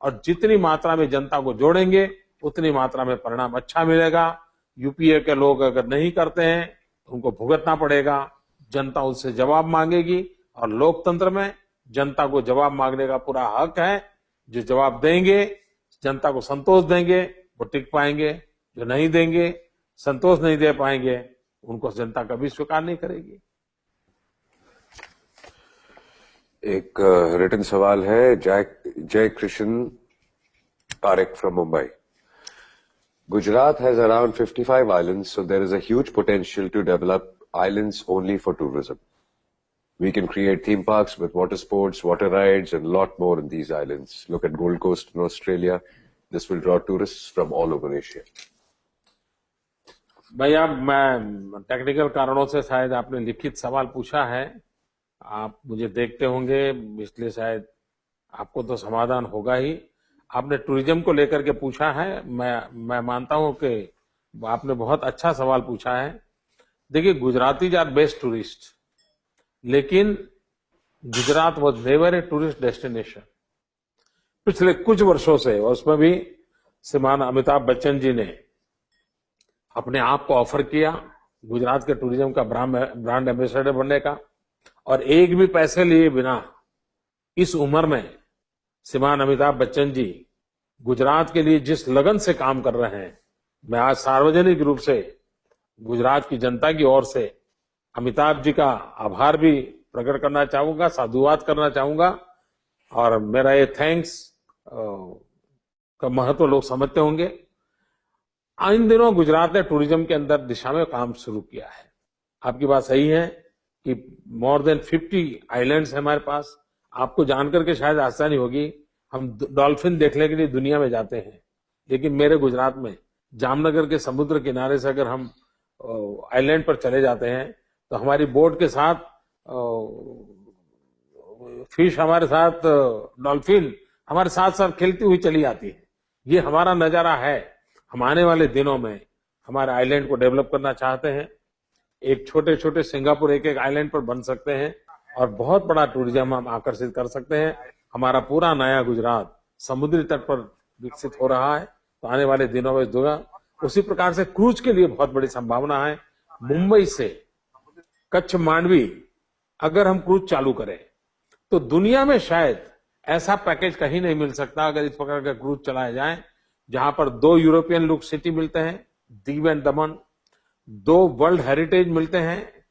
और जितनी मात्रा में जनता को जोड़ेंगे उतनी मात्रा में परिणाम अच्छा मिलेगा। यूपीए के लोग अगर नहीं करते हैं तो उनको भुगतना पड़ेगा, जनता उनसे जवाब मांगेगी, और लोकतंत्र में जनता को जवाब मांगने का पूरा हक है। जो जवाब देंगे, जनता को संतोष देंगे, वो टिक पाएंगे। जो नहीं देंगे, संतोष नहीं दे पाएंगे, उनको जनता कभी स्वीकार नहीं करेगी। एक रिटन सवाल है जय Krishna Parekh from Mumbai. Gujarat has around 55 islands, so there is a huge potential to develop islands only for tourism. We can create theme parks with water sports, water rides, and a lot more in these islands. Look at Gold Coast in Australia. This will draw tourists from all over Asia. भैया, मैं टेक्निकल कारणों से शायद आपने लिखित सवाल पूछा है, आप मुझे देखते होंगे, इसलिए शायद आपको तो समाधान होगा ही। आपने टूरिज्म को लेकर के पूछा है, मैं मानता हूं कि आपने बहुत अच्छा सवाल पूछा है। देखिए, गुजरातीज आर बेस्ट टूरिस्ट, लेकिन Gujarat was never a tourist destination पिछले कुछ वर्षों से। और उसमें भी श्रीमान अमिताभ बच्चन जी ने अपने आप को ऑफर किया गुजरात के टूरिज्म का ब्रांड एम्बेसडर बनने का, और एक भी पैसे लिए बिना इस उम्र में श्रीमान अमिताभ बच्चन जी गुजरात के लिए जिस लगन से काम कर रहे हैं, मैं आज सार्वजनिक रूप से गुजरात की जनता की ओर से अमिताभ जी का आभार भी प्रकट करना चाहूंगा, साधुवाद करना चाहूंगा। और मेरा ये थैंक्स का महत्व लोग समझते होंगे। इन दिनों गुजरात ने टूरिज्म के अंदर दिशा में काम शुरू किया है। आपकी बात सही है कि मोर देन 50 आइलैंड्स है हमारे पास। आपको जानकर के शायद आसानी होगी, हम डॉल्फिन देखने के लिए दुनिया में जाते हैं, लेकिन मेरे गुजरात में जामनगर के समुद्र किनारे से अगर हम आइलैंड पर चले जाते हैं तो हमारी बोट के साथ फिश हमारे साथ, डॉल्फिन हमारे साथ साथ खेलती हुई चली आती है। ये हमारा नजारा है। हम आने वाले दिनों में हमारे आइलैंड को डेवलप करना चाहते हैं। एक छोटे छोटे सिंगापुर एक आइलैंड पर बन सकते हैं और बहुत बड़ा टूरिज्म हम आकर्षित कर सकते हैं। हमारा पूरा नया गुजरात समुद्री तट पर विकसित हो रहा है, तो आने वाले दिनों में होगा। उसी प्रकार से क्रूज के लिए बहुत बड़ी संभावना है। मुंबई से कच्छ मांडवी अगर हम क्रूज चालू करें तो दुनिया में शायद ऐसा पैकेज कहीं नहीं मिल सकता अगर इस प्रकार का क्रूज चलाए जाए, जहां पर 2 यूरोपियन लुक सिटी मिलते हैं, Diu and Daman, 2 world heritage मिलते हैं,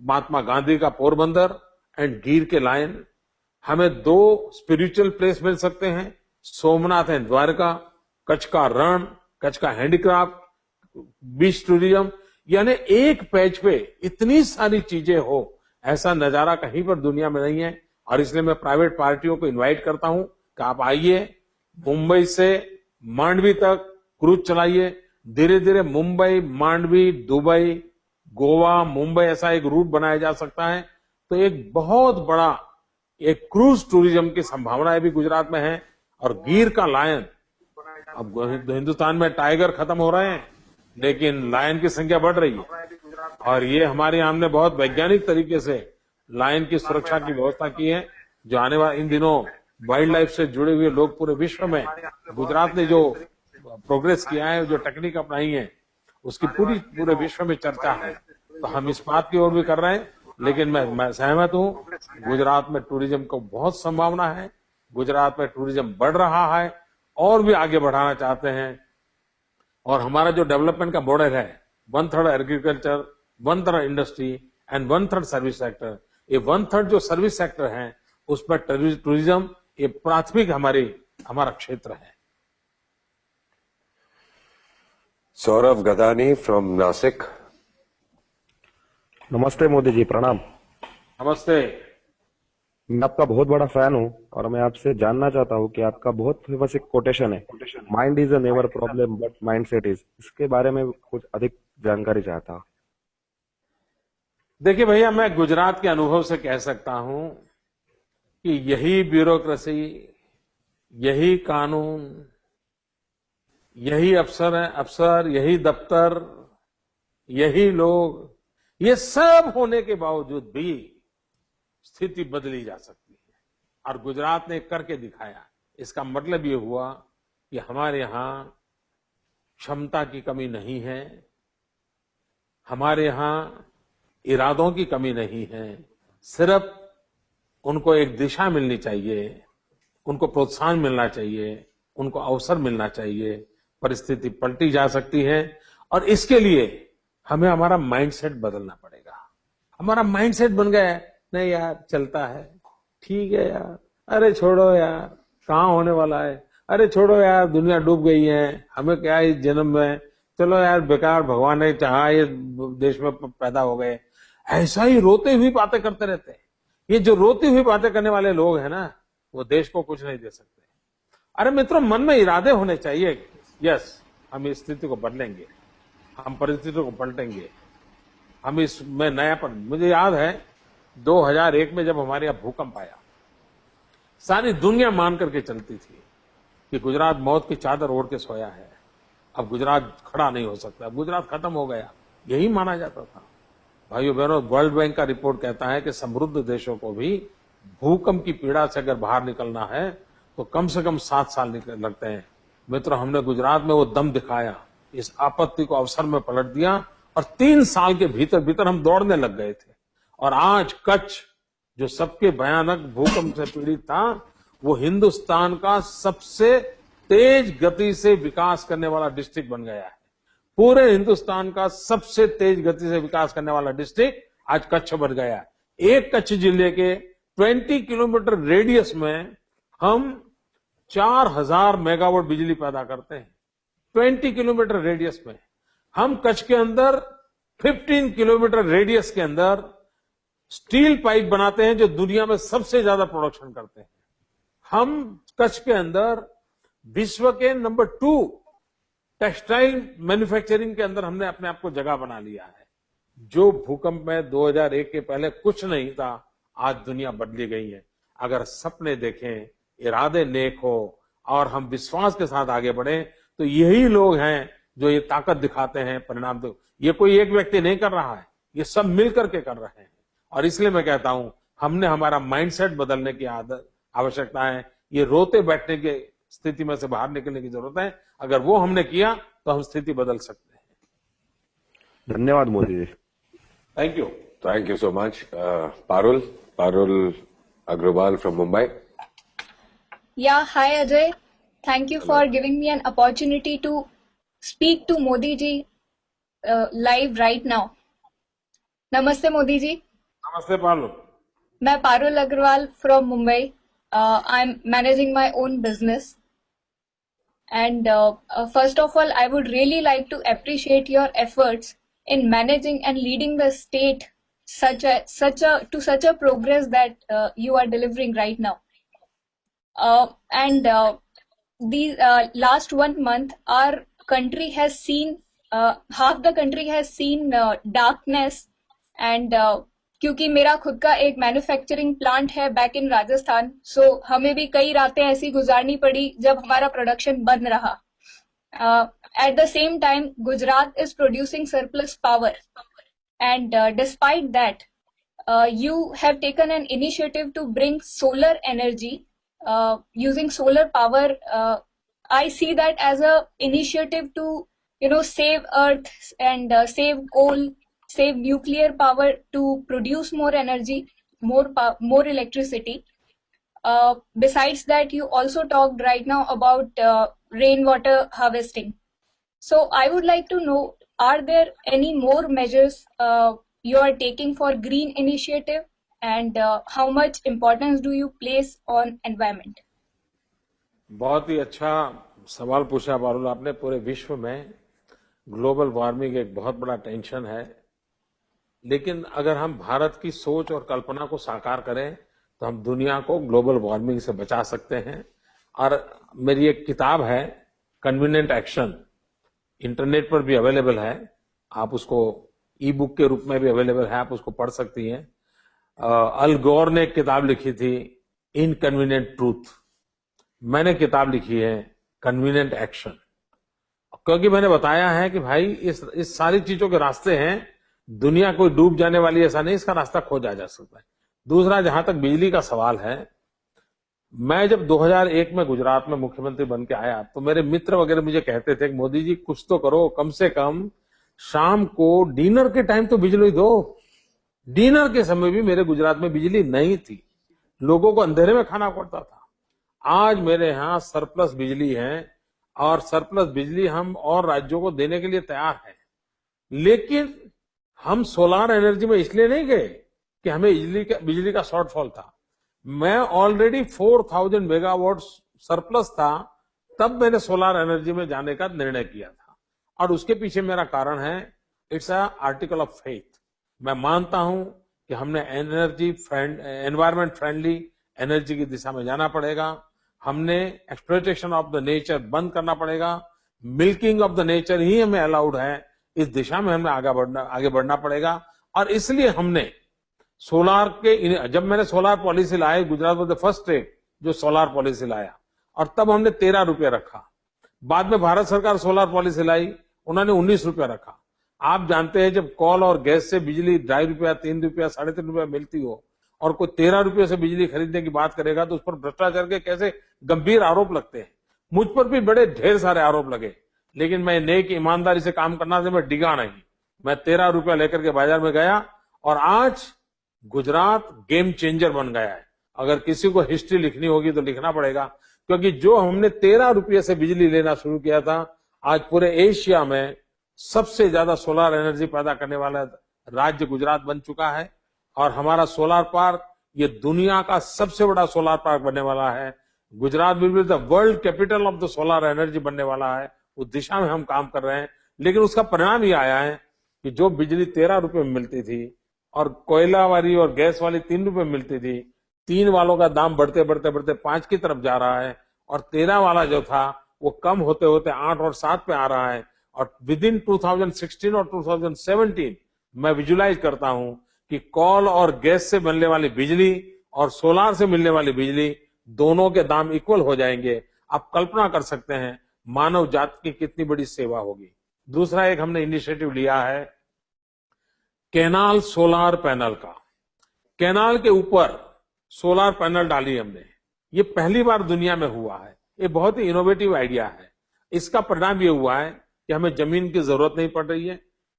महात्मा गांधी का पोरबंदर एंड गिर के लायन। हमें 2 स्पिरिचुअल प्लेस मिल सकते हैं, सोमनाथ एंड द्वारका, कच्छ का रण, कच्छ का हैंडीक्राफ्ट, बीच टूरिज्म। यानी एक पैच पे इतनी सारी चीजें हो, ऐसा नजारा कहीं पर दुनिया में नहीं है। और इसलिए मैं प्राइवेट पार्टियों को इनवाइट करता हूं कि आप आइए, मुंबई से मांडवी तक क्रूज चलाइए। धीरे धीरे मुंबई, मांडवी, दुबई, गोवा, मुंबई ऐसा एक रूट बनाया जा सकता है। तो एक बहुत बड़ा एक क्रूज टूरिज्म की संभावनाएं भी गुजरात में है। और गिर का लायन, अब हिंदुस्तान में टाइगर खत्म हो रहे हैं लेकिन लायन की संख्या बढ़ रही है, और ये हमारे यहाँ हमने बहुत वैज्ञानिक तरीके से लायन की सुरक्षा की व्यवस्था की है। जो आने वाले इन दिनों वाइल्ड लाइफ से जुड़े हुए लोग पूरे विश्व में, गुजरात ने जो प्रोग्रेस किया है, जो टेक्निक अपनाई है, उसकी पूरे विश्व में चर्चा है। तो हम इस बात की ओर भी कर रहे हैं। लेकिन मैं सहमत हूं, गुजरात में टूरिज्म को बहुत संभावना है। गुजरात में टूरिज्म बढ़ रहा है और भी आगे बढ़ाना चाहते हैं। और हमारा जो डेवलपमेंट का मॉडल है, 1/3 agriculture, 1/3 industry and 1/3 service sector, ये 1/3 जो सर्विस सेक्टर है उसमें टूरिज्म ये प्राथमिक हमारा क्षेत्र है। सौरभ गदानी फ्रॉम नासिक। नमस्ते मोदी जी, प्रणाम। नमस्ते। मैं आपका बहुत बड़ा फैन हूं और मैं आपसे जानना चाहता हूं कि आपका बहुत फेमस एक कोटेशन है, mind is a never problem but mindset is. इसके बारे में कुछ अधिक जानकारी चाहता हूं। देखिए भैया, मैं गुजरात के अनुभव से कह सकता हूं कि यही ब्यूरोक्रेसी, यही कानून, यही अफसर, यही दफ्तर, यही लोग, ये सब होने के बावजूद भी स्थिति बदली जा सकती है। और गुजरात ने करके दिखाया। इसका मतलब ये हुआ कि हमारे यहां क्षमता की कमी नहीं है, हमारे यहां इरादों की कमी नहीं है। सिर्फ उनको एक दिशा मिलनी चाहिए, उनको प्रोत्साहन मिलना चाहिए, उनको अवसर मिलना चाहिए। परिस्थिति पलटी जा सकती है और इसके लिए हमें हमारा माइंडसेट बदलना पड़ेगा। हमारा माइंडसेट बन गया है, नहीं यार चलता है, ठीक है यार, अरे छोड़ो यार, कहाँ होने वाला है, अरे छोड़ो यार, दुनिया डूब गई है, हमें क्या इस जन्म में, चलो यार बेकार, भगवान ने चाहा ये देश में पैदा हो गए। ऐसा ही रोते हुई बातें करते रहते हैं। ये जो रोती हुई बातें करने वाले लोग हैं ना, वो देश को कुछ नहीं दे सकते। अरे मित्रों, मन में इरादे होने चाहिए। यस, हम इस स्थिति को बदलेंगे, हम परिस्थितियों को पलटेंगे, हम इसमें नयापन। मुझे याद है 2001 में जब हमारे यहाँ भूकंप आया, सारी दुनिया मान करके चलती थी कि गुजरात मौत की चादर ओढ़ के सोया है, अब गुजरात खड़ा नहीं हो सकता, गुजरात खत्म हो गया, यही माना जाता था। भाइयों बहनों, वर्ल्ड बैंक का रिपोर्ट कहता है कि समृद्ध देशों को भी भूकंप की पीड़ा से अगर बाहर निकलना है तो कम से कम 7 साल लगते हैं। मित्रों, हमने गुजरात में वो दम दिखाया, इस आपत्ति को अवसर में पलट दिया और 3 साल के भीतर भीतर हम दौड़ने लग गए थे। और आज कच्छ जो सबके भयानक भूकंप से पीड़ित था, वो हिंदुस्तान का सबसे तेज गति से विकास करने वाला डिस्ट्रिक्ट बन गया है। पूरे हिंदुस्तान का सबसे तेज गति से विकास करने वाला डिस्ट्रिक्ट आज कच्छ बन गया है। एक कच्छ जिले के 20 किलोमीटर रेडियस में हम 4000 मेगावाट बिजली पैदा करते हैं। 20 किलोमीटर रेडियस में हम कच्छ के अंदर 15 किलोमीटर रेडियस के अंदर स्टील पाइप बनाते हैं, जो दुनिया में सबसे ज्यादा प्रोडक्शन करते हैं। हम कच्छ के अंदर विश्व के नंबर 2 टेक्सटाइल मैन्युफैक्चरिंग के अंदर हमने अपने आप को जगह बना लिया है। जो भूकंप में 2001 के पहले कुछ नहीं था, आज दुनिया बदली गई है। अगर सपने देखें, इरादे नेक हो और हम विश्वास के साथ आगे बढ़े, तो यही लोग हैं जो ये ताकत दिखाते हैं। परिणाम तो ये कोई एक व्यक्ति नहीं कर रहा है, ये सब मिलकर के कर रहे हैं। और इसलिए मैं कहता हूं, हमने हमारा माइंडसेट बदलने की आवश्यकता है। ये रोते बैठने की स्थिति में से बाहर निकलने की जरूरत है। अगर वो हमने किया तो हम स्थिति बदल सकते हैं। धन्यवाद Modi ji. Thank you so much. Parul Agrawal from Mumbai. Yeah, hi Ajay. Thank you for giving me an opportunity to speak to Modi ji live right now. Namaste Modi ji. Namaste Parul. मैं Parul Agrawal from Mumbai. I'm managing my own business. And first of all, I would really like to appreciate your efforts in managing and leading the state to such a progress that you are delivering right now. These last 1 month, our country has seen half the country has seen darkness, and क्योंकि मेरा खुद का एक मैन्युफैक्चरिंग प्लांट है बैक इन राजस्थान, सो हमें भी कई रातें ऐसी गुजारनी पड़ी जब हमारा प्रोडक्शन बंद रहा. At the same time, Gujarat is producing surplus power, and despite that, you have taken an initiative to bring solar energy. Using solar power, I see that as a initiative to save earth and save coal, save nuclear power to produce more energy, more electricity. Besides that, you also talked right now about rainwater harvesting. So I would like to know, are there any more measures you are taking for green initiative, and how much importance do you place on environment? बहुत ही अच्छा सवाल पूछा पारुल आपने. पूरे विश्व में ग्लोबल वार्मिंग एक बहुत बड़ा टेंशन है, लेकिन अगर हम भारत की सोच और कल्पना को साकार करें तो हम दुनिया को ग्लोबल वार्मिंग से बचा सकते हैं. और मेरी एक किताब है कन्वीनिएंट एक्शन, इंटरनेट पर भी अवेलेबल है, आप उसको ई बुक के रूप में भी अवेलेबल है, आप उसको पढ़ सकती हैं. अल गौर ने एक किताब लिखी थी इनकन्वीनिएंट ट्रूथ, मैंने किताब लिखी है कन्वीनिएंट एक्शन, क्योंकि मैंने बताया है कि भाई इस सारी चीजों के रास्ते हैं. दुनिया कोई डूब जाने वाली ऐसा नहीं, इसका रास्ता खोजा जा सकता है. दूसरा, जहां तक बिजली का सवाल है, मैं जब 2001 में गुजरात में मुख्यमंत्री बन के आया तो मेरे मित्र वगैरह मुझे कहते थे कि मोदी जी कुछ तो करो, कम से कम शाम को डिनर के टाइम तो बिजली दो. डिनर के समय भी मेरे गुजरात में बिजली नहीं थी, लोगों को अंधेरे में खाना पड़ता था. आज मेरे यहाँ सरप्लस बिजली है और सरप्लस बिजली हम और राज्यों को देने के लिए तैयार हैं. लेकिन हम सोलार एनर्जी में इसलिए नहीं गए कि हमें बिजली का शॉर्टफॉल था. मैं ऑलरेडी 4000 मेगावाट सरप्लस था, तब मैंने सोलार एनर्जी में जाने का निर्णय किया था. और उसके पीछे मेरा कारण है, it's a article of faith. मैं मानता हूं कि हमने एनवायरमेंट फ्रेंडली एनर्जी की दिशा में जाना पड़ेगा. हमने एक्सप्लॉयटेशन ऑफ द नेचर बंद करना पड़ेगा. मिल्किंग ऑफ द नेचर ही हमें अलाउड है. इस दिशा में हमें आगे बढ़ना पड़ेगा. और इसलिए हमने सोलार के, जब मैंने solar policy lie, Gujarat was the first state जो सोलार पॉलिसी लाया, और तब हमने 13 रुपये रखा. बाद में भारत सरकार सोलार पॉलिसी लाई, उन्होंने 19 रुपया रखा. आप जानते हैं जब कॉल और गैस से बिजली 2.5 रुपया, 3 रुपया, 3.5 रुपया मिलती हो और कोई 13 रुपये से बिजली खरीदने की बात करेगा तो उस पर भ्रष्टाचार के कैसे गंभीर आरोप लगते हैं. मुझ पर भी बड़े ढेर सारे आरोप लगे, लेकिन मैं नेक ईमानदारी से काम करना से मैं डिगा नहीं. मैं 13 रुपया लेकर के बाजार में गया और आज गुजरात गेम चेंजर बन गया है। अगर किसी को हिस्ट्री लिखनी होगी तो लिखना पड़ेगा, क्योंकि जो हमने 13 रुपये से बिजली लेना शुरू किया था, आज पूरे एशिया में सबसे ज्यादा सोलर एनर्जी पैदा करने वाला राज्य गुजरात बन चुका है। और हमारा सोलर पार्क ये दुनिया का सबसे बड़ा सोलर पार्क बनने वाला है। Gujarat will be the world capital of the solar energy बनने वाला है। उस दिशा में हम काम कर रहे हैं, लेकिन उसका परिणाम ये आया है कि जो बिजली 13 रुपये में मिलती थी और कोयला वाली और गैस वाली 3 रुपये में मिलती थी, 3 वालों का दाम बढ़ते बढ़ते बढ़ते 5 की तरफ जा रहा है, और 13 वाला जो था वो कम होते होते 8 और 7 पे आ रहा है। और विद इन 2016 और 2017 मैं विजुलाइज करता हूं कि कोल और गैस से बनने वाली बिजली और सोलार से मिलने वाली बिजली दोनों के दाम इक्वल हो जाएंगे। आप कल्पना कर सकते हैं मानव जाति की कितनी बड़ी सेवा होगी। दूसरा एक हमने इनिशिएटिव लिया है कैनाल सोलार पैनल का। कैनाल के ऊपर सोलार पैनल डाली हमने, ये पहली बार दुनिया में हुआ है। ये बहुत ही इनोवेटिव आइडिया है। इसका परिणाम ये हुआ है कि हमें जमीन की जरूरत नहीं पड़ रही है,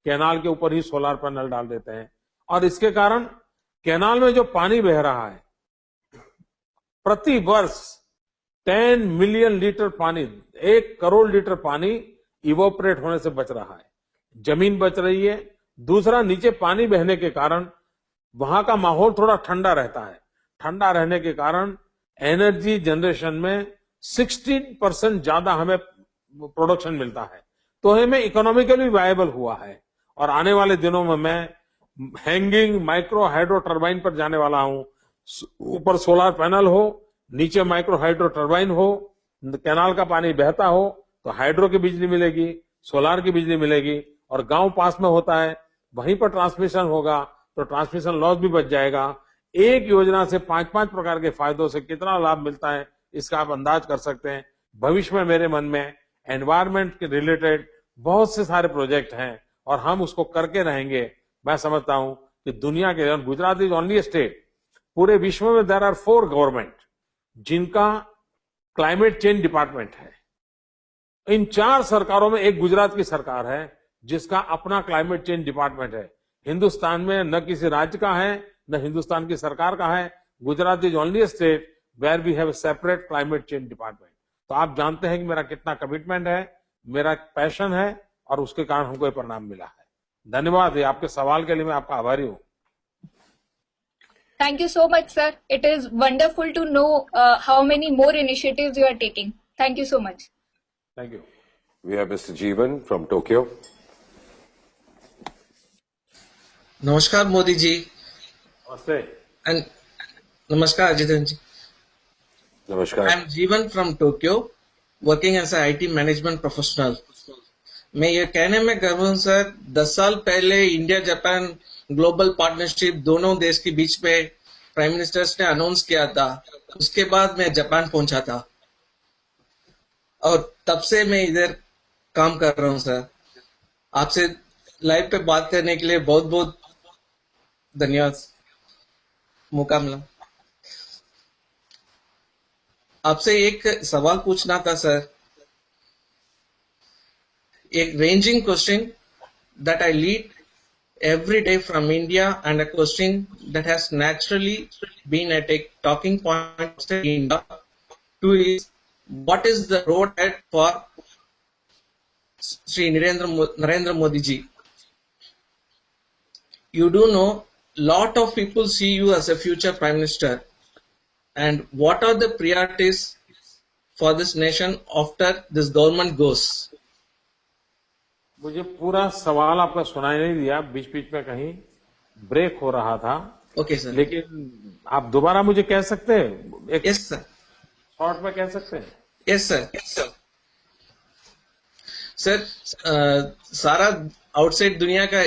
कैनाल के ऊपर ही सोलार पैनल डाल देते हैं, और इसके कारण कैनाल में जो पानी बह रहा है, प्रति वर्ष 10 मिलियन लीटर पानी, 1 करोड़ लीटर पानी इवोपरेट होने से बच रहा है। जमीन बच रही है। दूसरा, नीचे पानी बहने के कारण वहां का माहौल थोड़ा ठंडा रहता है। ठंडा रहने के कारण एनर्जी जनरेशन में 16% ज्यादा हमें प्रोडक्शन मिलता है, तो हमें इकोनॉमिकली वायबल हुआ है। और आने वाले दिनों में मैं हैंगिंग माइक्रो हाइड्रो टर्बाइन पर जाने वाला हूं। ऊपर सोलर पैनल हो, नीचे माइक्रो हाइड्रो टर्बाइन हो, कैनाल का पानी बहता हो तो हाइड्रो की बिजली मिलेगी, सोलार की बिजली मिलेगी, और गांव पास में होता है वहीं पर ट्रांसमिशन होगा तो ट्रांसमिशन लॉस भी बच जाएगा। एक योजना से 5-5 प्रकार के फायदों से कितना लाभ मिलता है इसका आप अंदाज कर सकते हैं। भविष्य में मेरे मन में एनवायरमेंट के रिलेटेड बहुत से सारे प्रोजेक्ट हैं और हम उसको करके रहेंगे। मैं समझता हूं कि दुनिया के, गुजरात इज ओनली स्टेट, पूरे विश्व में देयर आर 4 गवर्नमेंट जिनका क्लाइमेट चेंज डिपार्टमेंट है। इन 4 सरकारों में एक गुजरात की सरकार है जिसका अपना क्लाइमेट चेंज डिपार्टमेंट है। हिंदुस्तान में न किसी राज्य का है न हिंदुस्तान की सरकार का है। Gujarat is only state where we have separate climate change department. तो आप जानते हैं कि मेरा कितना कमिटमेंट है, मेरा पैशन है, और उसके कारण हमको ये परिणाम मिला है। धन्यवाद। आपके सवाल के लिए मैं आपका आभारी हूं। Thank you so much, sir. It is wonderful to know how many more initiatives you are taking. Thank you so much. Thank you. We have Mr. Jeevan from Tokyo. नमस्कार मोदी जी। नमस्ते। नमस्कार जितेंद्र जी। नमस्कार। I am Jeevan from Tokyo, working as a IT management professional. मैं ये कहने में गर्व हूँ सर, 10 साल पहले इंडिया जापान ग्लोबल पार्टनरशिप दोनों देश के बीच में प्राइम मिनिस्टर्स ने अनाउंस किया था। उसके बाद मैं जापान पहुंचा था और तब से मैं इधर काम कर रहा हूँ सर। आपसे लाइव पे बात करने के लिए बहुत बहुत धन्यवाद, मौका मिला। आपसे एक सवाल पूछना था सर, एक ranging question that I lead every day from India, and a question that has naturally been a talking point in India too is, what is the road ahead for Sri Narendra Modi ji? You do know lot of people see you as a future prime minister, and what are the priorities for this nation after this government goes? मुझे पूरा सवाल आपका सुनाई नहीं दिया, बीच बीच में कहीं ब्रेक हो रहा था। Okay sir. लेकिन आप दोबारा मुझे कह सकते हैं? Yes sir. शॉर्ट में कह सकते हैं? Yes sir. सर, सारा आउटसाइड दुनिया का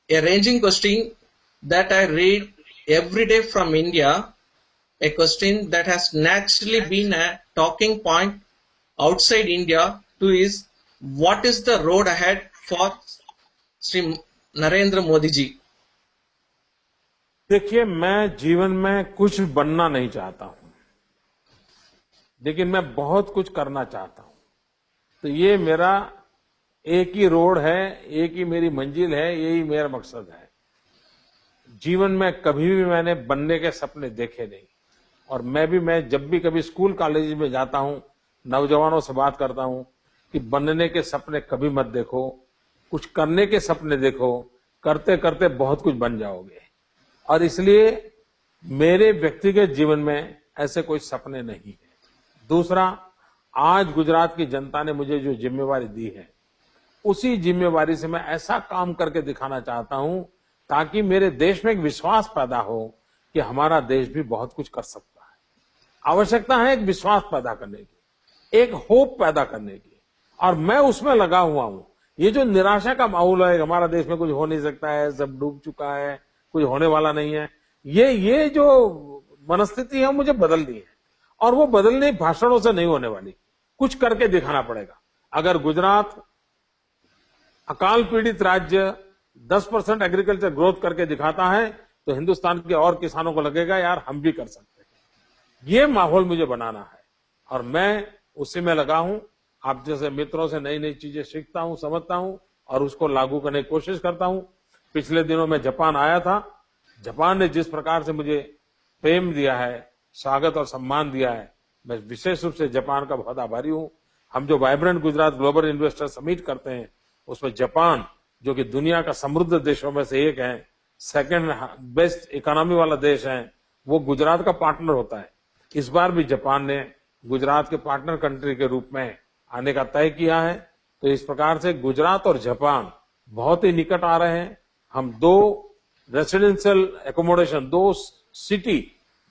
a ranging question that I read every day from India, a question that has naturally been a talking point outside India too is, what is the road ahead for Sri Narendra Modi ji? देखिए, मैं जीवन में कुछ बनना नहीं चाहता हूं, लेकिन मैं बहुत कुछ करना चाहता हूं। तो ये मेरा एक ही रोड है, एक ही मेरी मंजिल है, यही मेरा मकसद है। जीवन में कभी भी मैंने बनने के सपने देखे नहीं। और मैं जब भी कभी स्कूल कॉलेज में जाता हूं, नौजवानों से बात करता हूं कि बनने के सपने कभी मत देखो, कुछ करने के सपने देखो, करते करते बहुत कुछ बन जाओगे। और इसलिए मेरे व्यक्तिगत जीवन में ऐसे कोई सपने नहीं है। दूसरा, आज गुजरात की जनता ने मुझे जो जिम्मेवारी दी है, उसी जिम्मेवारी से मैं ऐसा काम करके दिखाना चाहता हूं ताकि मेरे देश में एक विश्वास पैदा हो कि हमारा देश भी बहुत कुछ कर सकता है। आवश्यकता है एक विश्वास पैदा करने की, एक होप पैदा करने की, और मैं उसमें लगा हुआ हूं। ये जो निराशा का माहौल है, हमारा देश में कुछ हो नहीं सकता है, सब डूब चुका है, कुछ होने वाला नहीं है, ये जो मनस्थिति है मुझे बदलनी है। और वो बदलने भाषणों से नहीं होने वाली, कुछ करके दिखाना पड़ेगा। अगर गुजरात अकाल पीड़ित राज्य 10% एग्रीकल्चर ग्रोथ करके दिखाता है तो हिंदुस्तान के और किसानों को लगेगा यार हम भी कर सकते हैं। ये माहौल मुझे बनाना है और मैं उसी में लगा हूं। आप जैसे मित्रों से नई नई चीजें सीखता हूं, समझता हूं और उसको लागू करने की कोशिश करता हूं। पिछले दिनों में जापान आया था। जापान ने जिस प्रकार से मुझे प्रेम दिया है, स्वागत और सम्मान दिया है, मैं विशेष रूप से जापान का बहुत आभारी हूं। हम जो vibrant Gujarat global investor summit करते हैं उसमें जापान, जो कि दुनिया का समृद्ध देशों में से एक है, सेकंड बेस्ट इकोनॉमी वाला देश है, वो गुजरात का पार्टनर होता है। इस बार भी जापान ने गुजरात के पार्टनर कंट्री के रूप में आने का तय किया है। तो इस प्रकार से गुजरात और जापान बहुत ही निकट आ रहे हैं। हम 2 रेसिडेंशियल एकोमोडेशन, 2 सिटी,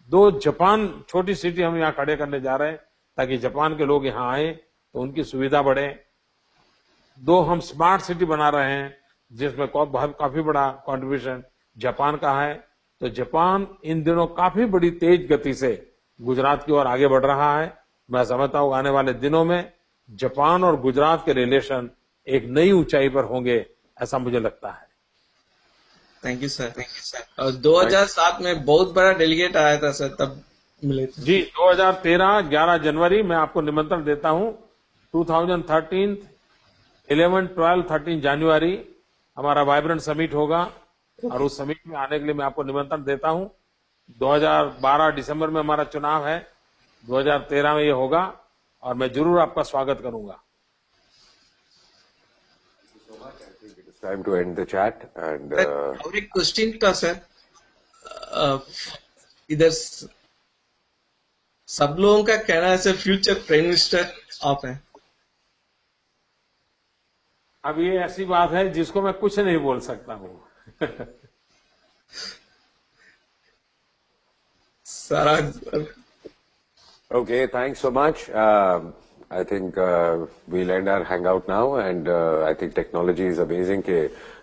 2 जापान छोटी सिटी हम यहाँ खड़े करने जा रहे हैं ताकि जापान के लोग यहाँ आए तो उनकी सुविधा बढ़े। 2 हम स्मार्ट सिटी बना रहे हैं जिसमें काफी बड़ा कंट्रीब्यूशन जापान का है। तो जापान इन दिनों काफी बड़ी तेज गति से गुजरात की ओर आगे बढ़ रहा है। मैं समझता हूं आने वाले दिनों में जापान और गुजरात के रिलेशन एक नई ऊंचाई पर होंगे, ऐसा मुझे लगता है। Thank you sir. 2007 में बहुत बड़ा डेलीगेट आया था सर, तब मिले थे जी। 2013 11 जनवरी मैं आपको निमंत्रण देता हूं। 2013 11, 12, 13 जनवरी हमारा वाइब्रेंट समिट होगा और उस समिट में आने के लिए मैं आपको निमंत्रण देता हूं। 2012 दिसंबर में हमारा चुनाव है, 2013 में ये होगा और मैं जरूर आपका स्वागत करूंगा। Time to end the chat and और एक क्वेश्चन था सर, इधर सब लोगों का कहना है सर फ्यूचर प्राइम मिनिस्टर आप हैं। अब ये ऐसी बात है जिसको मैं कुछ नहीं बोल सकता हूँ। सारा Okay, thanks so much. I think we'll end our hangout now and I think technology is amazing कि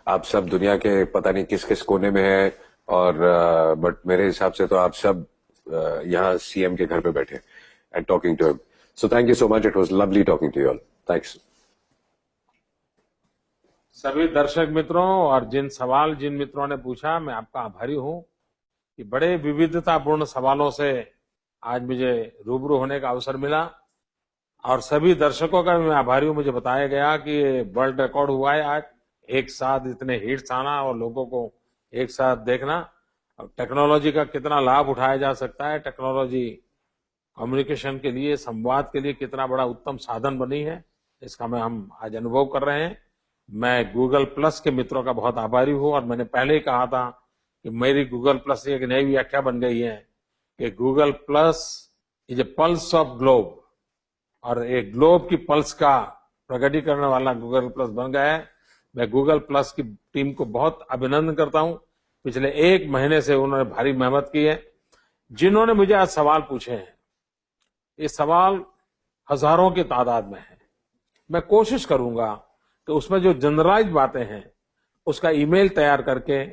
आप सब दुनिया के पता नहीं किस किस कोने में हैं और but मेरे हिसाब से तो आप सब यहाँ CM के घर पे बैठे and talking to him. So thank you so much. It was lovely talking to you all. Thanks. सभी दर्शक मित्रों और जिन मित्रों ने पूछा, मैं आपका आभारी हूँ कि बड़े विविधतापूर्ण सवालों से आज मुझे रूबरू होने का अवसर मिला और सभी दर्शकों का मैं आभारी हूँ। मुझे बताया गया कि ये वर्ल्ड रिकॉर्ड हुआ है आज एक साथ इतने हिट्स आना और लोगों को एक साथ देखना। अब टेक्नोलॉजी का कितना लाभ उठाया जा सकता है, टेक्नोलॉजी कम्युनिकेशन के लिए, संवाद के लिए कितना बड़ा उत्तम साधन बनी है, इसका हम आज अनुभव कर रहे हैं। मैं गूगल प्लस के मित्रों का बहुत आभारी हूँ और मैंने पहले ही कहा था कि मेरी गूगल प्लस एक नई व्याख्या बन गई है कि Google plus is a pulse of globe और एक ग्लोब की पल्स का प्रकटीकरण वाला गूगल प्लस बन गया है। मैं गूगल प्लस की टीम को बहुत अभिनंदन करता हूं। पिछले 1 महीने से उन्होंने भारी मेहनत की है। जिन्होंने मुझे आज सवाल पूछे हैं, ये सवाल हजारों की तादाद में है। मैं कोशिश करूंगा कि उसमें जो जनरलाइज बातें हैं उसका ईमेल तैयार करके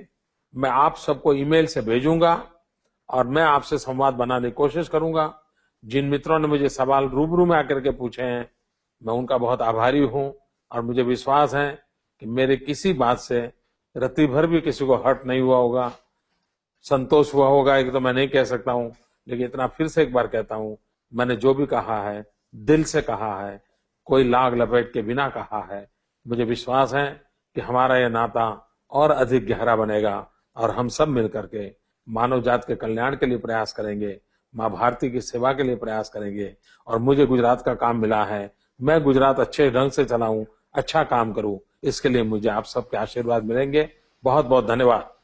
मैं आप सबको ईमेल से भेजूंगा और मैं आपसे संवाद बनाने की कोशिश करूंगा। जिन मित्रों ने मुझे सवाल रूबरू में आकर के पूछे हैं, मैं उनका बहुत आभारी हूं और मुझे विश्वास है कि मेरे किसी बात से रत्ती भर भी किसी को हर्ट नहीं हुआ होगा, संतोष हुआ होगा, एक तो मैं नहीं कह सकता हूं, लेकिन इतना फिर से एक बार कहता हूं, मैंने जो भी कहा है दिल से कहा है, कोई लाग लपेट के बिना कहा है। मुझे विश्वास है कि हमारा यह नाता और अधिक गहरा बनेगा और हम सब मिलकर के मानव जात के कल्याण के लिए प्रयास करेंगे, माँ भारती की सेवा के लिए प्रयास करेंगे। और मुझे गुजरात का काम मिला है, मैं गुजरात अच्छे ढंग से चलाऊं, अच्छा काम करूं, इसके लिए मुझे आप सबके आशीर्वाद मिलेंगे। बहुत बहुत धन्यवाद।